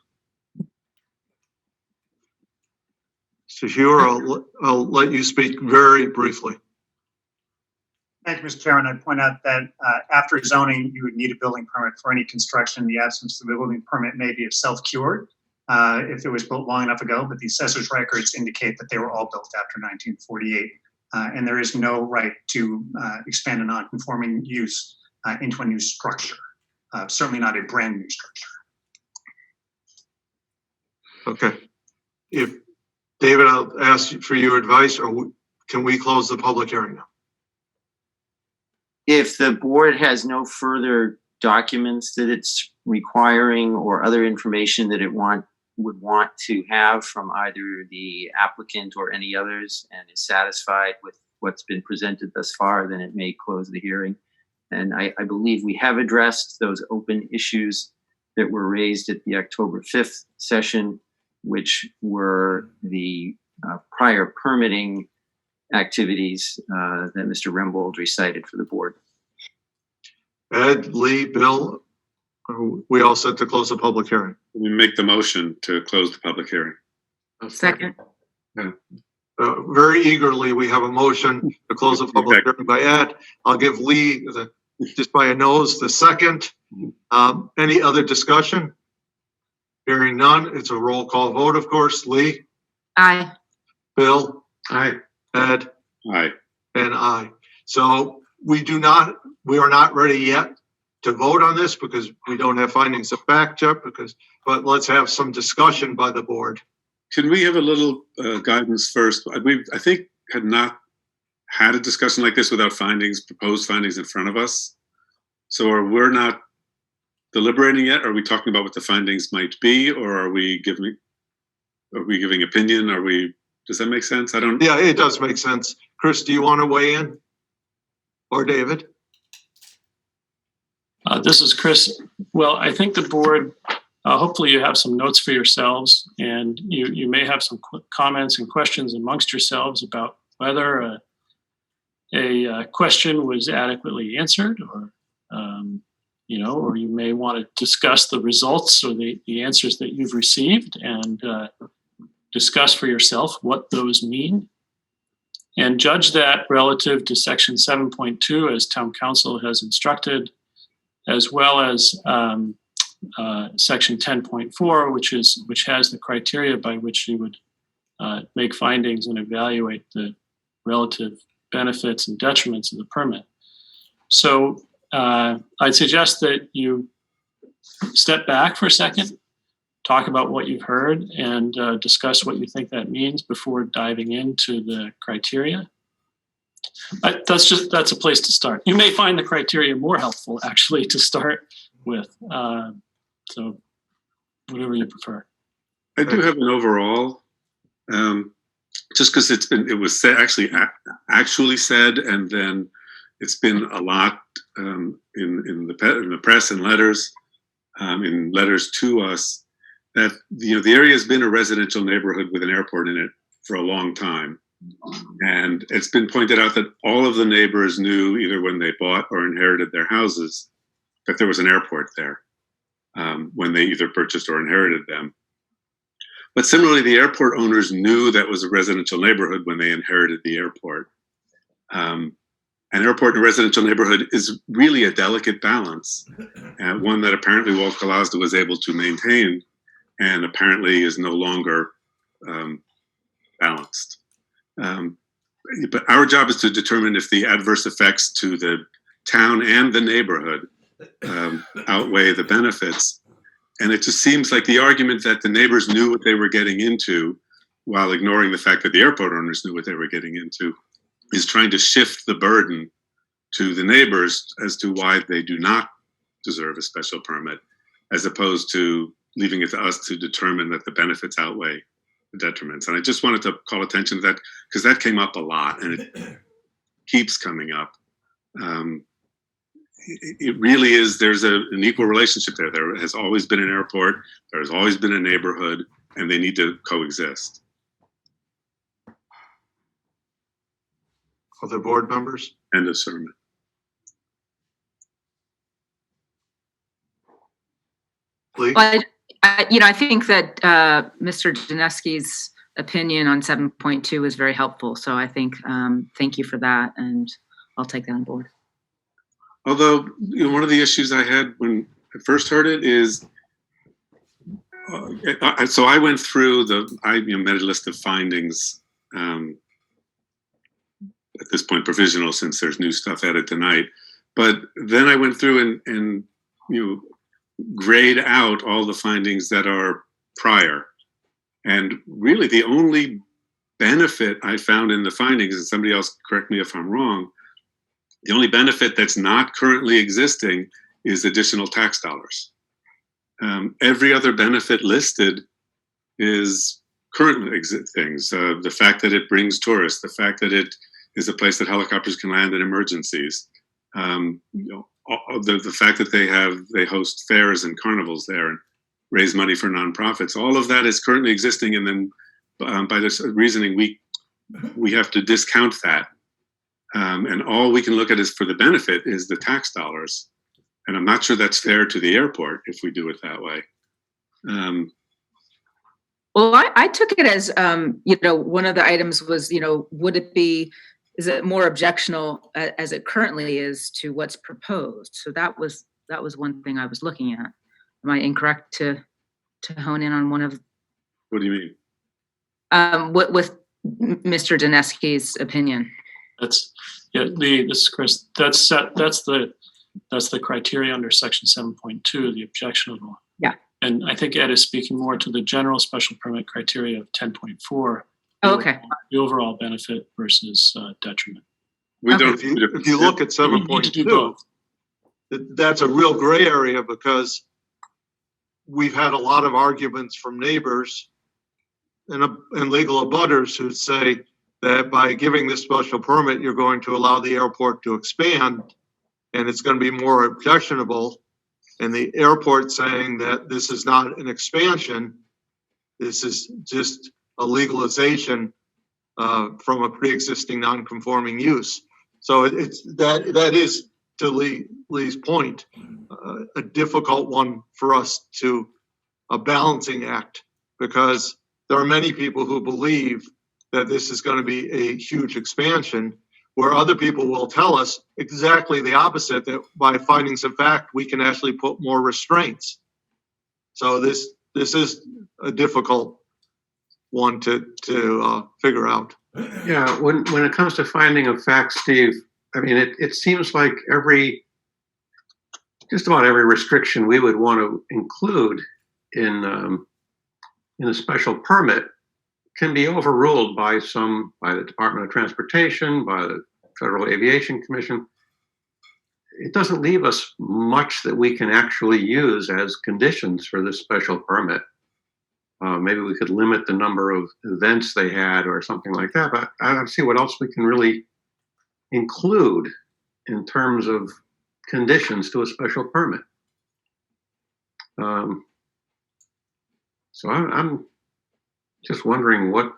So Hugher, I'll let you speak very briefly. Thank you, Mr. Chairman. I'd point out that after zoning, you would need a building permit for any construction. The absence of the building permit may be self-cured if it was built long enough ago, but the assessor's records indicate that they were all built after 1948. And there is no right to expand a non-conforming use into a new structure, certainly not a brand new structure. Okay. If David, I'll ask for your advice, or can we close the public hearing now? If the board has no further documents that it's requiring or other information that it would want to have from either the applicant or any others and is satisfied with what's been presented thus far, then it may close the hearing. And I believe we have addressed those open issues that were raised at the October 5th session, which were the prior permitting activities that Mr. Rembold recited for the board. Ed, Lee, Bill, we all set to close the public hearing. We make the motion to close the public hearing. Second. Yeah. Very eagerly, we have a motion to close the public hearing by Ed. I'll give Lee, just by a nose, the second. Any other discussion? Hearing none, it's a roll call vote, of course. Lee? Aye. Bill? Aye. Ed? Aye. And aye. So we are not ready yet to vote on this because we don't have findings of fact yet, but let's have some discussion by the board. Can we have a little guidance first? I think had not had a discussion like this without proposed findings in front of us. So we're not deliberating yet? Are we talking about what the findings might be, or are we giving opinion? Does that make sense? Yeah, it does make sense. Chris, do you want to weigh in? Or David? This is Chris. Well, I think the board, hopefully you have some notes for yourselves, and you may have some comments and questions amongst yourselves about whether a question was adequately answered, or or you may want to discuss the results or the answers that you've received and discuss for yourself what those mean, and judge that relative to section 7.2 as town council has instructed, as well as section 10.4, which has the criteria by which you would make findings and evaluate the relative benefits and detriments of the permit. So I'd suggest that you step back for a second, talk about what you've heard, and discuss what you think that means before diving into the criteria. That's a place to start. You may find the criteria more helpful, actually, to start with. So whatever you prefer. I do have an overall, just because it was actually said, and then it's been a lot in the press and letters, in letters to us, that the area has been a residential neighborhood with an airport in it for a long time. And it's been pointed out that all of the neighbors knew, either when they bought or inherited their houses, that there was an airport there when they either purchased or inherited them. But similarly, the airport owners knew that was a residential neighborhood when they inherited the airport. An airport in a residential neighborhood is really a delicate balance, one that apparently Walt Kalazda was able to maintain, and apparently is no longer balanced. But our job is to determine if the adverse effects to the town and the neighborhood outweigh the benefits. And it just seems like the argument that the neighbors knew what they were getting into, while ignoring the fact that the airport owners knew what they were getting into, is trying to shift the burden to the neighbors as to why they do not deserve a special permit, as opposed to leaving it to us to determine that the benefits outweigh the detriments. And I just wanted to call attention to that, because that came up a lot and it keeps coming up. It really is, there's an equal relationship there. There has always been an airport, there has always been a neighborhood, and they need to coexist. Other board members? End of sermon. Please. Well, I think that Mr. Dineski's opinion on 7.2 is very helpful. So I think, thank you for that, and I'll take that on board. Although, one of the issues I had when I first heard it is, so I went through I made a list of findings, at this point provisional since there's new stuff added tonight. But then I went through and grade out all the findings that are prior. And really the only benefit I found in the findings, and somebody else correct me if I'm wrong, the only benefit that's not currently existing is additional tax dollars. Every other benefit listed is current things. The fact that it brings tourists, the fact that it is a place that helicopters can land in emergencies, the fact that they host fairs and carnivals there and raise money for nonprofits. All of that is currently existing, and then by this reasoning, we have to discount that. And all we can look at is for the benefit is the tax dollars. And I'm not sure that's fair to the airport if we do it that way. Well, I took it as, one of the items was, is it more objectionable as it currently is to what's proposed? So that was one thing I was looking at. Am I incorrect to hone in on one of? What do you mean? With Mr. Dineski's opinion. This is Chris. That's the criteria under section 7.2, the objectionable. Yeah. And I think Ed is speaking more to the general special permit criteria of 10.4. Oh, okay. The overall benefit versus detriment. If you look at 7.2, that's a real gray area, because we've had a lot of arguments from neighbors and legal abutters who say that by giving this special permit, you're going to allow the airport to expand, and it's going to be more objectionable, and the airport saying that this is not an expansion, this is just a legalization from a pre-existing non-conforming use. So it's that is, to Lee's point, a difficult one for us to a balancing act, because there are many people who believe that this is going to be a huge expansion, where other people will tell us exactly the opposite, that by findings of fact, we can actually put more restraints. So this is a difficult one to figure out. Yeah, when it comes to finding of facts, Steve, I mean, it seems like just about every restriction we would want to include in a special permit can be overruled by the Department of Transportation, by the Federal Aviation Commission. It doesn't leave us much that we can actually use as conditions for this special permit. Maybe we could limit the number of events they had or something like that, but I don't see what else we can really include in terms of conditions to a special permit. So I'm just wondering what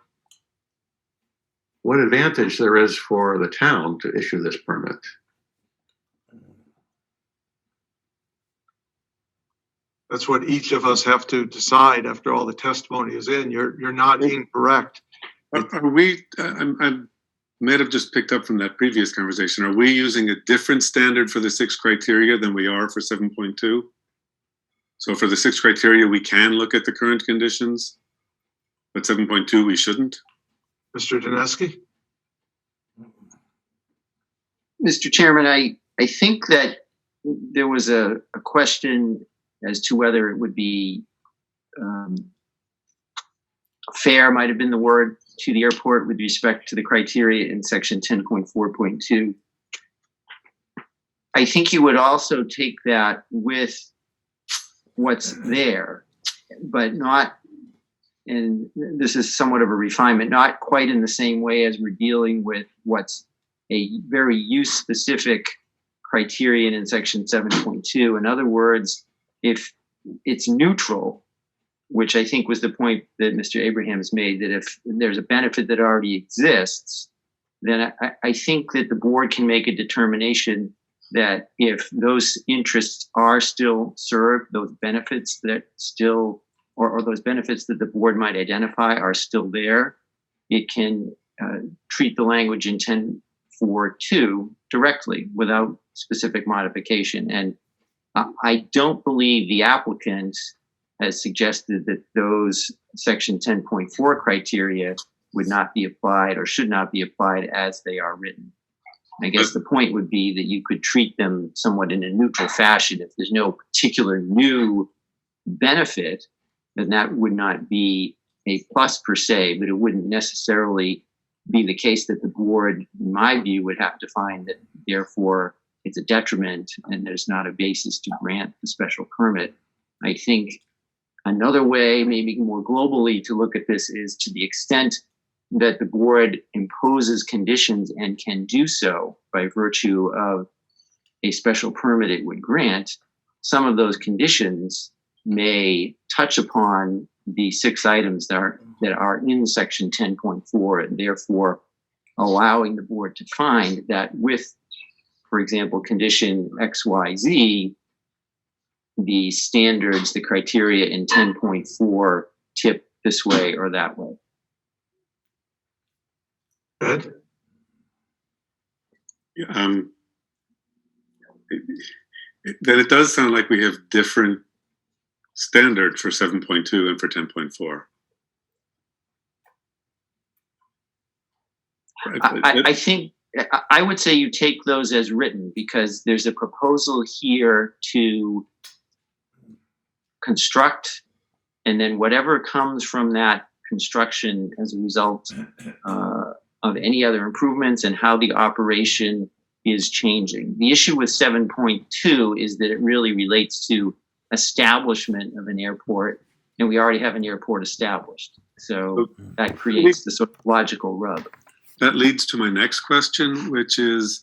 advantage there is for the town to issue this permit. That's what each of us have to decide after all the testimony is in. You're not incorrect. Are we, I may have just picked up from that previous conversation, are we using a different standard for the 6 criteria than we are for 7.2? So for the 6 criteria, we can look at the current conditions, but 7.2, we shouldn't? Mr. Dineski? Mr. Chairman, I think that there was a question as to whether it would be fair, might have been the word, to the airport with respect to the criteria in section 10.4.2. I think you would also take that with what's there, but not, and this is somewhat of a refinement, not quite in the same way as we're dealing with what's a very use-specific criterion in section 7.2. In other words, if it's neutral, which I think was the point that Mr. Abrahams made, that if there's a benefit that already exists, then I think that the board can make a determination that if those interests are still served, those benefits that still, or those benefits that the board might identify are still there, it can treat the language in 10.4.2 directly without specific modification. And I don't believe the applicant has suggested that those section 10.4 criteria would not be applied or should not be applied as they are written. I guess the point would be that you could treat them somewhat in a neutral fashion. If there's no particular new benefit, then that would not be a plus per se, but it wouldn't necessarily be the case that the board, in my view, would have to find that therefore it's a detriment and there's not a basis to grant the special permit. I think another way, maybe more globally, to look at this is to the extent that the board imposes conditions and can do so by virtue of a special permit it would grant, some of those conditions may touch upon the 6 items that are in section 10.4, and therefore allowing the board to find that with, for example, condition XYZ, the standards, the criteria in 10.4 tip this way or that way. Ed? Then it does sound like we have different standards for 7.2 and for 10.4. I think I would say you take those as written, because there's a proposal here to construct, and then whatever comes from that construction as a result of any other improvements and how the operation is changing. The issue with 7.2 is that it really relates to establishment of an airport, and we already have an airport established. So that creates the sort of logical rub. That leads to my next question, which is,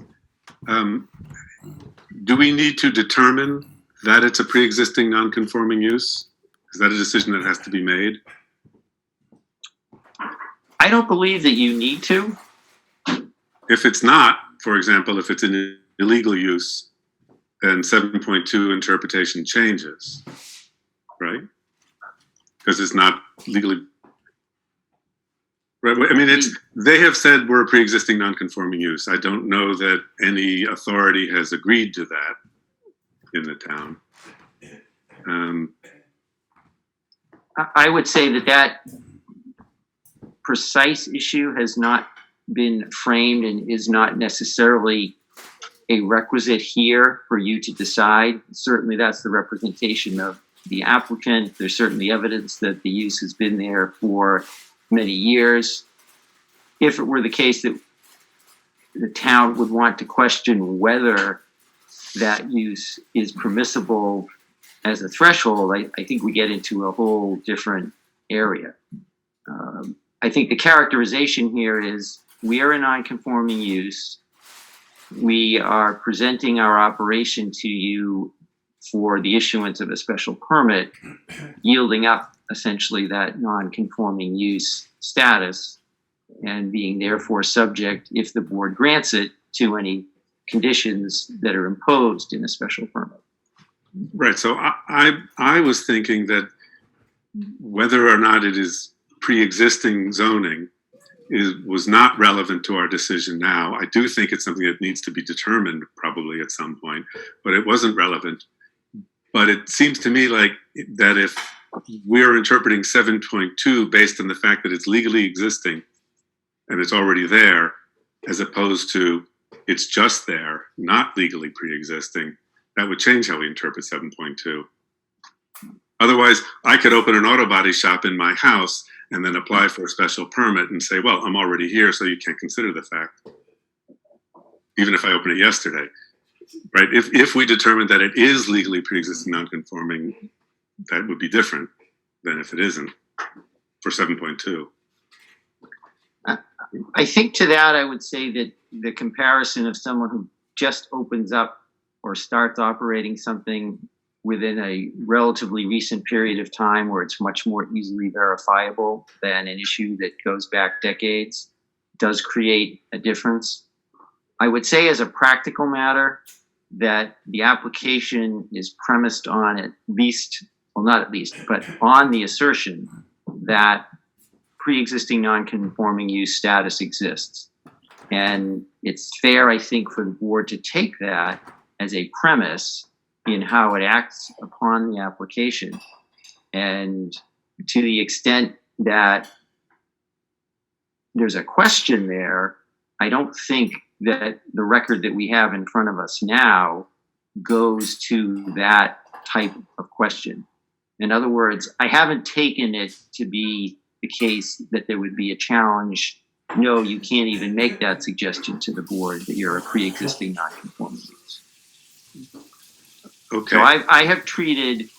do we need to determine that it's a pre-existing non-conforming use? Is that a decision that has to be made? I don't believe that you need to. If it's not, for example, if it's an illegal use, then 7.2 interpretation changes, right? Because it's not legally. Right. I mean, they have said we're a pre-existing non-conforming use. I don't know that any authority has agreed to that in the town. I would say that precise issue has not been framed and is not necessarily a requisite here for you to decide. Certainly that's the representation of the applicant. There's certainly evidence that the use has been there for many years. If it were the case that the town would want to question whether that use is permissible as a threshold, I think we get into a whole different area. I think the characterization here is we are a non-conforming use. We are presenting our operation to you for the issuance of a special permit, yielding up essentially that non-conforming use status and being therefore subject, if the board grants it, to any conditions that are imposed in a special permit. Right. So I was thinking that whether or not it is pre-existing zoning was not relevant to our decision now. I do think it's something that needs to be determined probably at some point, but it wasn't relevant. But it seems to me like that if we're interpreting 7.2 based on the fact that it's legally existing and it's already there, as opposed to it's just there, not legally pre-existing, that would change how we interpret 7.2. Otherwise, I could open an auto body shop in my house and then apply for a special permit and say, well, I'm already here, so you can't consider the fact, even if I opened it yesterday. Right? If we determine that it is legally pre-existing non-conforming, that would be different than if it isn't for 7.2. I think to that, I would say that the comparison of someone who just opens up or starts operating something within a relatively recent period of time where it's much more easily verifiable than an issue that goes back decades does create a difference. I would say as a practical matter that the application is premised on at least, well, not at least, but on the assertion that pre-existing non-conforming use status exists. And it's fair, I think, for the board to take that as a premise in how it acts upon the application. And to the extent that there's a question there, I don't think that the record that we have in front of us now goes to that type of question. In other words, I haven't taken it to be the case that there would be a challenge. No, you can't even make that suggestion to the board that you're a pre-existing non-conforming use. Okay. So I have treated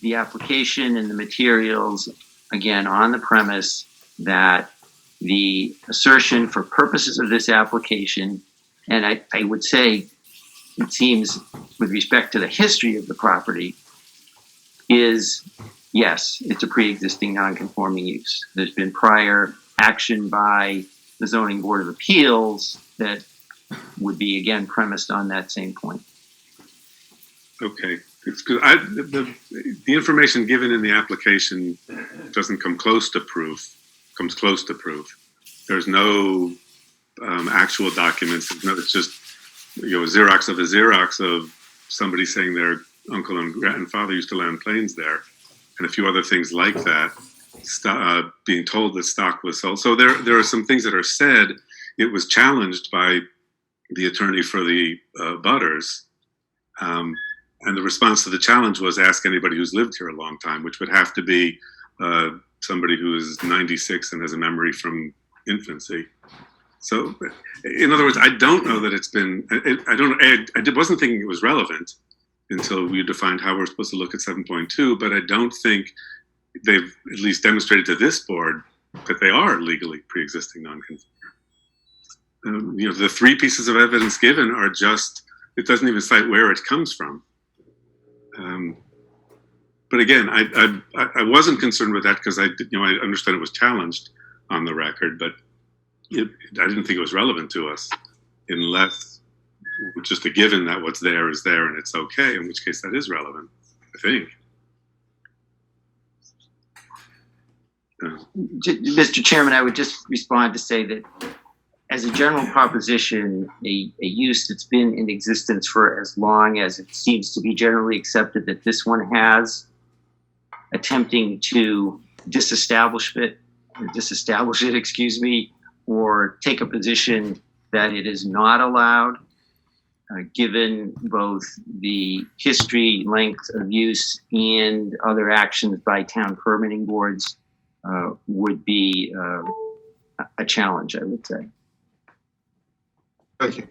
the application and the materials, again, on the premise that the assertion for purposes of this application, and I would say it seems with respect to the history of the property, is yes, it's a pre-existing non-conforming use. There's been prior action by the Zoning Board of Appeals that would be, again, premised on that same point. Okay. It's good. The information given in the application doesn't come close to proof. Comes close to proof. There's no actual documents. It's just a Xerox of a Xerox of somebody saying their uncle and grandfather used to land planes there, and a few other things like that. Being told that stock was sold. So there are some things that are said. It was challenged by the attorney for the butters, and the response to the challenge was ask anybody who's lived here a long time, which would have to be somebody who is 96 and has a memory from infancy. So, in other words, I don't know that it's been. I wasn't thinking it was relevant until we defined how we're supposed to look at 7.2. But I don't think they've at least demonstrated to this board that they are legally pre-existing non-conforming. The three pieces of evidence given are just it doesn't even cite where it comes from. But again, I wasn't concerned with that because I understand it was challenged on the record, but I didn't think it was relevant to us unless just a given that what's there is there and it's okay, in which case that is relevant, I think. Mr. Chairman, I would just respond to say that as a general proposition, a use that's been in existence for as long as it seems to be generally accepted that this one has, attempting to disestablish it, or take a position that it is not allowed, given both the history, length of use, and other actions by town permitting boards, would be a challenge, I would say. Thank you.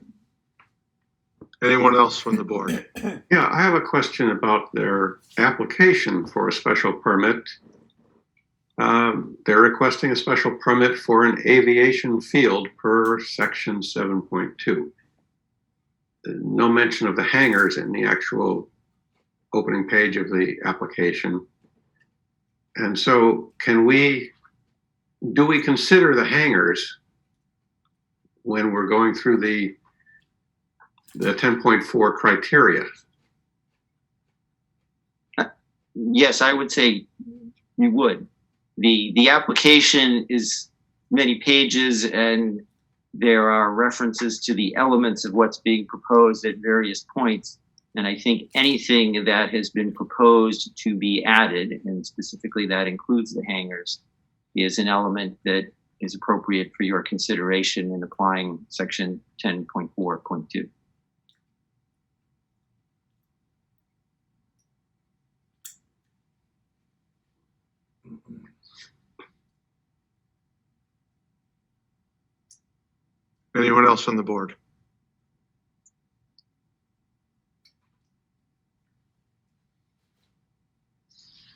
Anyone else from the board? Yeah, I have a question about their application for a special permit. They're requesting a special permit for an aviation field per section 7.2. No mention of the hangars in the actual opening page of the application. And so do we consider the hangars when we're going through the 10.4 criteria? Yes, I would say you would. The application is many pages, and there are references to the elements of what's being proposed at various points. And I think anything that has been proposed to be added, and specifically that includes the hangars, is an element that is appropriate for your consideration in applying section 10.4.2. Anyone else on the board?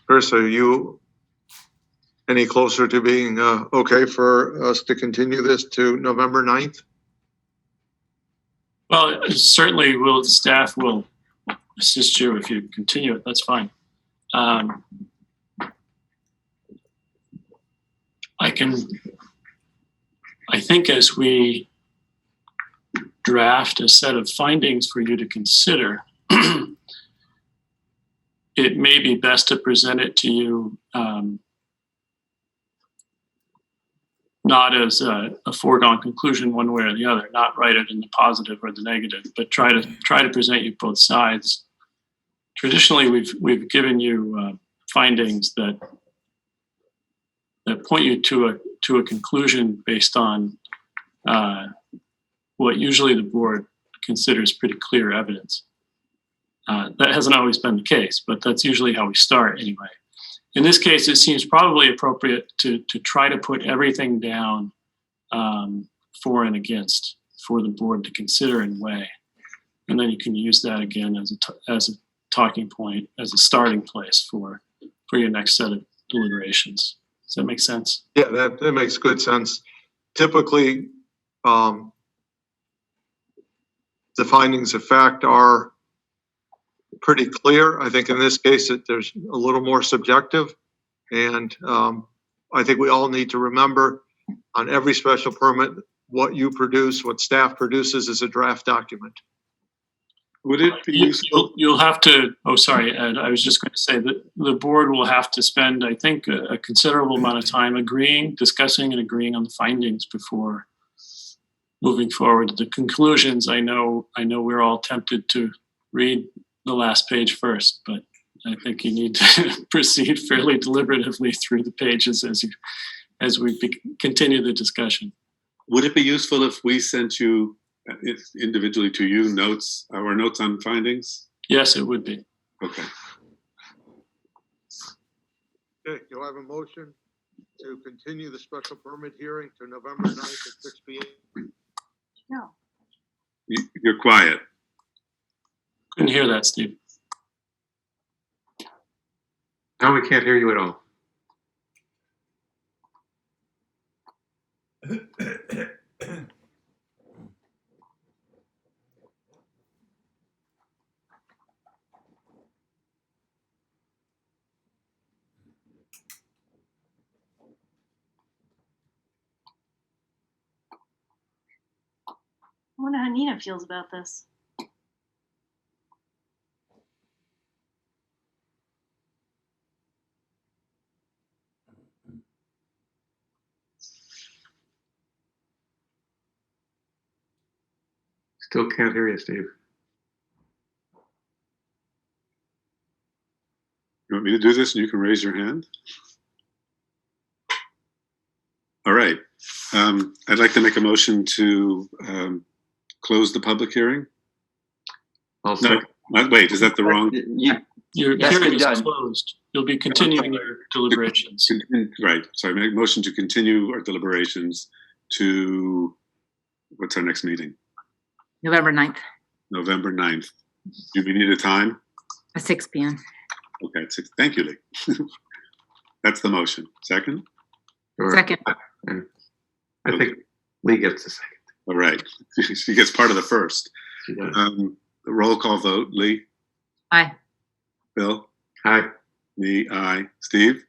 Chris, are you any closer to being okay for us to continue this to November 9th? Well, certainly staff will assist you if you continue it. That's fine. I think as we draft a set of findings for you to consider, it may be best to present it to you not as a foregone conclusion one way or the other, not write it in the positive or the negative, but try to present you both sides. Traditionally, we've given you findings that point you to a conclusion based on what usually the board considers pretty clear evidence. That hasn't always been the case, but that's usually how we start anyway. In this case, it seems probably appropriate to try to put everything down for and against for the board to consider and weigh. And then you can use that again as a talking point, as a starting place for your next set of deliberations. Does that make sense? Yeah, that makes good sense. Typically, the findings of fact are pretty clear. I think in this case, there's a little more subjective. And I think we all need to remember on every special permit, what you produce, what staff produces is a draft document. Would it be useful? You'll have to, oh, sorry, Ed, I was just going to say that the board will have to spend, I think, a considerable amount of time discussing and agreeing on the findings before moving forward. The conclusions, I know we're all tempted to read the last page first, but I think you need to proceed fairly deliberatively through the pages as we continue the discussion. Would it be useful if we sent you individually to you our notes on findings? Yes, it would be. Okay. Okay, you'll have a motion to continue the special permit hearing to November 9th at 6 p.m. No. You're quiet. Couldn't hear that, Steve. Now we can't hear you at all. Nina feels about this. Still can't hear you, Steve. You want me to do this and you can raise your hand? All right. I'd like to make a motion to close the public hearing. No, wait, is that the wrong? Your That's hearing been is done. closed. You'll be continuing your deliberations. Right. So I make a motion to continue our deliberations to, what's our next meeting? November 9th November 9th. Do we need a time? at 6 p.m. Okay, thank you, Lee. That's the motion. Second? Second. I think Lee gets the second. All right. She gets part of the first. The roll call vote. Lee? Aye. Bill? Aye. Me, aye. Steve?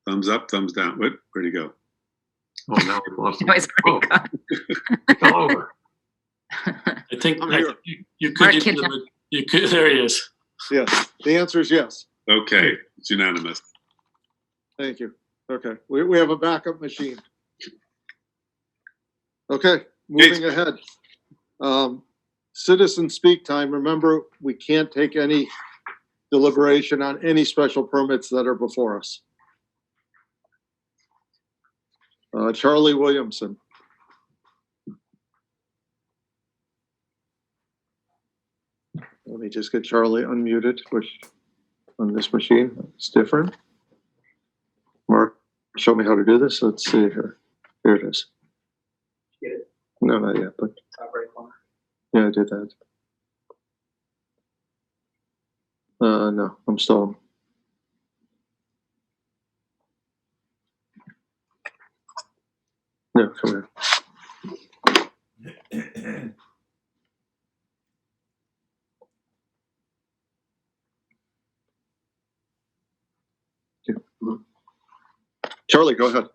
Thumbs up, thumbs down. Where'd he go? Oh, now we've lost him. No, it's already gone. It's all over. I think I'm here. you Mark could. Kitchen. You could. There he is. Yes, the answer is yes. Okay, it's unanimous. Thank you. Okay, we have a backup machine. Okay, moving ahead. Citizen speak time. Remember, we can't take any deliberation on any special permits that are before us. Charlie Williamson. Let me just get Charlie unmuted, which on this machine, it's different. Mark, show me how to do this. Let's see here. Here it is. Get it? No, not yet, but Top right corner. yeah, I did that. No, I'm still. No, come here. Charlie, go ahead.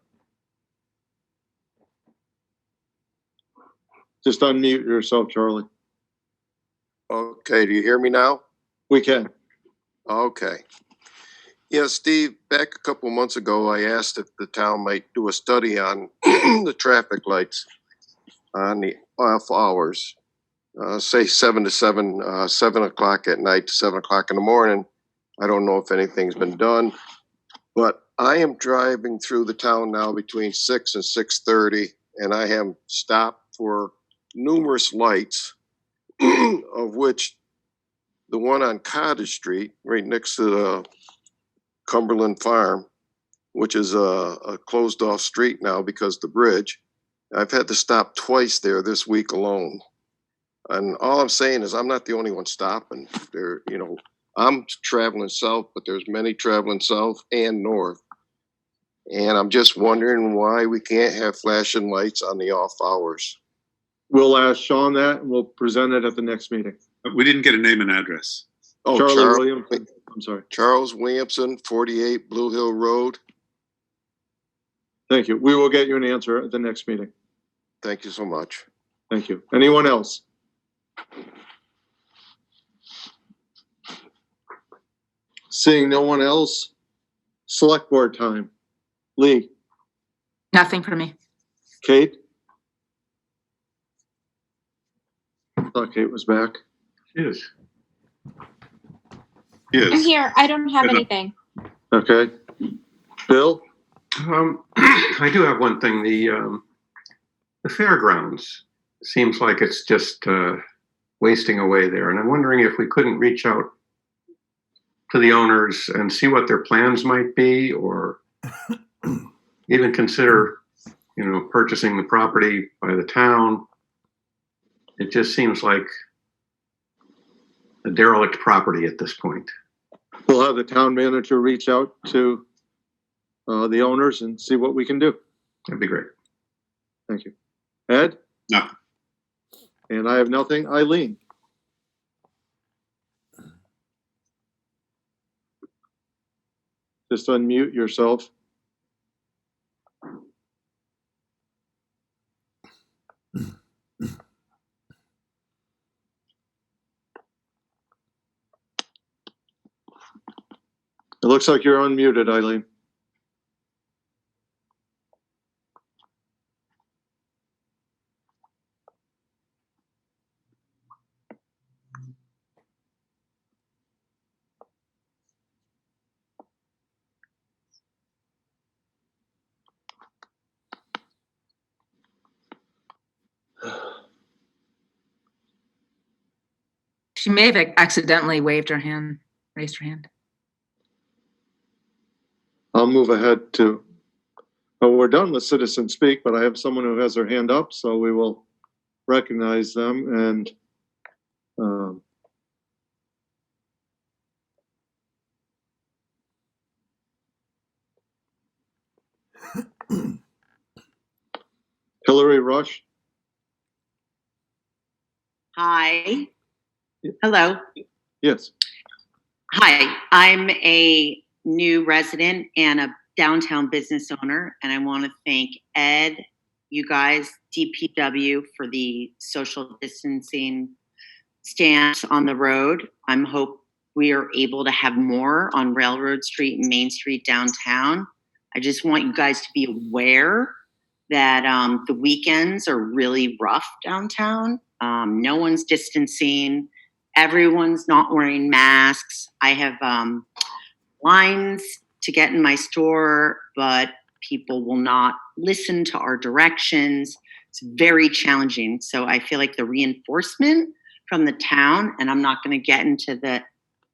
Just unmute yourself, Charlie. Okay, do you hear me now? We can. Okay. Yeah, Steve, back a couple of months ago, I asked if the town might do a study on the traffic lights on the off hours, say 7 to 7, 7 o'clock at night to 7 o'clock in the morning. I don't know if anything's been done, but I am driving through the town now between 6 and 6:30, and I have stopped for numerous lights, of which the one on Cottage Street, right next to the Cumberland Farm, which is a closed off street now because of the bridge. I've had to stop twice there this week alone. And all I'm saying is I'm not the only one stopping there. You know, I'm traveling south, but there's many traveling south and north. And I'm just wondering why we can't have flashing lights on the off hours. We'll ask Sean that and we'll present it at the next meeting. We didn't get a name and address. Oh, Charlie Williamson. I'm sorry. Charles Williamson, 48 Blue Hill Road. Thank you. We will get you an answer at the next meeting. Thank you so much. Thank you. Anyone else? Seeing no one else, select board time. Lee, Nothing for me. Kate? I thought Kate was back. She is. I'm here. I don't have anything. Okay. Bill? I do have one thing. The fairgrounds seems like it's just wasting away there. And I'm wondering if we couldn't reach out to the owners and see what their plans might be, or even consider, purchasing the property by the town. It just seems like a derelict property at this point. We'll have the town manager reach out to the owners and see what we can do. That'd be great. Thank you. Ed? No. And I have nothing. Eileen? Just unmute yourself. Looks like you're unmuted, Eileen. She may have accidentally waved her hand, raised her hand. I'll move ahead to, oh, we're done with citizen speak, but I have someone who has their hand up, so we will recognize them and Hillary Rush. Hi. Hello. Yes. Hi. I'm a new resident and a downtown business owner, and I want to thank Ed, you guys, DPW for the social distancing stance on the road. I'm hope we are able to have more on Railroad Street and Main Street downtown. I just want you guys to be aware that the weekends are really rough downtown. No one's distancing. Everyone's not wearing masks. I have lines to get in my store, but people will not listen to our directions. It's very challenging. So I feel like the reinforcement from the town, and I'm not going to get into the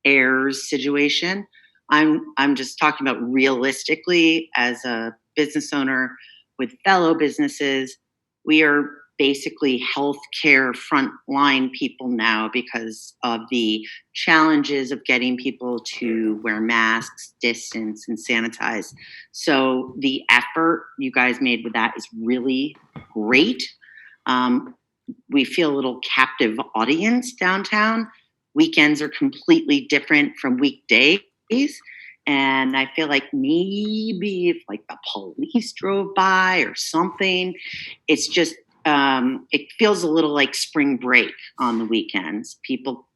heirs situation. I'm just talking about realistically as a business owner with fellow businesses. We are basically healthcare frontline people now because of the challenges of getting people to wear masks, distance, and sanitize. So the effort you guys made with that is really great. We feel a little captive audience downtown. Weekends are completely different from weekdays. And I feel like maybe if like the police drove by or something, it's just, it feels a little like spring break on the weekends. People,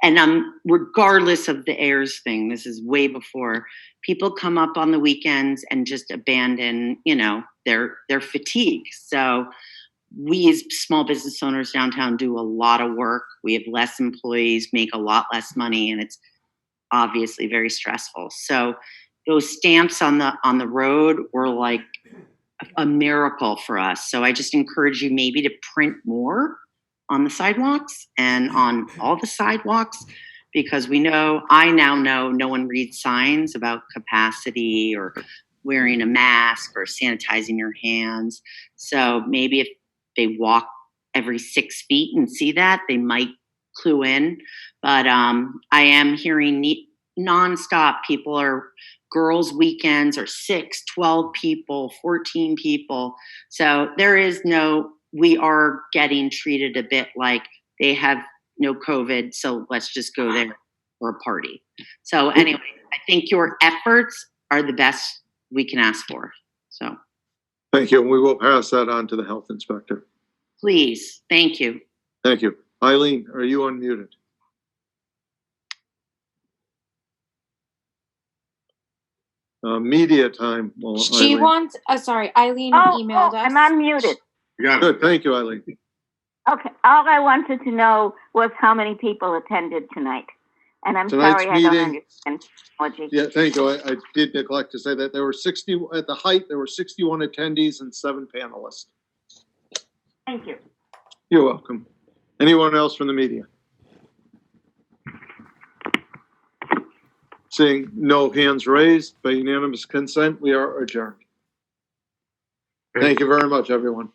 and regardless of the heirs thing, this is way before, people come up on the weekends and just abandon, their fatigue. So we as small business owners downtown do a lot of work. We have less employees, make a lot less money, and it's obviously very stressful. So those stamps on the road were like a miracle for us. So I just encourage you maybe to print more on the sidewalks and on all the sidewalks, because I now know no one reads signs about capacity or wearing a mask or sanitizing your hands. So maybe if they walk every 6 feet and see that, they might clue in. But I am hearing nonstop girls' weekends are 6, 12 people, 14 people. So we are getting treated a bit like they have no COVID, so let's just go there for a party. So anyway, I think your efforts are the best we can ask for. So Thank you. And we will pass that on to the health inspector. please, thank you. Thank you. Eileen, are you unmuted? Media time. Well, She Eileen. wants, sorry, Eileen emailed us. I'm unmuted. Good. Thank you, Eileen. Okay, all I wanted to know was how many people attended tonight. And I'm Tonight's sorry I don't meeting- understand technology. Yeah, thank you. I did neglect to say that there were 60, at the height, there were 61 attendees and 7 panelists. Thank you. You're welcome. Anyone else from the media? Seeing no hands raised, by unanimous consent, we are adjourned. Thank you very much, everyone.